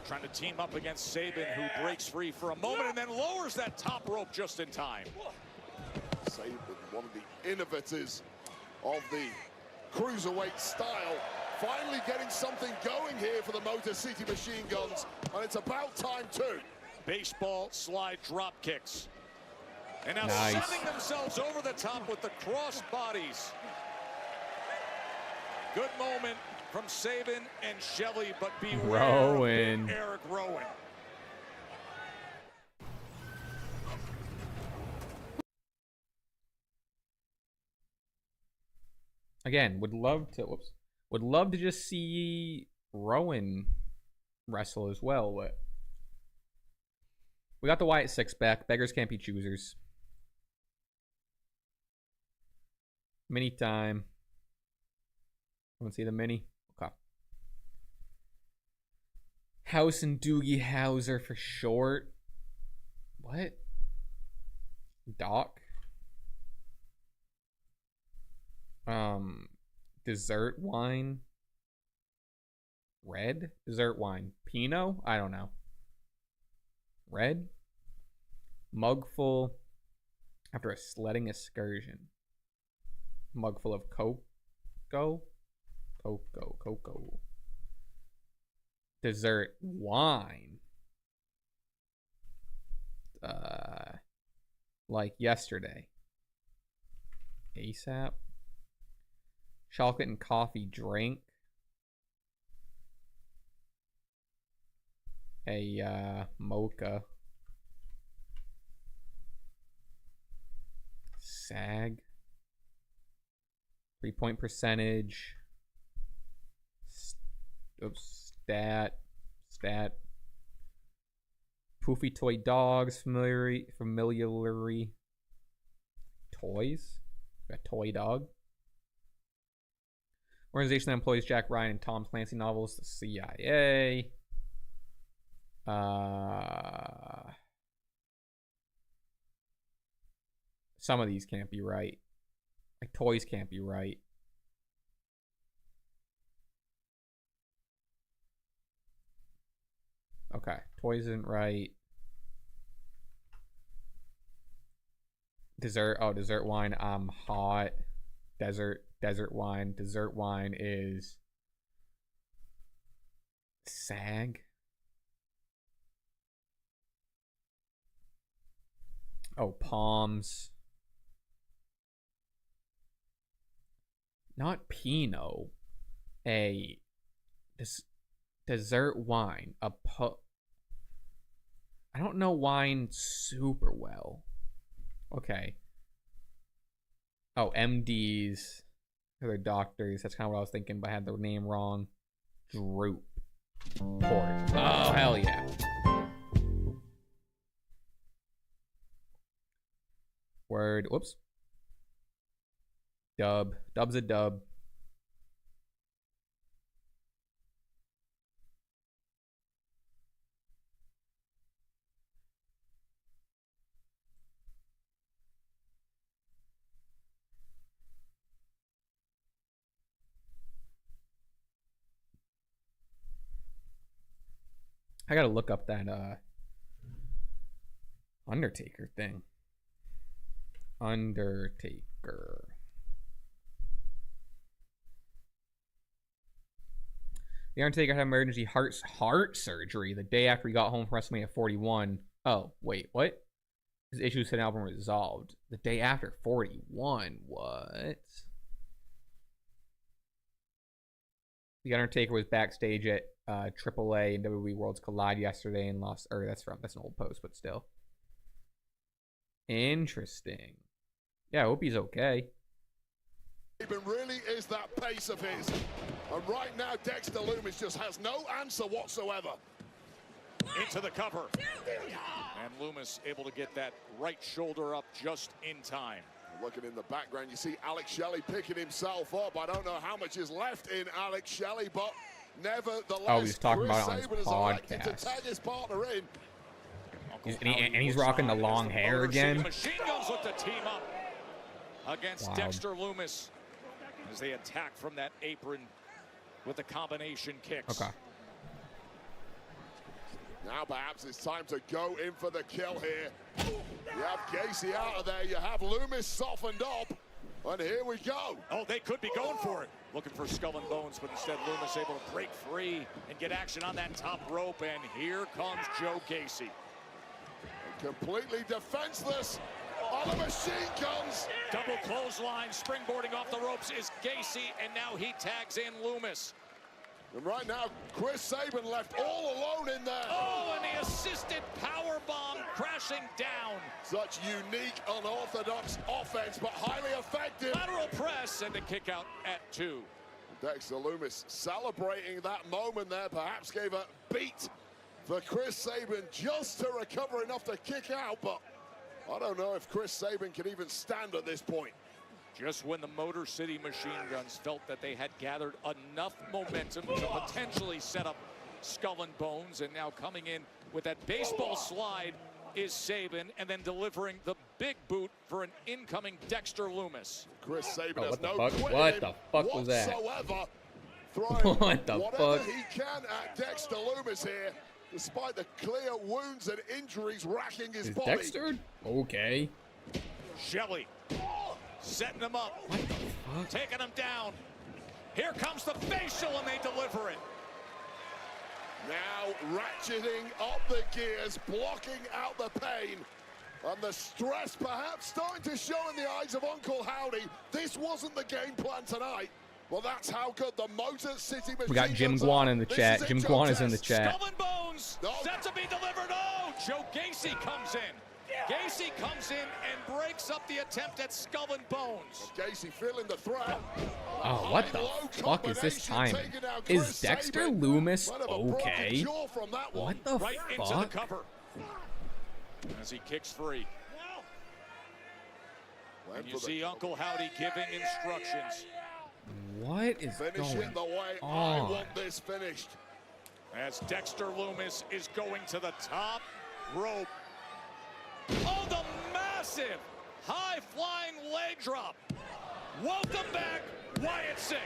trying to team up against Sabin, who breaks free for a moment and then lowers that top rope just in time. Sabin, one of the innovators of the cruiserweight style, finally getting something going here for the Motor City Machine Guns, and it's about time too. Baseball slide drop kicks. And now Nice. sending themselves over the top with the cross bodies. Good moment from Sabin and Shelley, but beware Rowan. of Eric Rowan. Again, would love to just see Rowan wrestle as well, but we got the Wyatt Six back. Beggars can't be choosers. Mini time. Want to see the mini? Okay. House and Doogie Howser for short. What? Doc? Dessert wine. Red? Dessert wine. Pinot? I don't know. Red? Mugful after a sledding excursion. Mugful of Cocoa? Cocoa. Dessert wine. Like yesterday. ASAP. Chocolate and coffee drink. A mocha. SAG. 3-point percentage. Stat. Poofy toy dogs. Familiarly. Toys. A toy dog. Organization that employs Jack Ryan and Tom Clancy novels. The CIA. Some of these can't be right. Like toys can't be right. Okay, toys isn't right. Dessert, dessert wine. I'm hot. Desert wine. Dessert wine is SAG. Oh, Palms. Not Pinot. Dessert wine. I don't know wine super well. Okay. Oh, MDs. They're doctors. That's kind of what I was thinking, but I had the name wrong. Droop. Port. Oh, hell yeah. Word. Whoops. Dub. Dub's a dub. I gotta look up that Undertaker thing. Undertaker. The Undertaker had emergency heart surgery the day after he got home from WrestleMania 41. Oh, wait, what? His issues had now been resolved. The day after 41. What? The Undertaker was backstage at AAA and WWE Worlds Collide yesterday and lost. Or that's an old post, but still. Interesting. Yeah, I hope he's okay. It really is that pace of his. And right now, Dexter Lumis just has no answer whatsoever. Into the cover. And Lumis able to get that right shoulder up just in time. Looking in the background, you see Alex Shelley picking himself up. I don't know how much is left in Alex Shelley, but nevertheless, oh, he's talking Chris about it Sabin on his has elected to tag his partner in. And he's rocking the long hair again. Machine Guns look to team up against Wow. Dexter Lumis as they attack from that apron with the combination kicks. Okay. Now perhaps it's time to go in for the kill here. You have Gacy out of there, you have Lumis softened up, and here we go. Oh, they could be going for it. Looking for Skull and Bones, but instead Lumis able to break free and get action on that top rope, and here comes Joe Gacy. Completely defenseless on the Machine Guns. Double clothesline, springboarding off the ropes is Gacy, and now he tags in Lumis. And right now, Chris Sabin left all alone in there. Oh, and the assisted power bomb crashing down. Such unique, unorthodox offense, but highly effective. Lateral press and the kick out at 2. Dexter Lumis celebrating that moment there, perhaps gave a beat for Chris Sabin just to recover enough to kick out, but I don't know if Chris Sabin can even stand at this point. Just when the Motor City Machine Guns felt that they had gathered enough momentum to potentially set up Skull and Bones, and now coming in with that baseball slide is Sabin, and then delivering the big boot for an incoming Dexter Lumis. Chris Sabin Oh, has what the no fuck? quit What in the fuck was that? whatsoever. Throwing What the whatever fuck? he can at Dexter Lumis here, despite the clear wounds and injuries racking his Is body. Dexter? Okay. Shelley setting him up, taking him down. Here comes the facial, and they deliver it. Now ratcheting up the gears, blocking out the pain. And the stress perhaps starting to show in the eyes of Uncle Howdy. This wasn't the game plan tonight. Well, that's how good the Motor City Machine We got Jim Guns Guan are. in the This chat. is Jim it, Guan Joe is in the Test. chat. Skull and Bones set to be delivered. Oh, Joe Gacy comes in. Gacy comes in and breaks up the attempt at Skull and Bones. Gacy feeling the threat. Oh, what the fuck is this timing? Is Dexter Lumis okay? What the Right into the fuck? cover as he kicks free. And you see Uncle Howdy giving instructions. What is Finish going it the way I on? want this finished. As Dexter Lumis is going to the top rope. Oh, the massive high-flying leg drop. Welcome back, Wyatt 6.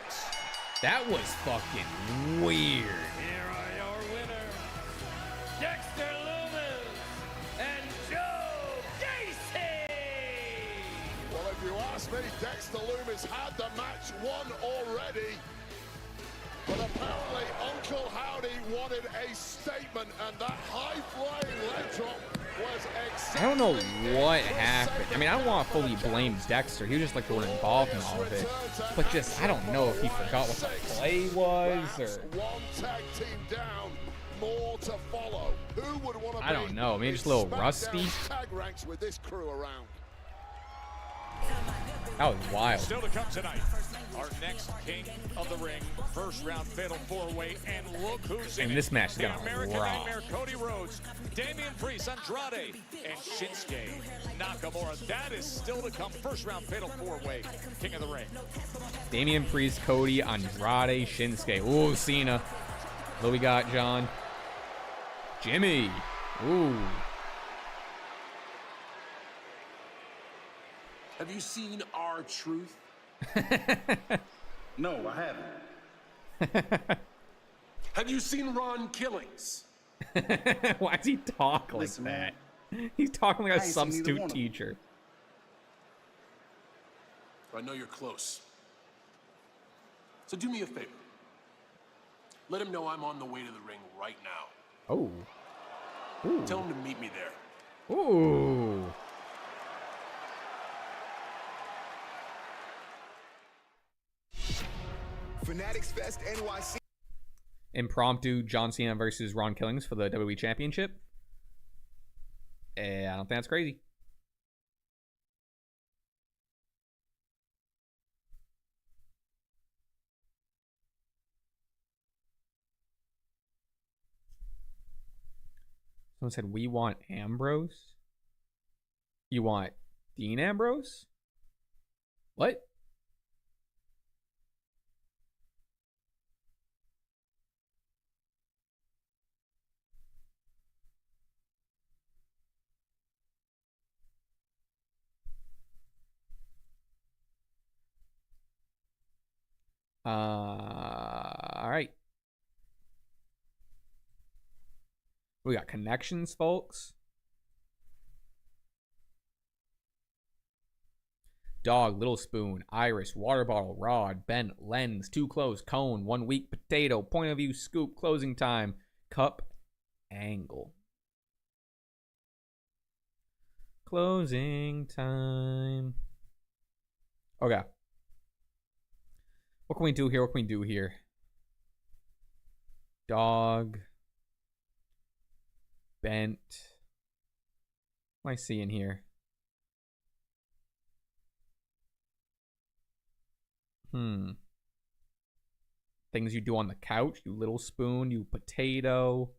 That was fucking weird. Here are your winners, Dexter Lumis and Joe Gacy. Well, if you ask me, Dexter Lumis had the match won already. But apparently Uncle Howdy wanted a statement, and that high-flying leg drop was exactly... I don't know what happened. I mean, I don't want to fully blame Dexter. He was just like the one involved in all of it. But just, I don't know if he forgot what the play was or... One tag team down, more to follow. Who would want to I don't know. Maybe just a little rusty. Tag ranks with this crew around. That was wild. Still to come tonight, our next King of the Ring, first round fatal 4-way, and look who's in And it. this match is The gonna American rock. Nightmare, Cody Rhodes, Damian Priest, Andrade, and Shinsuke Nakamura. That is still to come. First round fatal 4-way, King of the Ring. Damian Priest, Cody, Andrade, Shinsuke. Ooh, Cena. What we got, John? Jimmy. Ooh. Have you seen our truth? No, I haven't. Have you seen Ron Killings? Why does he talk like Listen, that? man. He's talking like a I ain't seen neither substitute one of them. teacher. I know you're close. So do me a favor. Let him know I'm on the way to the ring right now. Oh. Ooh. Tell him to meet me there. Ooh. Fanatics Fest NYC. Impromptu John Cena versus Ron Killings for the WWE Championship. I don't think that's crazy. Someone said, we want Ambrose? You want Dean Ambrose? What? All right. We got connections, folks. Dog, Little Spoon, Iris, Water Bottle, Rod, Bent, Lens, Too Close, Cone, 1 week, Potato, Point of View, Scoop, Closing Time, Cup, Angle. Closing time. Okay. What can we do here? What can we do here? Dog. Bent. What am I seeing here? Things you do on the couch. You Little Spoon. You Potato.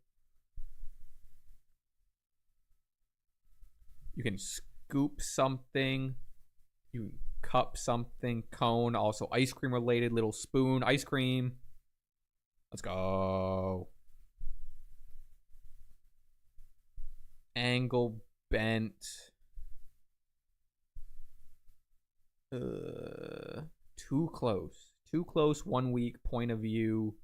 You can scoop something. You cup something. Cone. Also ice cream related. Little Spoon. Ice cream. Let's go. Angle. Bent. Too close. Too close. 1 week. Point of View.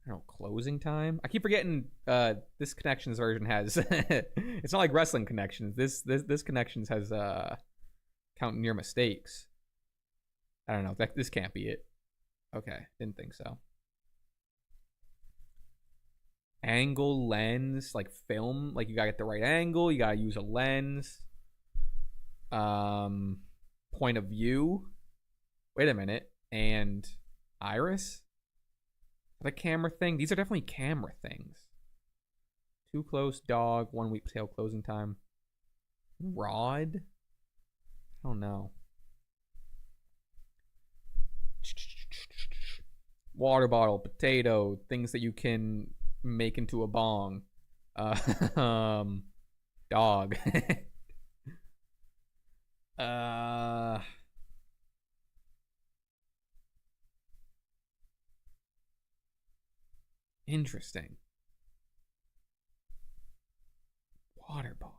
I don't know. Closing Time. I keep forgetting. This Connections version has. It's not like Wrestling Connections. This Connections has counting your mistakes. I don't know. This can't be it. Okay, didn't think so. Angle, lens, like film. Like you gotta get the right angle. You gotta use a lens. Point of view. Wait a minute. And iris? Is that a camera thing? These are definitely camera things. Too close, dog. 1 week tail closing time. Rod? I don't know. Water bottle, potato, things that you can make into a bong. Dog. Interesting. Water bottle.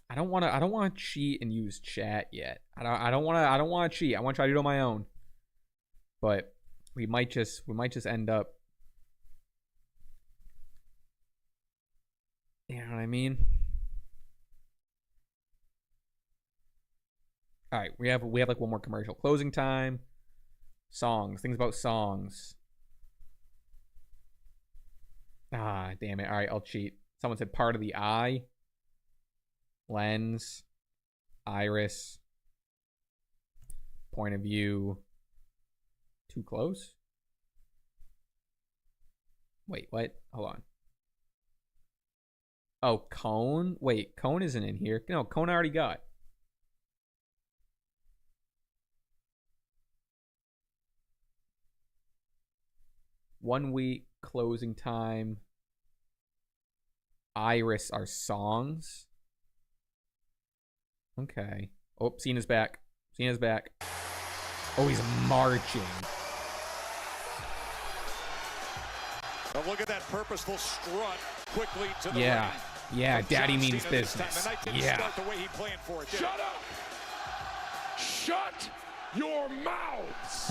I don't want to cheat and use chat yet. I don't want to cheat. I want to try to do it on my own. But we might just end up, you know what I mean? All right, we have like one more commercial. Closing time. Songs, things about songs. Ah, damn it. All right, I'll cheat. Someone said part of the eye. Lens. Iris. Point of view. Too close? Wait, what? Hold on. Oh, cone? Wait, cone isn't in here. No, cone I already got. One week, closing time. Iris are songs. Okay. Oh, Cena's back. Cena's back. Oh, he's marching. Now look at that purposeful strut quickly to the Yeah. ring. Yeah, From Daddy John means Cena this time. business. The night didn't Yeah. start the way he planned for it, did it? Shut up! Shut your mouths.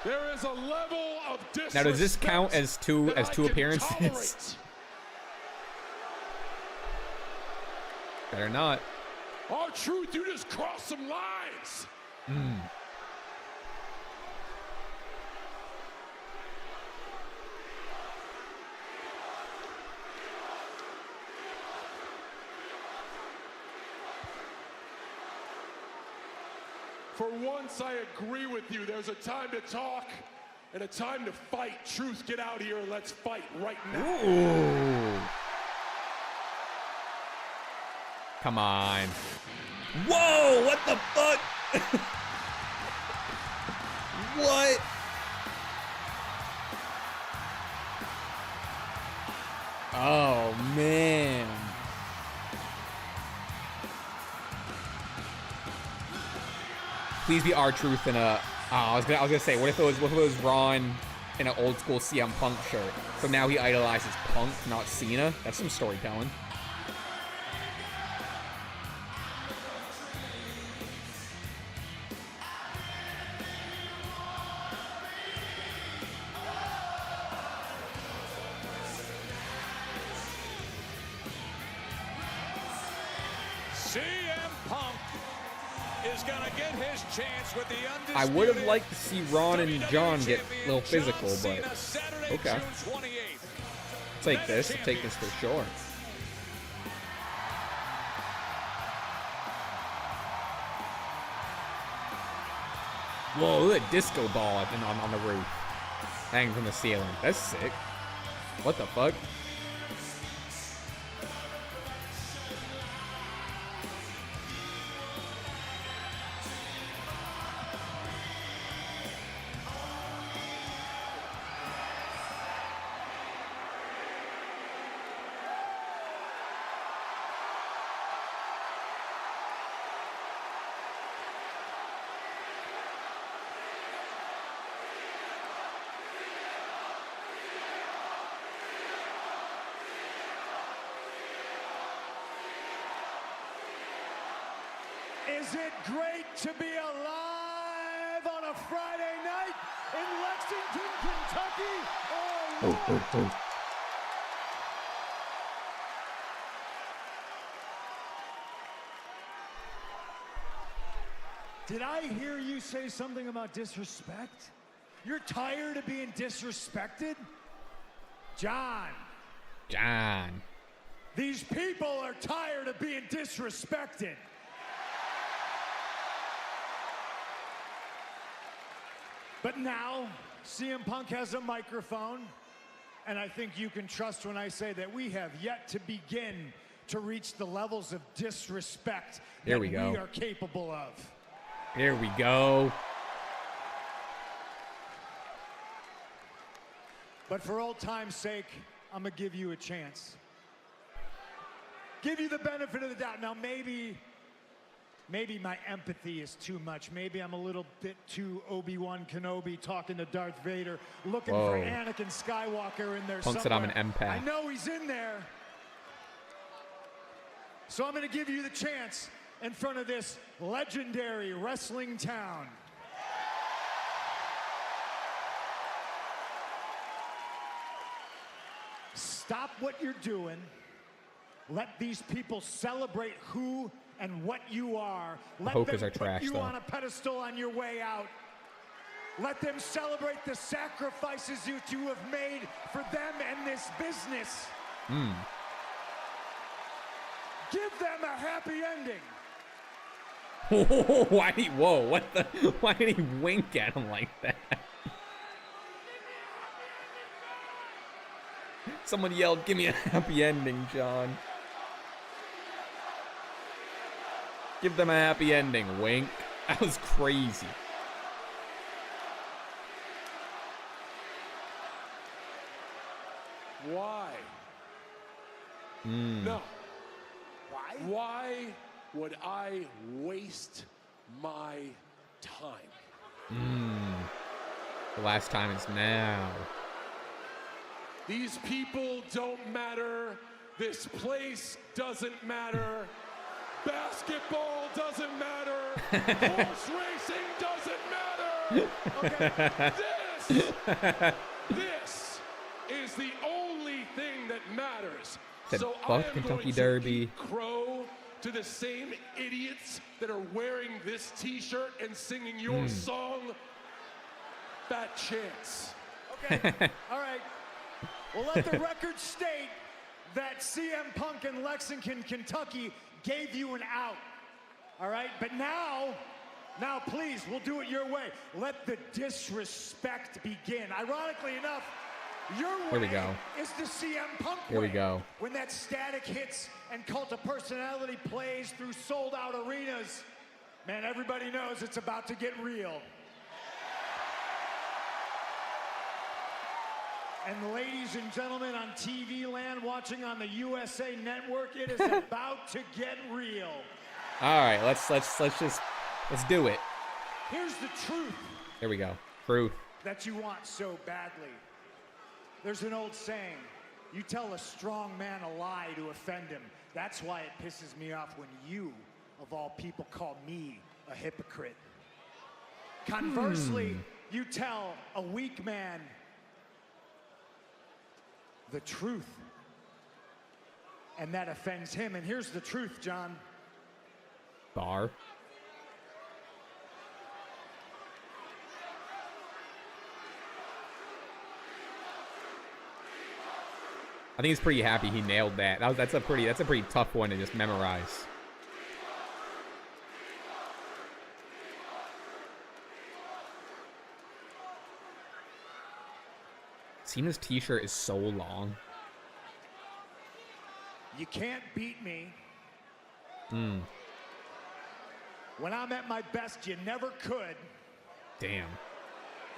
There is a level of disrespect. Now, does this count as two appearances? Tolerate. Better not. R-Truth, you just crossed some lines. For once, I agree with you. There's a time to talk and a time to fight. Truth, get out here and let's fight right now. Ooh. Come on. Whoa, what the fuck? What? Oh, man. Please be R-Truth in a... Oh, I was gonna say, what if it was Ron in an old school CM Punk shirt? So now he idolizes Punk, not Cena. That's some storytelling. CM Punk is gonna get his chance with the undisputed. I would have liked to see Ron and John get a little physical, but okay. I'll take this. I'll take this for sure. Whoa, look at disco ball on the roof. Hanging from the ceiling. That's sick. What the fuck? Is it great to be alive on a Friday night in Lexington, Kentucky? Oh. Did I hear you say something about disrespect? You're tired of being disrespected? John. These people are tired of being disrespected. But now, CM Punk has a microphone, and I think you can trust when I say that we have yet to begin to reach the levels of disrespect that we are capable of. Here we go. But for old time's sake, I'm gonna give you a chance. Give you the benefit of the doubt. Now, maybe my empathy is too much. Maybe I'm a little bit too Obi-Wan Kenobi talking to Darth Vader, looking for Anakin Skywalker in there Punk somewhere. said I'm an empath. I know he's in there. So I'm going to give you the chance in front of this legendary wrestling town. Stop what you're doing. Let these people celebrate who and what you are. Let them put you on a pedestal on your way out. Let them celebrate the sacrifices that you have made for them and this business. Give them a happy ending. Whoa, what the? Why did he wink at him like that? Someone yelled, "Give me a happy ending, John." Give them a happy ending, wink. That was crazy. Why? No. Why? Why would I waste my time? The last time is now. These people don't matter. This place doesn't matter. Basketball doesn't matter. Horse racing doesn't matter. Okay, this is the only thing that matters. Said, so fuck I am Kentucky going Derby. to crow to the same idiots that are wearing this T-shirt and singing your song. Fat chance. Okay, all right. Well, let the record state that CM Punk in Lexington, Kentucky gave you an out. All right, but now please, we'll do it your way. Let the disrespect begin. Ironically enough, your way is the CM Punk way. Here we go. When that static hits and Cult of Personality plays through sold-out arenas, man, everybody knows it's about to get real. And ladies and gentlemen on TV land watching on the USA Network, it is about to get real. All right, let's do it. Here's the truth. Here we go. Truth. That you want so badly. There's an old saying, you tell a strong man a lie to offend him. That's why it pisses me off when you, of all people, call me a hypocrite. Conversely, you tell a weak man the truth, and that offends him. And here's the truth, John. Bar. I think he's pretty happy he nailed that. That's a pretty tough one to just memorize. Cena's t-shirt is so long. You can't beat me. When I'm at my best, you never could. Damn.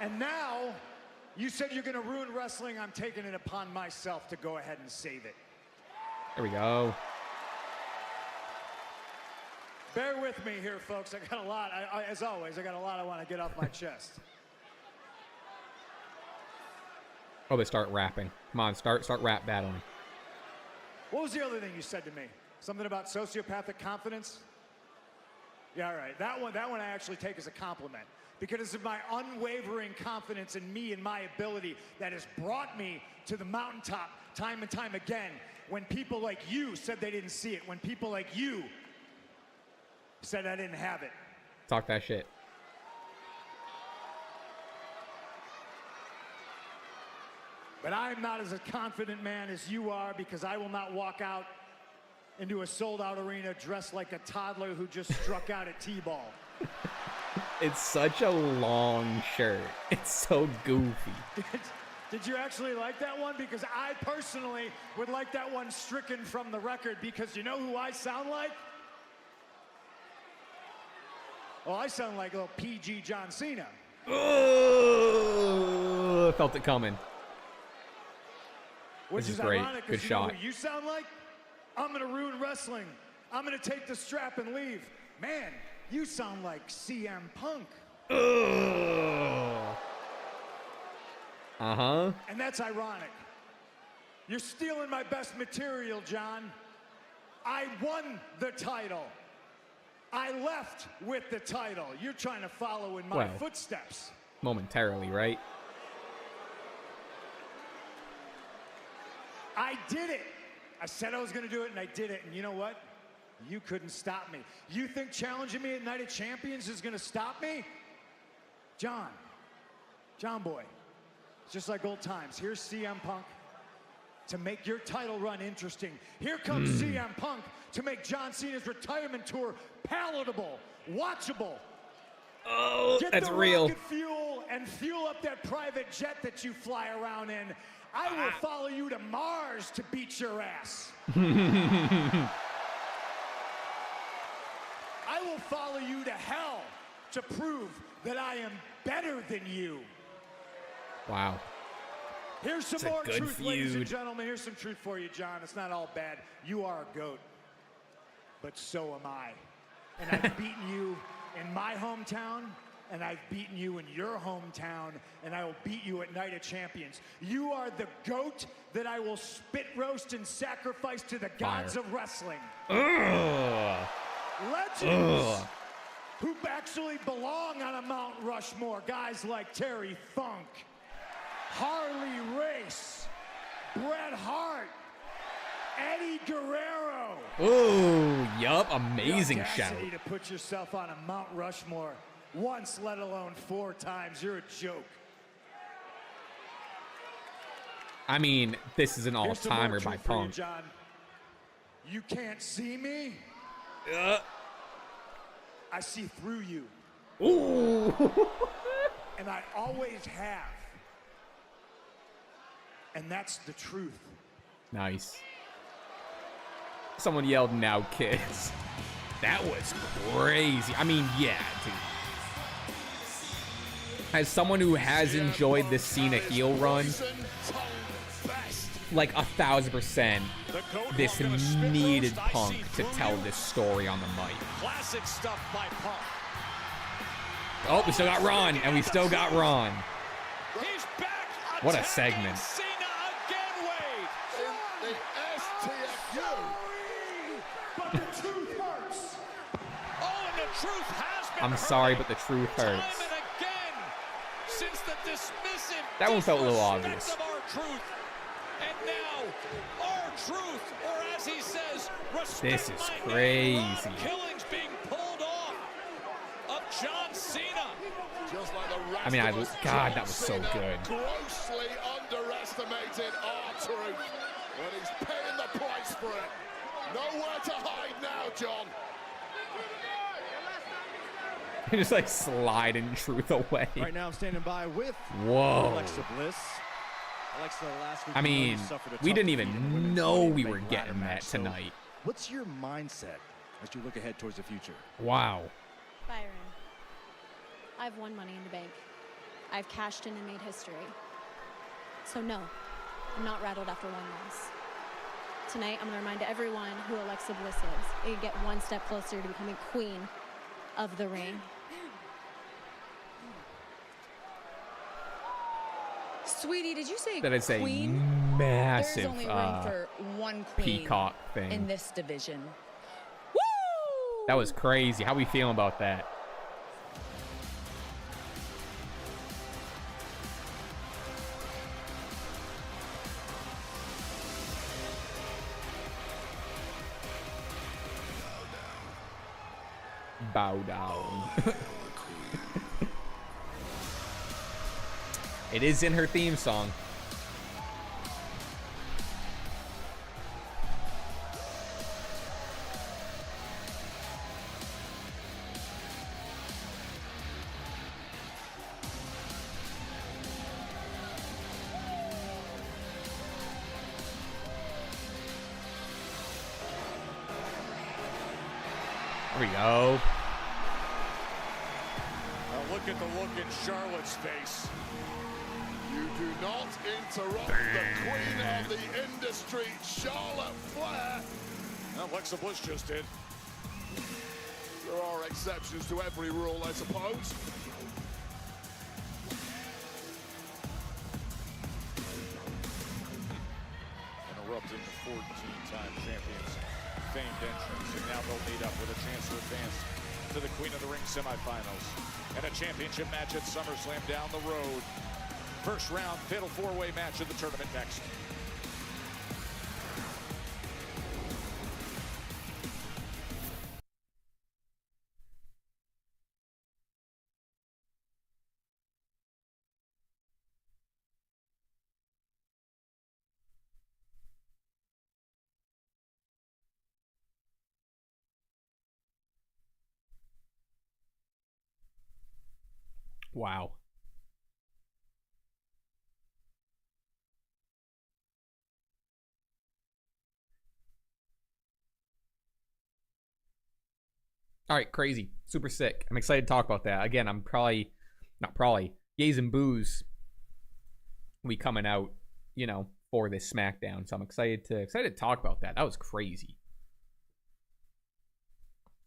And now, you said you're going to ruin wrestling. I'm taking it upon myself to go ahead and save it. There we go. Bear with me here, folks. I got a lot. As always, I got a lot I want to get off my chest. Oh, they start rapping. Come on, start rap battling. What was the other thing you said to me? Something about sociopathic confidence? Yeah, all right. That one I actually take as a compliment. Because of my unwavering confidence in me and my ability that has brought me to the mountaintop time and time again. When people like you said they didn't see it. When people like you said I didn't have it. Talk that shit. But I'm not as a confident man as you are, because I will not walk out into a sold-out arena dressed like a toddler who just struck out at T-ball. It's such a long shirt. It's so goofy. Did you actually like that one? Because I personally would like that one stricken from the record, because you know who I sound like? Well, I sound like a little PG John Cena. Oh, I felt it coming. Which this is is great. ironic, Good you shot. know who you sound like? I'm gonna ruin wrestling. I'm gonna take the strap and leave. Man, you sound like CM Punk. Uh-huh. And that's ironic. You're stealing my best material, John. I won the title. I left with the title. You're trying to follow in my footsteps. Momentarily, right? I did it. I said I was going to do it, and I did it. And you know what? You couldn't stop me. You think challenging me at Night of Champions is going to stop me? John boy, it's just like old times. Here's CM Punk to make your title run interesting. Here comes CM Punk to make John Cena's retirement tour palatable, watchable. Oh, Get that's the real. rocket fuel and fuel up that private jet that you fly around in. I will follow you to Mars to beat your ass. I will follow you to hell to prove that I am better than you. Wow. Here's some It's a more good truth, ladies and feud. gentlemen. Here's some truth for you, John. It's not all bad. You are a GOAT, but so am I. And I've beaten you in my hometown, and I've beaten you in your hometown, and I will beat you at Night of Champions. You are the GOAT that I will spit roast and sacrifice to the gods of wrestling. Ugh. Legends who actually belong on a Mount Rushmore. Guys like Terry Funk, Harley Race, Bret Hart, Eddie Guerrero. Oh, yup, amazing The shout. audacity to put yourself on a Mount Rushmore once, let alone 4 times. You're a joke. I mean, this is an Here's some more all-timer by truth for you, Punk. John. You can't see me. I see through you. Ooh. And I always have. And that's the truth. Nice. Someone yelled, "Now, kids." That was crazy. I mean, yeah, dude. As someone who has enjoyed this Cena heel run, like 1,000%, this needed Punk to tell this story on the mic. Classic stuff by Punk. Oh, we still got Ron, and we still got Ron. He's back. What a segment. Cena again, Wade. In the STFU. But the truth hurts. Oh, and the truth has been I'm sorry, but the truth hurts. time and again since the dismissive That one felt a little disrespect obvious. of our truth. And now, our truth, or as he says, respect This is my crazy. name, Ron Killings being pulled off of John Cena. Just like the rest I mean, of us, God, John that was so Cena good. Grossly underestimated our truth. And he's paying the price for it. Nowhere to hide now, John. Just like sliding truth away. Right now, I'm standing by with Whoa. Alexa Bliss. Alexa, last week I you know you mean, suffered a we tough didn't defeat in the even women's know Money in we the were Bank getting ladder that match. So tonight. what's your mindset as you look ahead towards the future? Wow. Byron, I've won Money in the Bank. I've cashed in and made history. So no, I'm not rattled after one loss. Tonight, I'm going to remind everyone who Alexa Bliss is. You get one step closer to becoming queen of the ring. Sweetie, did you say That is a queen? massive There's only room for one queen peacock thing. in this division. That was crazy. How we feeling about that? Bow down. It is in her theme song. There we go. Now look at the look in Charlotte's face. You do not interrupt the queen of the industry, Charlotte Flair. Alexa Bliss just did. There are exceptions to every rule, I suppose. Interrupting the 14-time champions' famed entrance, and now they'll meet up with a chance to advance to the Queen of the Ring semifinals and a championship match at SummerSlam down the road. First round fatal four-way match of the tournament next. Wow. All right, crazy. Super sick. I'm excited to talk about that. Again, I'm not probably, Yays and Booze will be coming out, you know, for this SmackDown. So I'm excited to talk about that. That was crazy.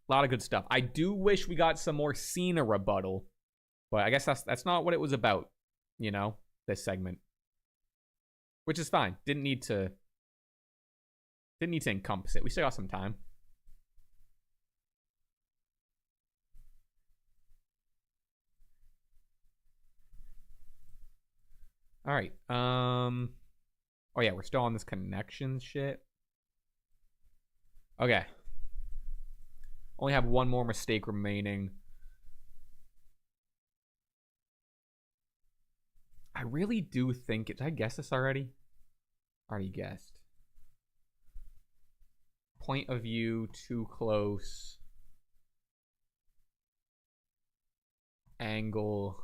A lot of good stuff. I do wish we got some more Cena rebuttal But I guess that's not what it was about, you know, this segment. Which is fine. Didn't need to encompass it. We still got some time. All right. Oh yeah, we're still on this connections shit. Okay. Only have one more mistake remaining. I really do think it. Did I guess this already? Already guessed. Point of view, too close. Angle,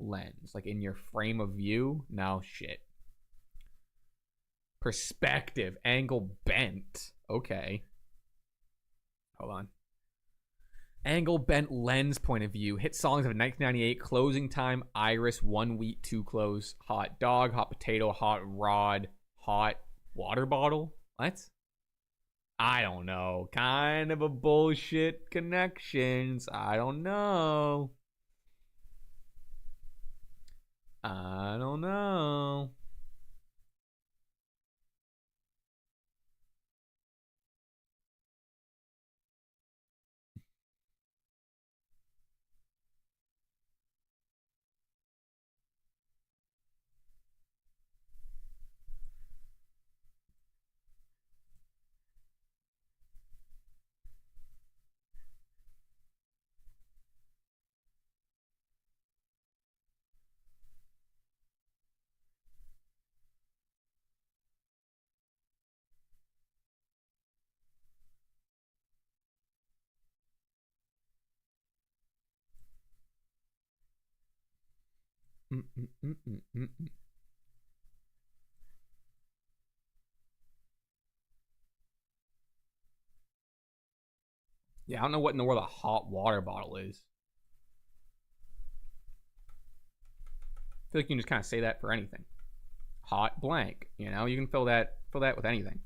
lens. Like in your frame of view? No, shit. Perspective, angle bent. Okay. Hold on. Angle bent lens point of view. Hit songs of 1998. Closing time. Iris. 1 week too close. Hot dog. Hot potato. Hot rod. Hot water bottle. What? I don't know. Kind of a bullshit connections. I don't know. I don't know. Yeah, I don't know what in the world a hot water bottle is. I feel like you can just kind of say that for anything. Hot blank, you know, you can fill that with anything.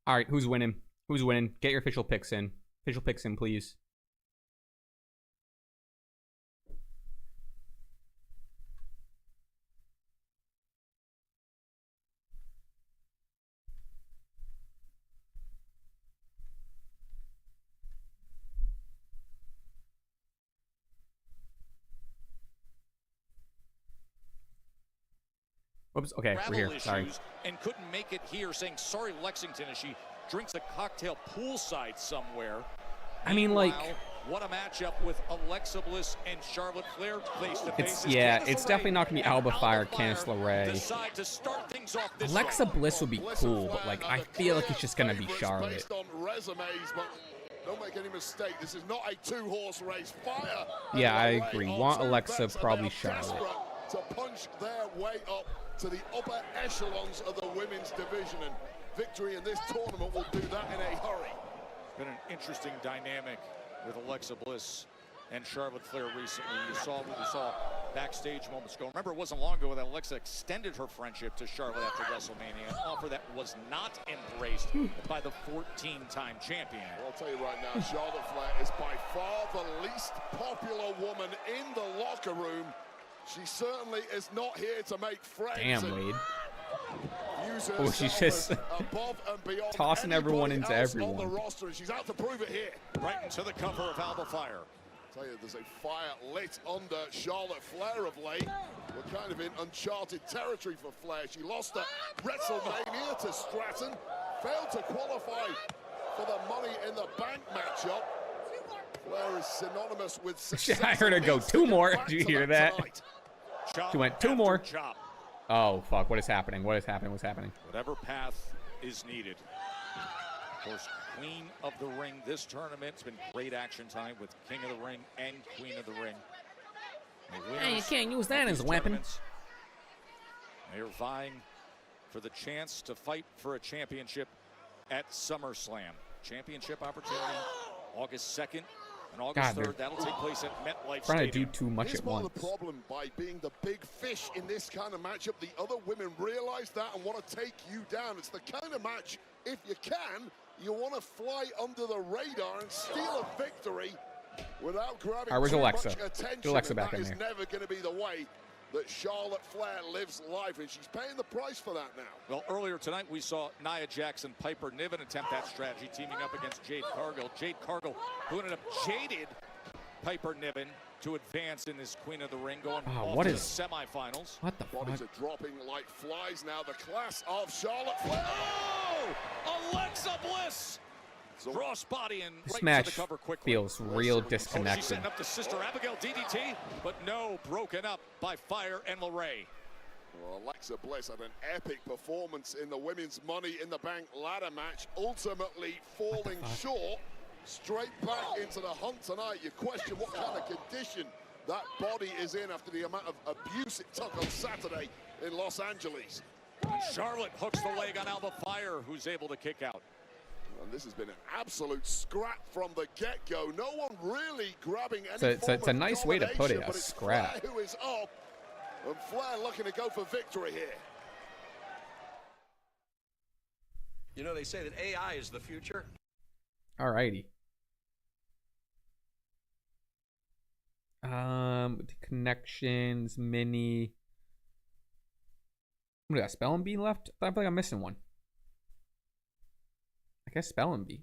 All right, who's winning? Who's winning? Get your official picks in. Official picks in, please. Oops, okay, we're here. Sorry. And couldn't make it here, saying sorry, Lexington, as she drinks a cocktail poolside somewhere. I mean, like, what a matchup with Alexa Bliss and Charlotte Flair face to face. It's definitely not gonna be Alba Fire, Candice LeRae. Alexa Bliss would be cool, but like I feel like it's just gonna be Charlotte. Don't make any mistake, this is not a two-horse race. Fire. Yeah, I agree. Want Alexa, probably Charlotte. To punch their way up to the upper echelons of the women's division, and victory in this tournament will do that in a hurry. Been an interesting dynamic with Alexa Bliss and Charlotte Flair recently. You saw what we saw backstage moments ago. Remember, it wasn't long ago that Alexa extended her friendship to Charlotte after WrestleMania, an offer that was not embraced by the 14-time champion. Well, I'll tell you right now, Charlotte Flair is by far the least popular woman in the locker room. She certainly is not here to make friends. Damn, Wade. Oh, she's just tossing everyone into everyone. On the roster, and she's out to prove it here. Right into the cover of Alba Fire. I'll tell you, there's a fire lit under Charlotte Flair of late. We're kind of in uncharted territory for Flair. She lost at WrestleMania to Stratton, failed to qualify for the Money in the Bank matchup. Flair is synonymous with success. I heard her go 2 more. Did you hear that? She went 2 more. Chop. Oh, fuck. What is happening? What is happening? What's happening? Whatever path is needed. Of course, Queen of the Ring this tournament. It's been great action tonight with King of the Ring and Queen of the Ring. Hey, you can't use that as a weapon. They are vying for the chance to fight for a championship at SummerSlam. Championship opportunity August 2nd and August 3rd. That'll take place at MetLife Trying Stadium. to do too much Here's at once. part of the problem by being the big fish in this kind of matchup. The other women realize that and want to take you down. It's the kind of match, if you can, you want to fly under the radar and steal a victory without grabbing Where's too Alexa? much attention. Get Alexa and back that in is there. never going to be the way that Charlotte Flair lives life, and she's paying the price for that now. Well, earlier tonight we saw Nia Jackson, Piper Niven attempt that strategy, teaming up against Jade Cargill. Jade Cargill, who ended up jaded Piper Niven to advance in this Queen of the Ring, going off what to is- the semifinals. What the Bodies fuck? are dropping like flies now. The class of Charlotte Flair. Oh! Alexa Bliss! Crossbody and This right match to the cover quickly. feels real Oh, she's disconnected. setting up to Sister Abigail DDT, but no, broken up by Fire and LeRae. Well, Alexa Bliss had an epic performance in the Women's Money in the Bank ladder match, ultimately falling short. Straight back into the hunt tonight. You question what kind of condition that body is in after the amount of abuse it took on Saturday in Los Angeles. And Charlotte hooks the leg on Alba Fire, who's able to kick out. And this has been an absolute scrap from the get-go. No one really grabbing any It's a nice way to put it, domination, a but it's scrap. Flair who is up, and Flair looking to go for victory here. You know, they say that AI is the future. Alrighty. Connections, mini. What do we got? Spelling bee left? I feel like I'm missing one. I guess spelling bee.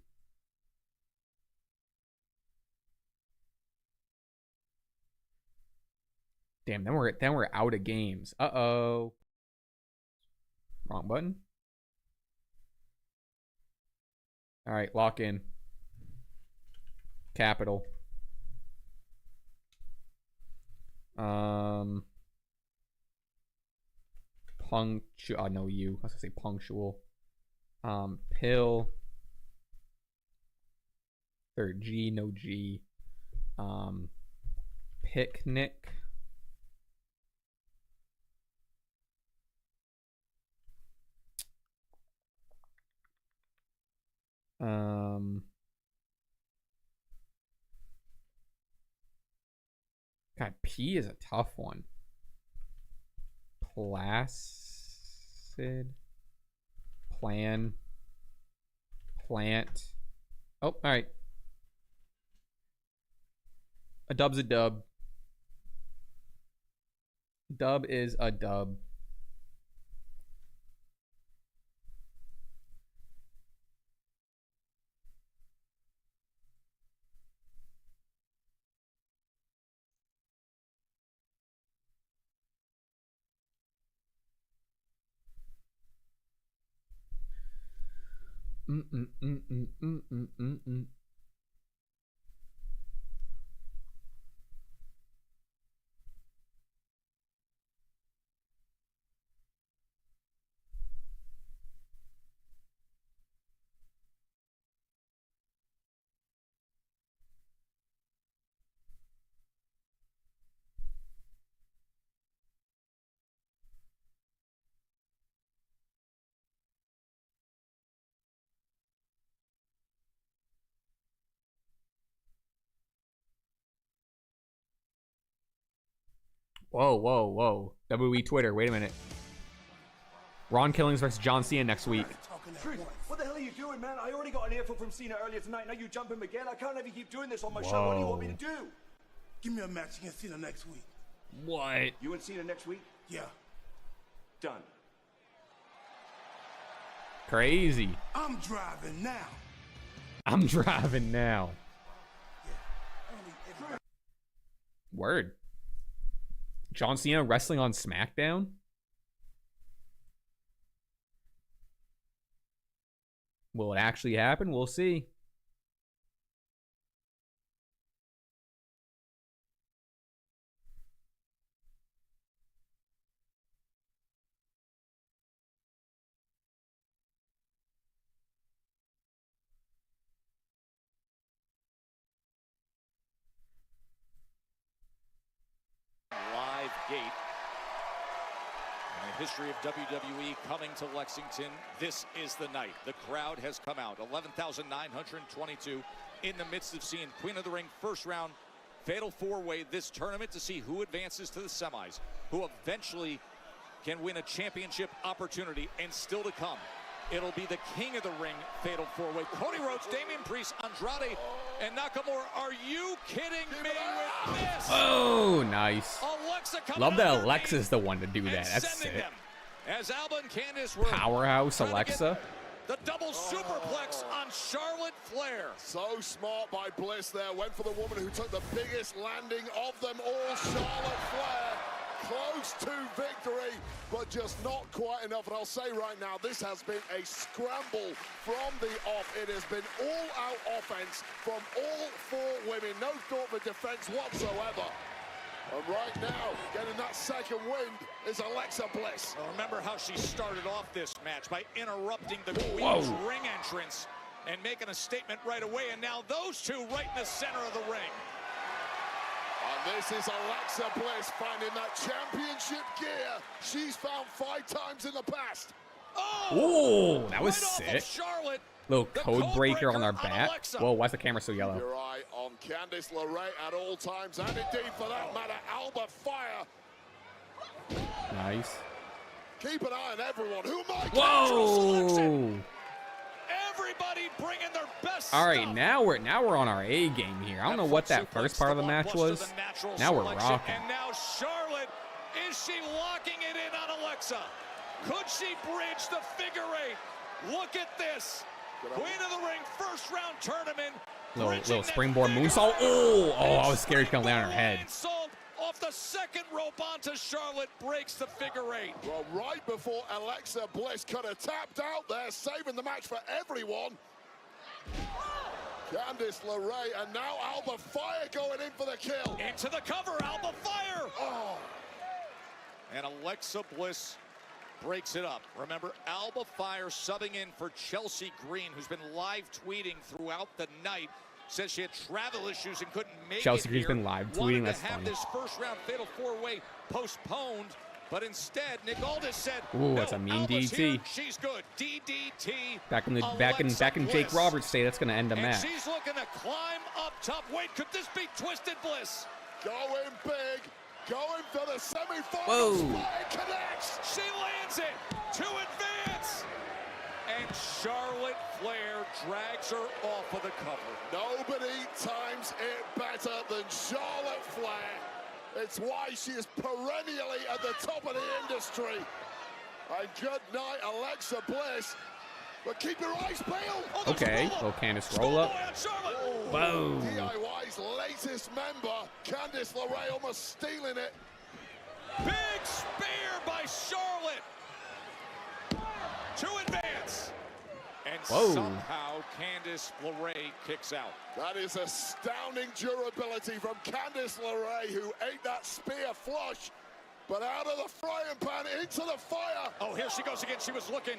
Damn, then we're out of games. Uh-oh. Wrong button. All right, lock in. Capital. Punctual. No, you. I was gonna say punctual. Pill. Third G, no G. Picnic. God, P is a tough one. Placid. Plan. Plant. Oh, all right. A dub's a dub. Dub is a dub. Whoa, whoa, whoa. WWE Twitter, wait a minute. Ron Killings versus John Cena next week. Chris, what the hell are you doing, man? I already got an earful from Cena earlier tonight. Now you jump him again. I can't have you keep doing this on my show. What do you want me to do? Give me a match against Cena next week. What? You and Cena next week? Yeah. Done. Crazy. I'm driving now. I'm driving now. Word. John Cena wrestling on SmackDown? Will it actually happen? We'll see. gate. In the history of WWE coming to Lexington, this is the night. The crowd has come out. 11,922 in the midst of seeing Queen of the Ring first round fatal four-way this tournament to see who advances to the semis, who eventually can win a championship opportunity, and still to come. It'll be the King of the Ring fatal four-way. Cody Rhodes, Damian Priest, Andrade, and Nakamura. Are you kidding me with this? Oh, nice. Alexa Love that Alexa's the one to do that. That's sick. As Alba and Candice were Powerhouse Alexa. the double superplex on Charlotte Flair. So smart by Bliss there. Went for the woman who took the biggest landing of them all, Charlotte Flair. Close to victory, but just not quite enough. And I'll say right now, this has been a scramble from the off. It has been all-out offense from all four women. No thought for defense whatsoever. And right now, getting that second wind is Alexa Bliss. Well, remember how she started off this match by interrupting the Queen's ring entrance and making a statement right away. And now those two right in the center of the ring. And this is Alexa Bliss finding that championship gear she's found 5 times in the past. Oh, that was right sick. Charlotte. Little code breaker on our back. Alexa. Whoa, why's the camera so yellow? Your eye on Candice LeRae at all times, and indeed for that matter, Alba Fire. Nice. Keep an eye on everyone. Who might Whoa! Everybody bringing their best. All right, now we're on our A game here. I don't know what that first part of the match was. Now we're rocking. And now Charlotte, is she locking it in on Alexa? Could she bridge the figure 8? Look at this. Queen of the Ring first round tournament. Little springboard moonsault. Oh, I was scared to come down her head. Moonsault off the second rope onto Charlotte, breaks the figure 8. Well, right before Alexa Bliss could have tapped out there, saving the match for everyone. Candice LeRae, and now Alba Fire going in for the kill. Into the cover, Alba Fire. Oh. And Alexa Bliss breaks it up. Remember, Alba Fire subbing in for Chelsea Green, who's been live tweeting throughout the night. Says she had travel issues and couldn't make Chelsea it Green's here. been live tweeting. Wanted That's to have funny. this first round fatal four-way postponed, but instead Nick Aldis said, Ooh, that's a mean Alba's DDT. here. She's good. DDT. Back in Alexa Jake Bliss. Roberts' day, that's gonna end the And match. she's looking to climb up top. Wait, could this be Twisted Bliss? Going big. Going for the semifinals. Whoa. Fire connects. She lands it to advance. And Charlotte Flair drags her off of the cover. Nobody times it better than Charlotte Flair. It's why she is perennially at the top of the industry. And good night, Alexa Bliss. But keep your eyes peeled. Okay, little Candice roll up. Whoa. DIY's latest member, Candice LeRae, almost stealing it. Big spear by Charlotte to advance. And somehow Candice LeRae kicks out. That is astounding durability from Candice LeRae, who ate that spear flush, but out of the frying pan into the fire. Oh, here she goes again. She was looking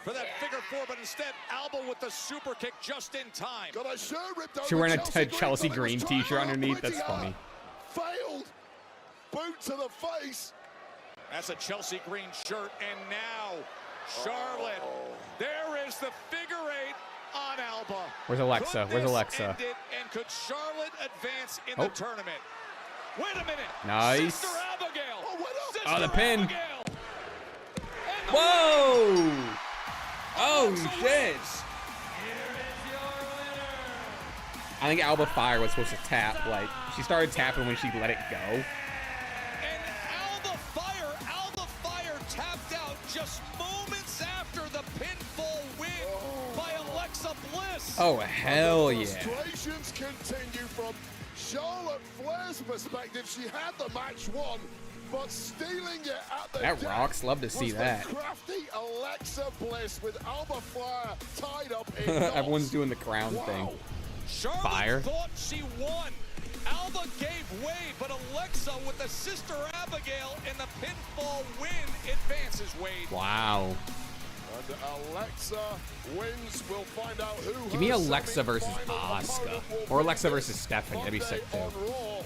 for that figure 4, but instead Alba with the super kick just in time. Got a shirt ripped She wearing a Chelsea Green t-shirt underneath. That's funny. Failed. Boot to the face. That's a Chelsea Green shirt, and now Charlotte. There is the figure 8 on Alba. Where's Alexa? Could Where's this Alexa? end it, and could Charlotte advance in the tournament? Wait a minute. Nice. Sister Abigail. Sister Oh, the pin. Abigail. Whoa! Oh, shit. I think Alba Fire was supposed to tap. Like, she started tapping when she let it go. And Alba Fire tapped out just moments after the pinfall win by Alexa Bliss. Oh, hell yeah. Frustrations continue from Charlotte Flair's perspective. She had the match won, but stealing it at the That death rocks. Love to see was the that. crafty Alexa Bliss with Alba Fire tied up in Everyone's doing the crown thing. Charlotte Fire. thought she won. Alba gave way, but Alexa with the Sister Abigail and the pinfall win advances Wade. Wow. And Alexa wins. We'll find out who. Give me her Alexa versus semi-final Asuka. opponent will Or be Alexa this versus Stephanie. That'd be sick too. Monday on Raw.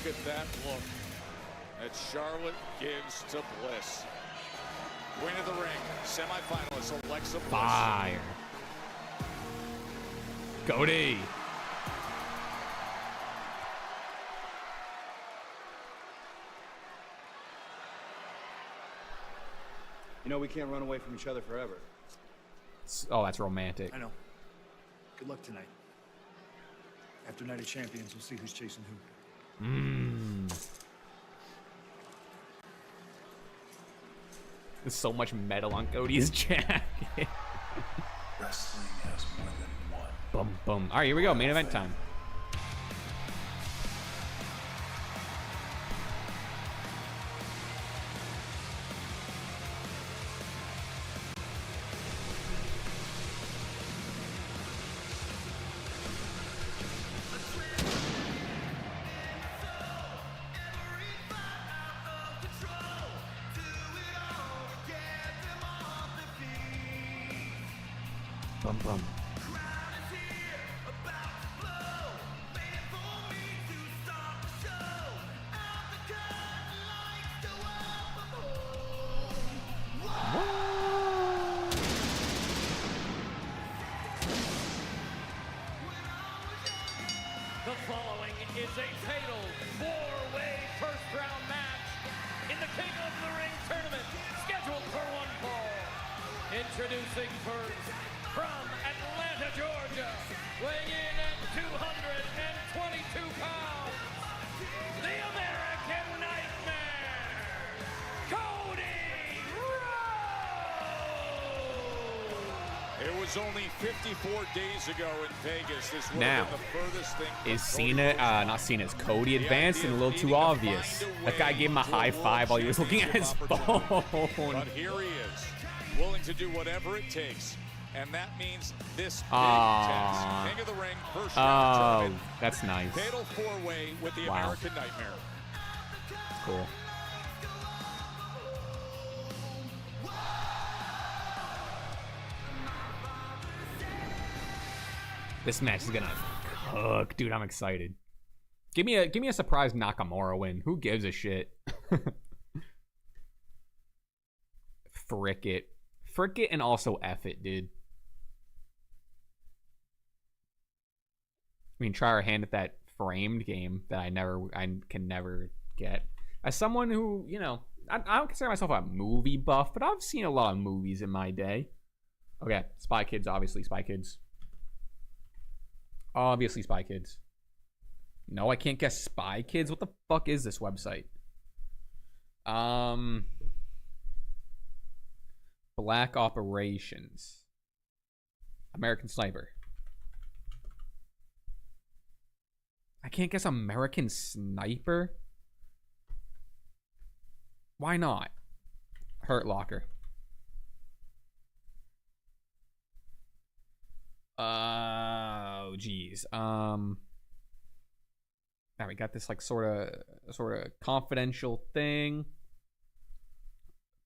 at that look that Charlotte gives to Bliss. Queen of the Ring, semifinalist Alexa Bliss. Fire. Cody. You know, we can't run away from each other forever. Oh, that's romantic. I know. Good luck tonight. After Night of Champions, we'll see who's chasing who. There's so much metal on Cody's jacket. Wrestling has more than one. Boom, boom. All right, here we go. Main event time. Bum, bum. The following is a fatal four-way first-round match in the King of the Ring tournament, scheduled for one fall. Introducing first, from Atlanta, Georgia, weighing in at 222 pounds, the American Nightmare, Cody Rhodes! It was only 54 days ago in Vegas. This would Now, have been the furthest thing. is Cena, not Cena, is Cody advanced and a little too obvious. That guy gave him a high five while he was looking at his phone. But here he is, willing to do whatever it takes. And that means this big test. King of the Ring, first round tournament. That's nice. Fatal four-way with the Wow. American Nightmare. Cool. This match is gonna cook, dude. I'm excited. Give me a surprise Nakamura win. Who gives a shit? Frick it, and also F it, dude. I mean, try our hand at that framed game that I can never get. As someone who, you know, I don't consider myself a movie buff, but I've seen a lot of movies in my day. Okay, Spy Kids, obviously Spy Kids. Obviously Spy Kids. No, I can't guess Spy Kids. What the fuck is this website? Black Operations. American Sniper. I can't guess American Sniper. Why not? Hurt Locker. Oh, geez. Now we got this like sort of confidential thing.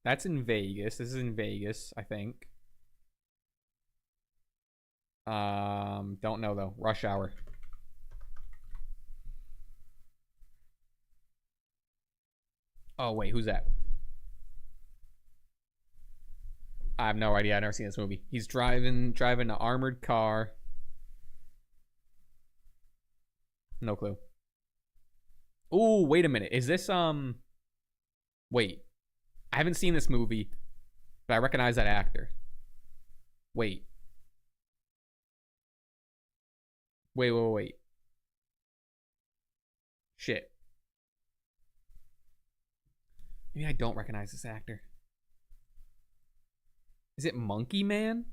That's in Vegas. This is in Vegas, I think. Don't know though. Rush Hour. Oh wait, who's that? I have no idea. I've never seen this movie. He's driving an armored car. No clue. Ooh, wait a minute. Is this wait. I haven't seen this movie, but I recognize that actor. Wait. Wait. Shit. Maybe I don't recognize this actor. Is it Monkey Man?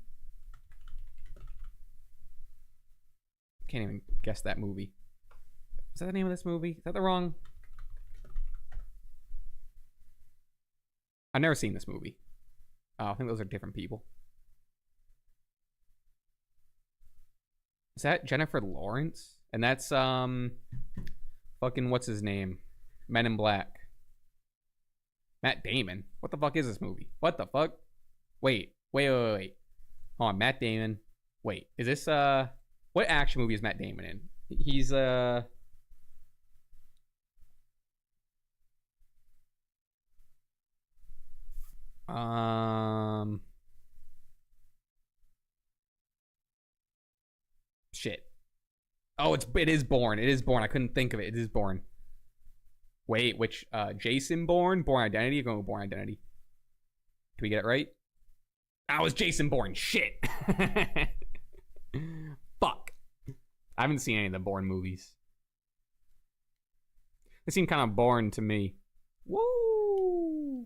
Can't even guess that movie. Is that the name of this movie? Is that the wrong? I've never seen this movie. Oh, I think those are different people. Is that Jennifer Lawrence? And that's fucking what's his name? Men in Black. Matt Damon. What the fuck is this movie? What the fuck? Wait. Hold on, Matt Damon. Wait, is this what action movie is Matt Damon in? He's Shit. Oh, it is Bourne. It is Bourne. I couldn't think of it. It is Bourne. Wait, which Jason Bourne? Bourne Identity? Going with Bourne Identity. Do we get it right? Oh, it's Jason Bourne. Shit. Fuck. I haven't seen any of the Bourne movies. They seem kind of boring to me. Woo!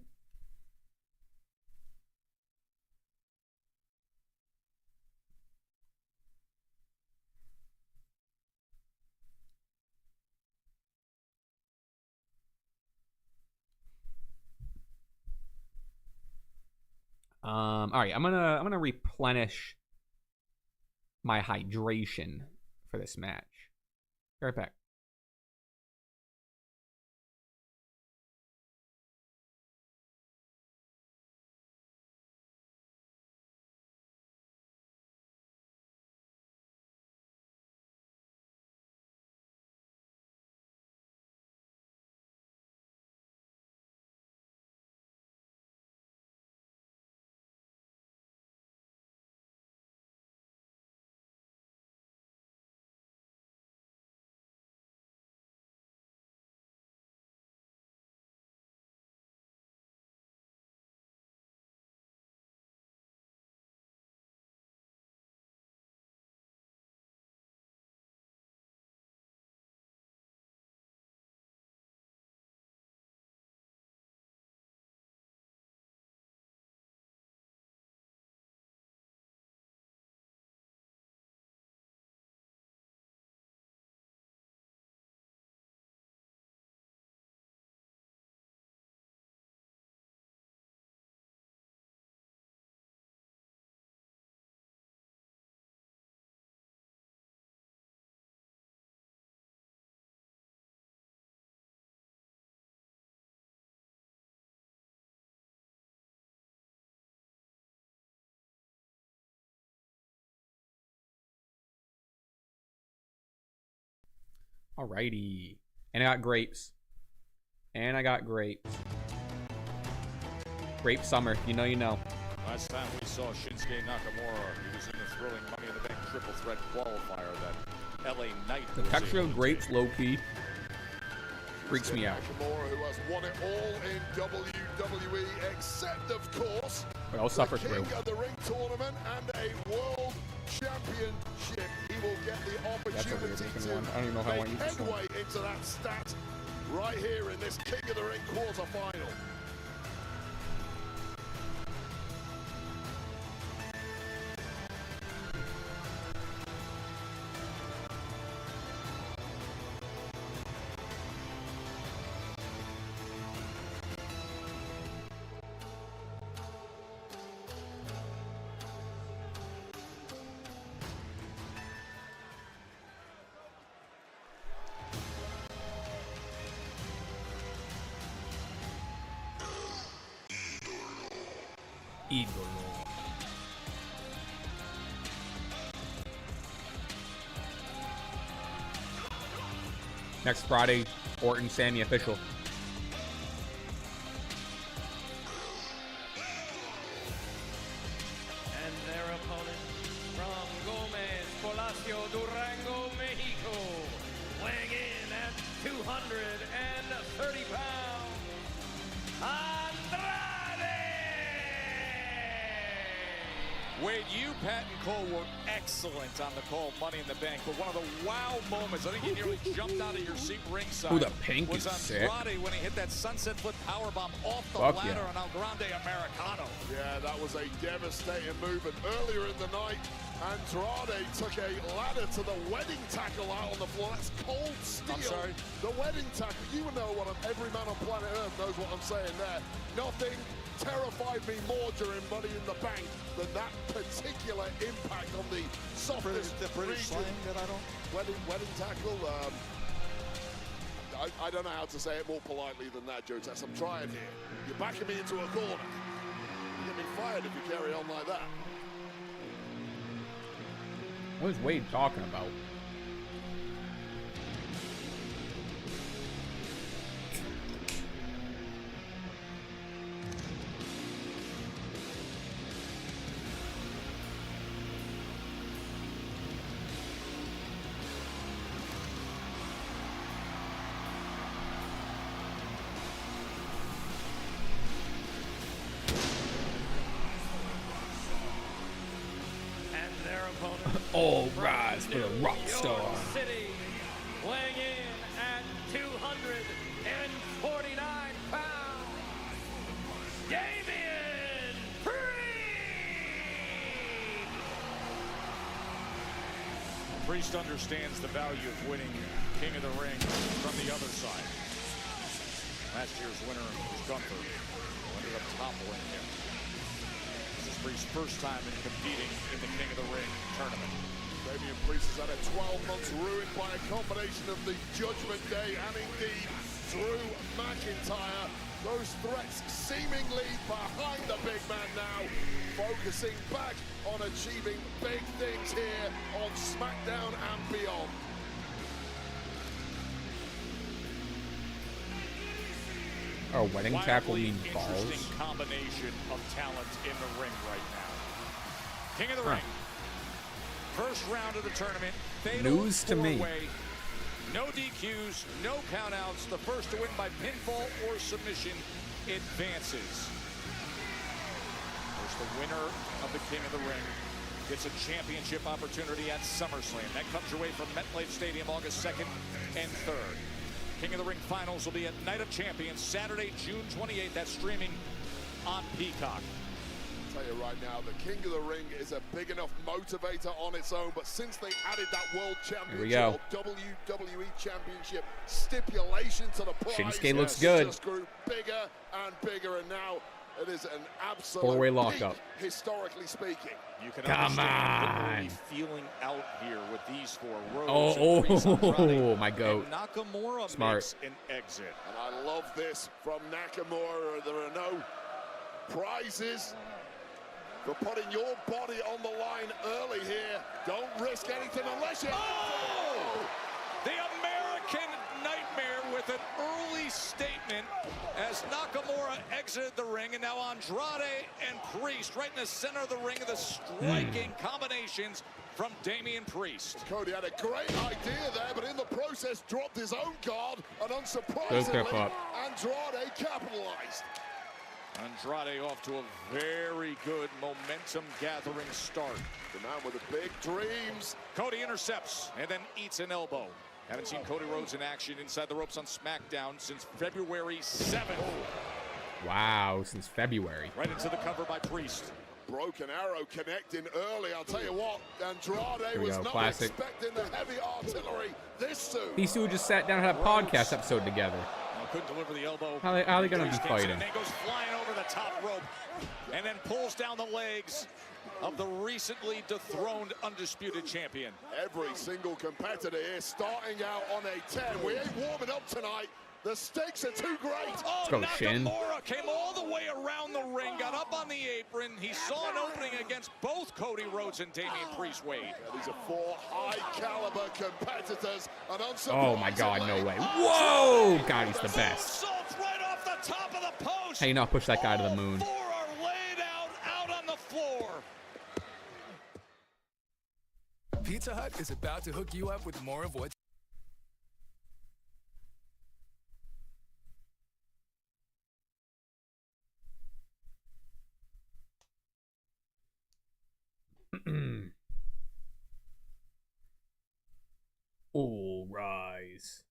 All right, I'm gonna replenish my hydration for this match. Be right back. Alrighty. And I got grapes. And I got grapes. Grape summer. You know, you know. Last time we saw Shinsuke Nakamura, he was in the thrilling Money in the Bank triple threat qualifier that LA Knight The texture of grapes, low-key, freaks me out. Nakamura, who has won it all in WWE, except, of course, But I'll suffer the through. King of the Ring tournament and a World Championship. He will get the opportunity to I don't even know how I want to make use this one. headway into that stat right here in this King of the Ring quarterfinal. Idolo. Next Friday, Orton, Sammy official. And their opponent from Gomez, Palacio, Durango, Mexico, weighing in at 230 pounds, Andrade! Wade, you, Pat, and Cole were excellent on the call Money in the Bank, but one of the wow moments, I think you nearly jumped out of your seat ringside. Ooh, the pink was is sick. Andrade when he hit that sunset flip powerbomb off the Fuck ladder yeah. on El Grande Americano. Yeah, that was a devastating move. And earlier in the night, Andrade took a ladder to the wedding tackle out on the floor. That's cold steel. I'm sorry? The wedding tackle. You know what every man on planet Earth knows what I'm saying there. Nothing terrified me more during Money in the Bank than that particular impact on the softest The British region. slang that I don't... Wedding tackle. I don't know how to say it more politely than that, Joe Tess. I'm trying here. You're backing me into a corner. You'll get me fired if you carry on like that. What is Wade talking about? All rise for the rock star. City, weighing in at 249 pounds, Damian Priest understands the value of winning King of the Ring from the other side. Last year's winner was Kqotr, who ended up toppling him. This is Priest's first time in competing in the King of the Ring tournament. Damian Priest has had a 12 months ruined by a combination of the Judgment Day and indeed Drew McIntyre. Those threats seemingly behind the big man now, focusing back on achieving big things here on SmackDown and beyond. Oh, wedding tackle Wildly mean balls? interesting combination of talent in the ring right now. King of the Ring. First round of the tournament. News to me. Four-way. No DQs, no countouts. The first to win by pinfall or submission advances. There's the winner of the King of the Ring. Gets a championship opportunity at SummerSlam. That comes your way from MetLife Stadium August 2nd and 3rd. King of the Ring finals will be at Night of Champions, Saturday, June 28th. That's streaming on Peacock. I'll tell you right now, the King of the Ring is a big enough motivator on its own, but since they added that World Championship or WWE Championship stipulation to the prize, Shinsuke looks good. It just grew bigger and bigger, and now it is an absolute Four-way lockup. peak, historically speaking. You can Come understand on. feeling out here with these four. Oh, Rhodes, and Priest, Andrade, my goat. and Nakamura Smart. makes an exit. And I love this from Nakamura. There are no prizes for putting your body on the line early here. Don't risk anything unless you... Oh! The American Nightmare with an early statement as Nakamura exited the ring, and now Andrade and Priest right in the center of the ring of the striking combinations from Damian Priest. Cody had a great idea there, but in the process dropped his own guard, and unsurprisingly, Andrade capitalized. Andrade off to a very good momentum-gathering start. The man with the big dreams. Cody intercepts and then eats an elbow. Haven't seen Cody Rhodes in action inside the ropes on SmackDown since February 7th. Wow, since February. Right into the cover by Priest. Broken arrow connecting early. I'll tell you what, Andrade was not classic. expecting the heavy artillery this soon. These two just sat down and had a podcast episode together. Couldn't deliver the elbow. How are they going to be fighting? And then goes flying over the top rope and then pulls down the legs of the recently dethroned undisputed champion. Every single competitor here starting out on a 10. We ain't warming up tonight. The stakes are too great. Oh, Let's go, Shin. Nakamura came all the way around the ring, got up on the apron. He saw an opening against both Cody Rhodes and Damian Priest Wade. Yeah, these are four high-caliber competitors. And Oh my God, no way. Whoa! God, he's the best. Right off the top of the post. How you not push that guy to the moon? Four are laid out on the floor. Pizza Hut is about to hook you up with more of what All rise.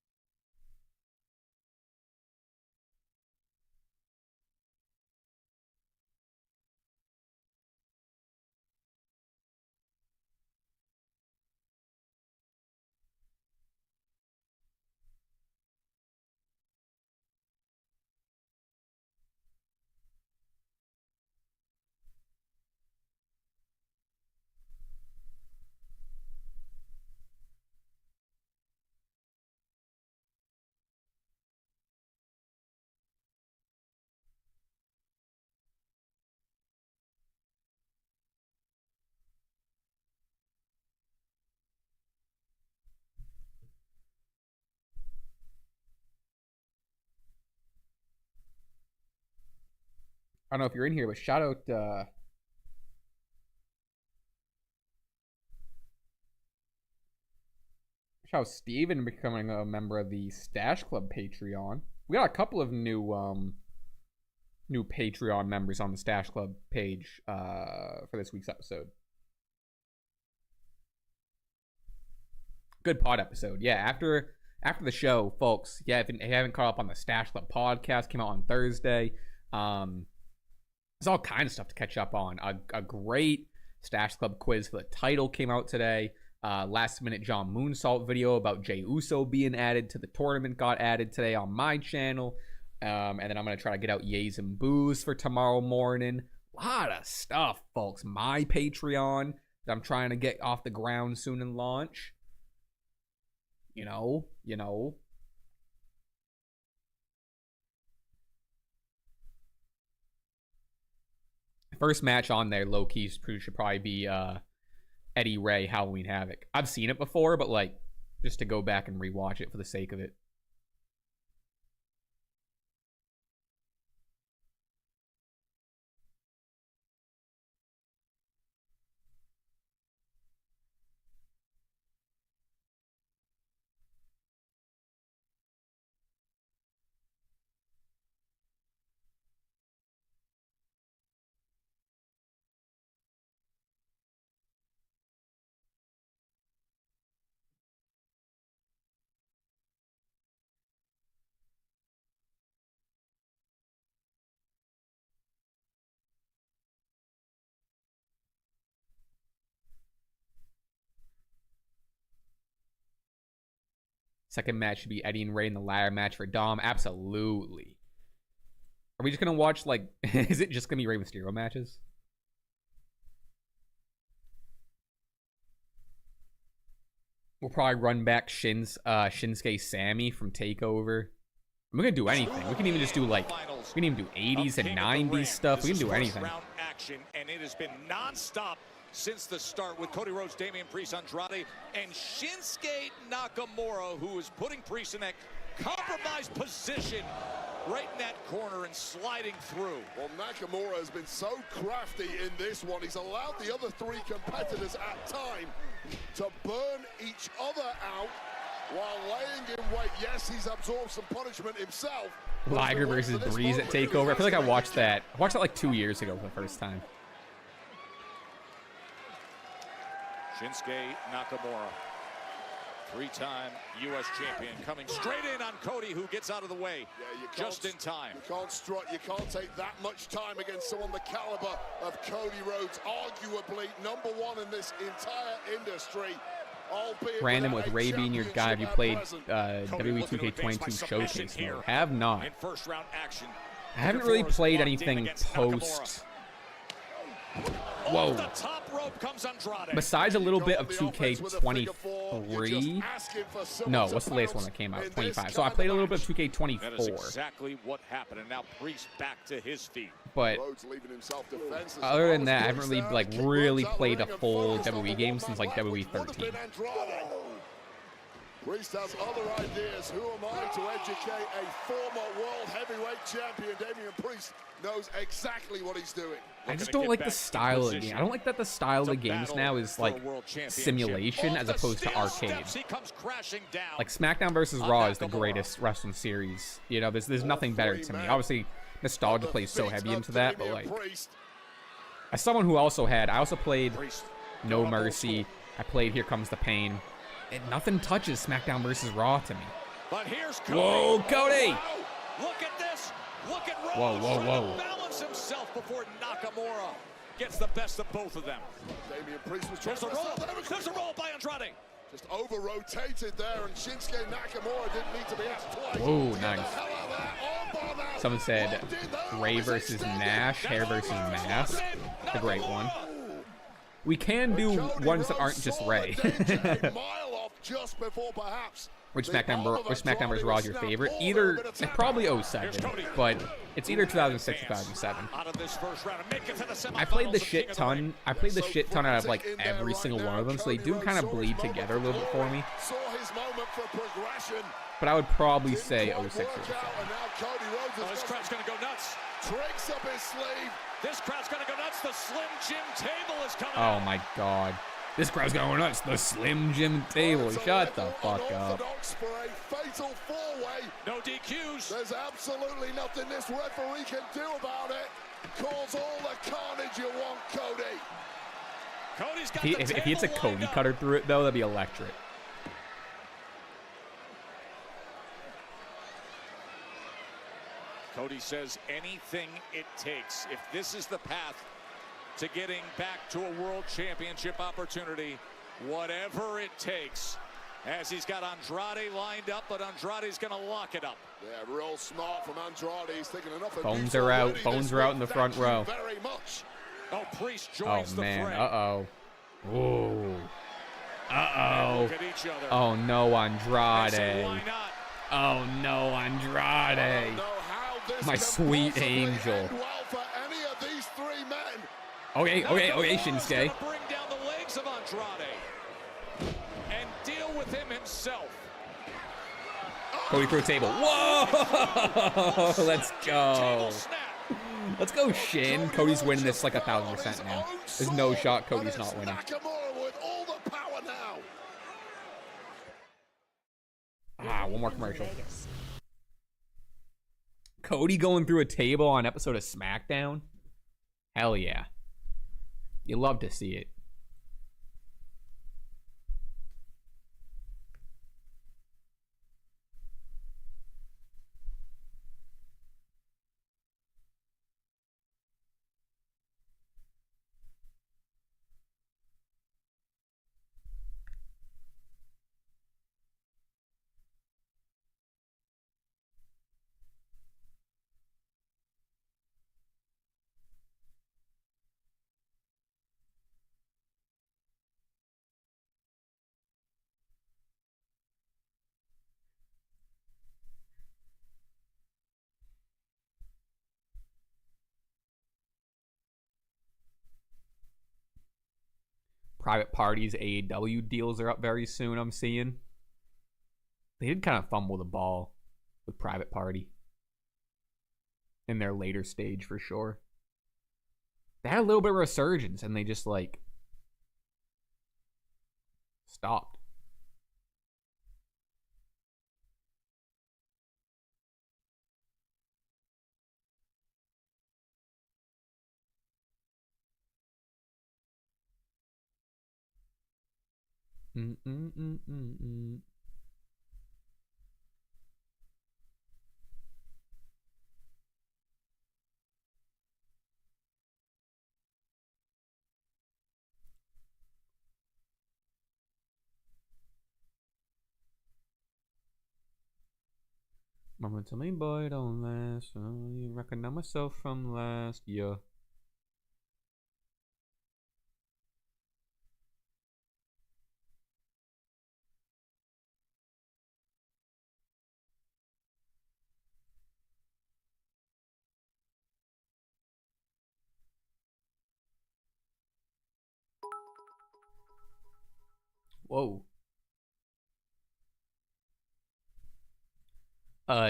I don't know if you're in here, but shout out shout out Steven becoming a member of the Stash Club Patreon. We got a couple of new Patreon members on the Stash Club page for this week's episode. good pod episode. Yeah, after the show, folks. Yeah, if you haven't caught up on the Stash Club podcast, came out on Thursday. There's all kinds of stuff to catch up on. A great Stash Club quiz for the title came out today. Last minute John Moonsault video about Jey Uso being added to the tournament got added today on my channel. And then I'm going to try to get out yays and boos for tomorrow morning. A lot of stuff, folks. My Patreon that I'm trying to get off the ground soon and launch. You know. First match on there, low-key, should probably be Eddie Ray, Halloween Havoc. I've seen it before, but, like, just to go back and rewatch it for the sake of it. Second match should be Eddie and Ray in the ladder match for Dom. Absolutely. Are we just going to watch, like, is it just going to be Rey Mysterio matches? We'll probably run back Shinsuke Sammy from TakeOver. We're going to do anything. We can even just do, like, we can even do 80s and 90s stuff. We can do anything. Action, and it has been non-stop since the start with Cody Rhodes, Damian Priest, Andrade, and Shinsuke Nakamura, who is putting Priest in that compromised position right in that corner and sliding through. Well, Nakamura has been so crafty in this one. He's allowed the other three competitors at time to burn each other out while laying in wait. Yes, he's absorbed some punishment himself. Liger versus Breeze at TakeOver. I feel like I watched that. I watched that like 2 years ago for the first time. Shinsuke Nakamura, three-time U.S. champion, coming straight in on Cody, who gets out of the way just in time. You can't strut. You can't take that much time against someone the caliber of Cody Rhodes, arguably #1 in this entire industry. Random with Ray being your guy. Have you played WWE 2K22 Showcase mode? Have not. In first round action. I haven't really played anything post. Whoa. The top rope comes Andrade. Besides a little bit of 2K23. No, what's the latest one that came out? 25. So I played a little bit of 2K24. That is exactly what happened. And now Priest back to his feet. But other than that, I haven't really played a full WWE game since like WWE 13. Priest has other ideas. Who am I to educate a former world heavyweight champion? Damian Priest knows exactly what he's doing. I just don't like the style of the game. I don't like that the style of the games now is like simulation as opposed to arcade. Like SmackDown versus Raw is the greatest wrestling series. You know, there's nothing better to me. Obviously, nostalgia plays so heavy into that, but like, as someone who also played No Mercy, I played Here Comes the Pain. Nothing touches SmackDown versus Raw to me. But here's Cody. Whoa, Cody! Look at this. Look at Rhodes. Whoa, whoa, whoa. Balance himself before Nakamura gets the best of both of them. Damian Priest was trying to There's a roll by Andrade. Just over-rotated there, and Shinsuke Nakamura didn't need to be asked twice. Whoa, nice. Someone said Ray versus Nash, hair versus mask. A great one. We can do ones that aren't just Ray. Which SmackDown vs. Raw is your favorite? Either, it's probably 07, but it's either 2006 or 2007. I played the shit ton. I played the shit ton out of like every single one of them, so they do kind of bleed together a little bit for me. But I would probably say 06 or 07. This crowd's gonna go nuts. Tricks up his sleeve. This crowd's gonna go nuts. The Slim Jim table is coming. Oh my god. This crowd's going nuts. The Slim Jim table. Shut the fuck up. For a fatal four-way. No DQs. There's absolutely nothing this referee can do about it. Calls all the carnage you want, Cody. Cody's got if he hits a Cody cutter through it, though, that'd be electric. Cody says anything it takes. If this is the path to getting back to a world championship opportunity, whatever it takes, as he's got Andrade lined up, but Andrade's going to lock it up. Yeah, real smart from Andrade. He's taking enough of Bones are out. Bones are out in the front row. Very much. Oh, Priest joins the man. fray. Uh-oh. Whoa. Uh-oh. Look at each other. Oh, no, Andrade. Why not? Oh, no, Andrade. My sweet angel. Well for any of these three men. Okay, Shinsuke. Bring down the legs of Andrade and deal with him himself. Cody through a table. Whoa! Let's go. Let's go, Shin. Cody's winning this like 1,000% now. There's no shot Cody's not winning. One more commercial. Cody going through a table on episode of SmackDown? Hell yeah. You love to see it. Private Parties AEW deals are up very soon, I'm seeing. They did kind of fumble the ball with Private Party in their later stage for sure. They had a little bit of a resurgence and they just like stopped. Mama tell me, boy, don't last. You recognize myself from last year. Whoa.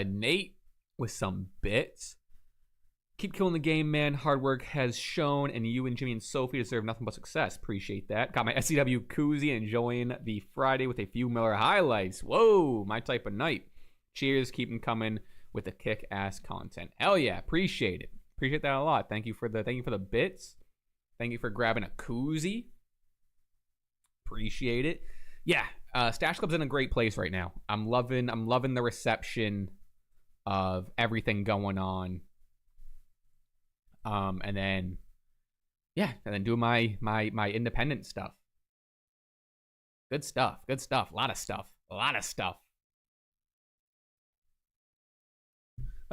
Nate with some bits. Keep killing the game, man. Hard work has shown, and you and Jimmy and Sophie deserve nothing but success. Appreciate that. Got my SCW koozie, enjoying the Friday with a few Miller highlights. Whoa, my type of night. Cheers, keep them coming with the kick-ass content. Hell yeah, appreciate it. Appreciate that a lot. Thank you for the bits. Thank you for grabbing a koozie. Appreciate it. Yeah, Stash Club's in a great place right now. I'm loving the reception of everything going on. And then doing my independent stuff. Good stuff. A lot of stuff. Like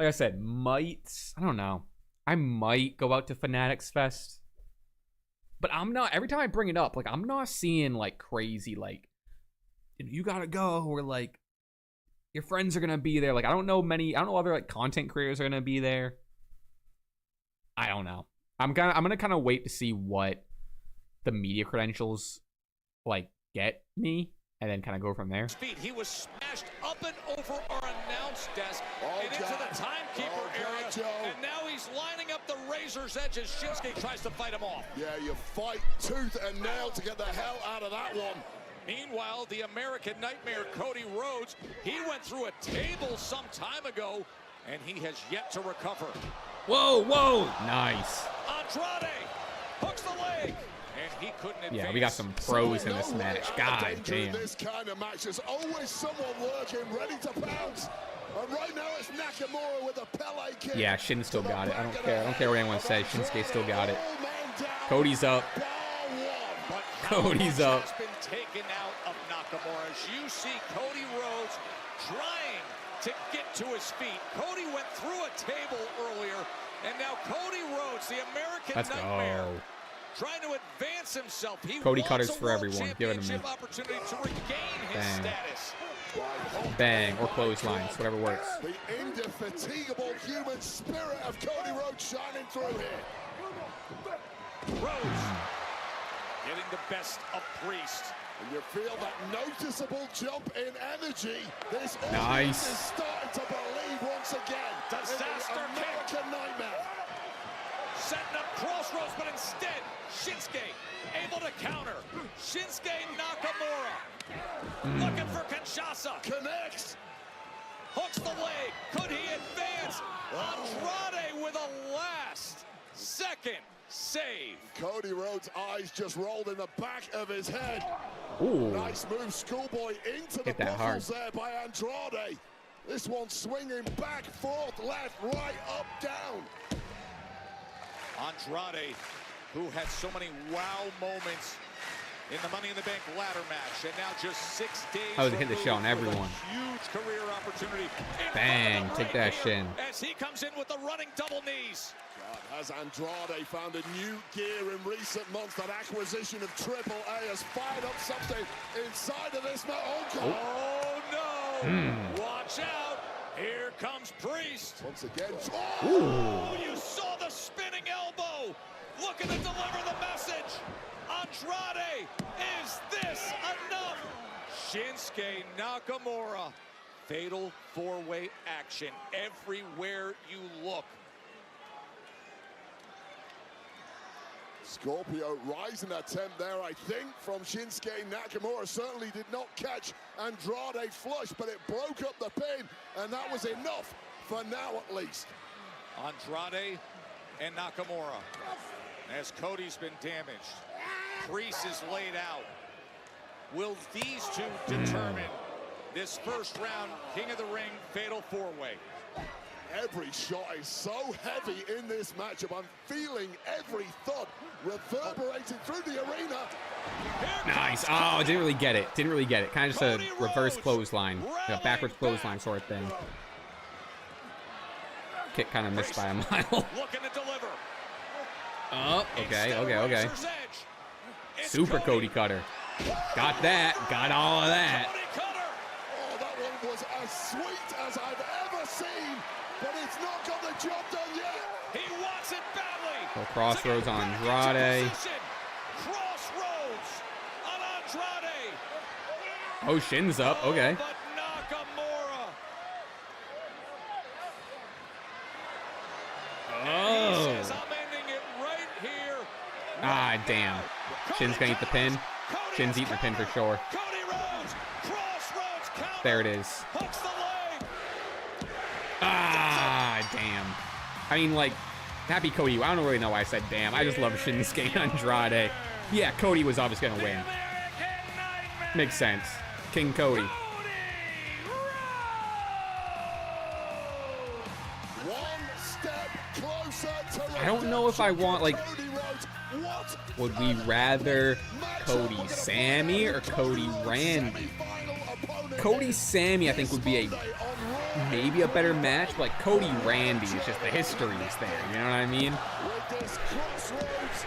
I said, I don't know. I might go out to Fanatics Fest. But I'm not, every time I bring it up, like, I'm not seeing, like, crazy, like, you gotta go, or, like, your friends are gonna be there. Like, I don't know other, like, content creators are gonna be there. I don't know. I'm gonna kind of wait to see what the media credentials, like, get me, and then kind of go from there. He was smashed up and over our announce desk and into the timekeeper area, and now he's lining up the razor's edge as Shinsuke tries to fight him off. Yeah, you fight tooth and nail to get the hell out of that one. Meanwhile, the American Nightmare, Cody Rhodes, he went through a table some time ago, and he has yet to recover. Whoa, nice. Andrade hooks the leg. And he couldn't advance. Yeah, we got some pros in this match. God damn. This kind of match, there's always someone lurking, ready to pounce. And right now it's Nakamura with a Pele kick. Yeah, Shin still got it. I don't care. I don't care what anyone says. Shinsuke still got it. Cody's up. Cody's up. Has been taken out of Nakamura. As you see Cody Rhodes trying to get to his feet. Cody went through a table earlier, and now Cody Rhodes, the American Nightmare, trying to advance himself. He Cody wants Cutters a for world everyone. Give it to me. championship opportunity to regain his status. Bang, or clotheslines, whatever works. The indefatigable human spirit of Cody Rhodes shining through here. Rhodes getting the best of Priest. And you feel that noticeable jump in energy. This nice. Is starting to believe once again. Disaster American Nightmare. Setting up crossroads, but instead, Shinsuke able to counter. Shinsuke Nakamura looking for Kinshasa. Connects. Hooks the leg. Could he advance? Andrade with a last-second save. Cody Rhodes' eyes just rolled in the back of his head. Ooh. Nice move, schoolboy, into the buckles there by Andrade. This one swinging back, forth, left, right, up, down. Andrade, who had so many wow moments in the Money in the Bank ladder match, and now just 6 days. I was hit the shot on everyone. Huge career opportunity. Bang, take that Shin. As he comes in with the running double knees. God, has Andrade found a new gear in recent months? That acquisition of Triple A has fired up something inside of this match. Oh no! Watch out! Here comes Priest. Once again. Oh, you saw the spinning elbow. Looking to deliver the message. Andrade, is this enough? Shinsuke Nakamura. Fatal four-way action everywhere you look. Scorpio rising attempt there, I think, from Shinsuke Nakamura. Certainly did not catch Andrade flush, but it broke up the pin, and that was enough for now at least. Andrade and Nakamura. As Cody's been damaged. Priest is laid out. Will these two determine this first round King of the Ring fatal four-way? Every shot is so heavy in this matchup. I'm feeling every thud reverberating through the arena. Nice. Oh, didn't really get it. Didn't really get it. Kind of just a reverse clothesline. Like a backwards clothesline sort of thing. Kick kind of missed by a mile. Looking to deliver. Oh, okay. Super Cody Cutter. Got that. Got all of that. Oh, that one was as sweet as I've ever seen, but it's not got the job done yet. He wants it badly. So crossroads on Andrade. Crossroads on Andrade. Oh, Shin's up. Okay. But Nakamura. Oh. Says, I'm ending it right here. Ah, damn. Shin's gonna eat the pin. Shin's eating the pin for sure. Cody Rhodes. Crossroads counter. There it is. Hooks the leg. Ah, damn. I mean, like, happy Cody. I don't really know why I said damn. I just love Shinsuke Andrade. Yeah, Cody was obviously gonna win. Makes sense. King Cody. One step closer to I don't know if I want, like, would we rather Cody Sammy or Cody Randy? Cody Sammy, I think, would be maybe a better match, but like Cody Randy is just the history is there. You know what I mean? With this crossroads,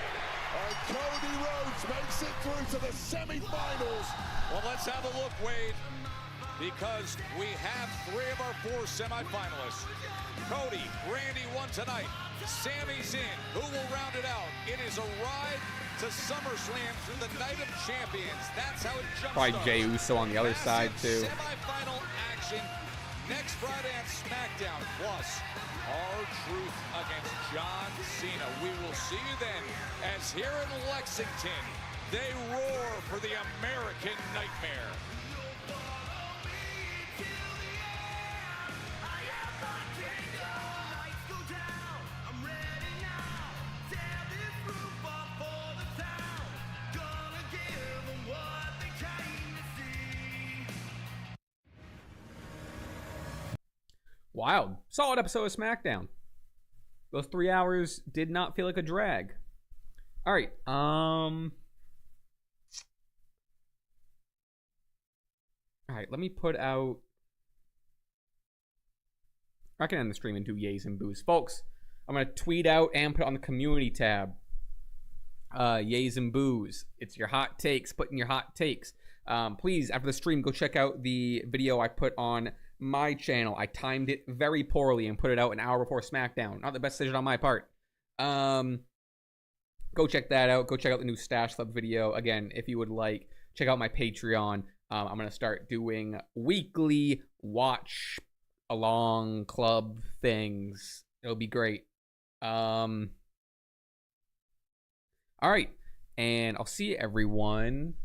and Cody Rhodes makes it through to the semi-finals. Well, let's have a look, Wade, because we have 3 of our 4 semifinalists. Cody, Randy won tonight. Sammy's in. Who will round it out? It is a ride to SummerSlam through the Night of Champions. That's how it jumps. Probably Jey Uso on the other side too. Semifinal action next Friday on SmackDown. Plus, R-Truth against John Cena. We will see you then, as here in Lexington, they roar for the American Nightmare. Wild. Solid episode of SmackDown. Those 3 hours did not feel like a drag. All right. All right, let me put out... I can end the stream and do yays and boos. Folks, I'm going to tweet out and put it on the community tab. Yays and boos. It's your hot takes. Put in your hot takes. Please, after the stream, go check out the video I put on my channel. I timed it very poorly and put it out an hour before SmackDown. Not the best decision on my part. Go check that out. Go check out the new Stash Club video. Again, if you would like, check out my Patreon. I'm going to start doing weekly watch along club things. It'll be great. All right. And I'll see everyone.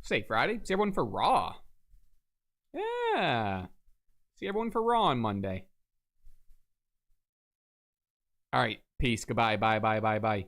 Say Friday. See everyone for Raw. Yeah. See everyone for Raw on Monday. All right. Peace. Goodbye. Bye.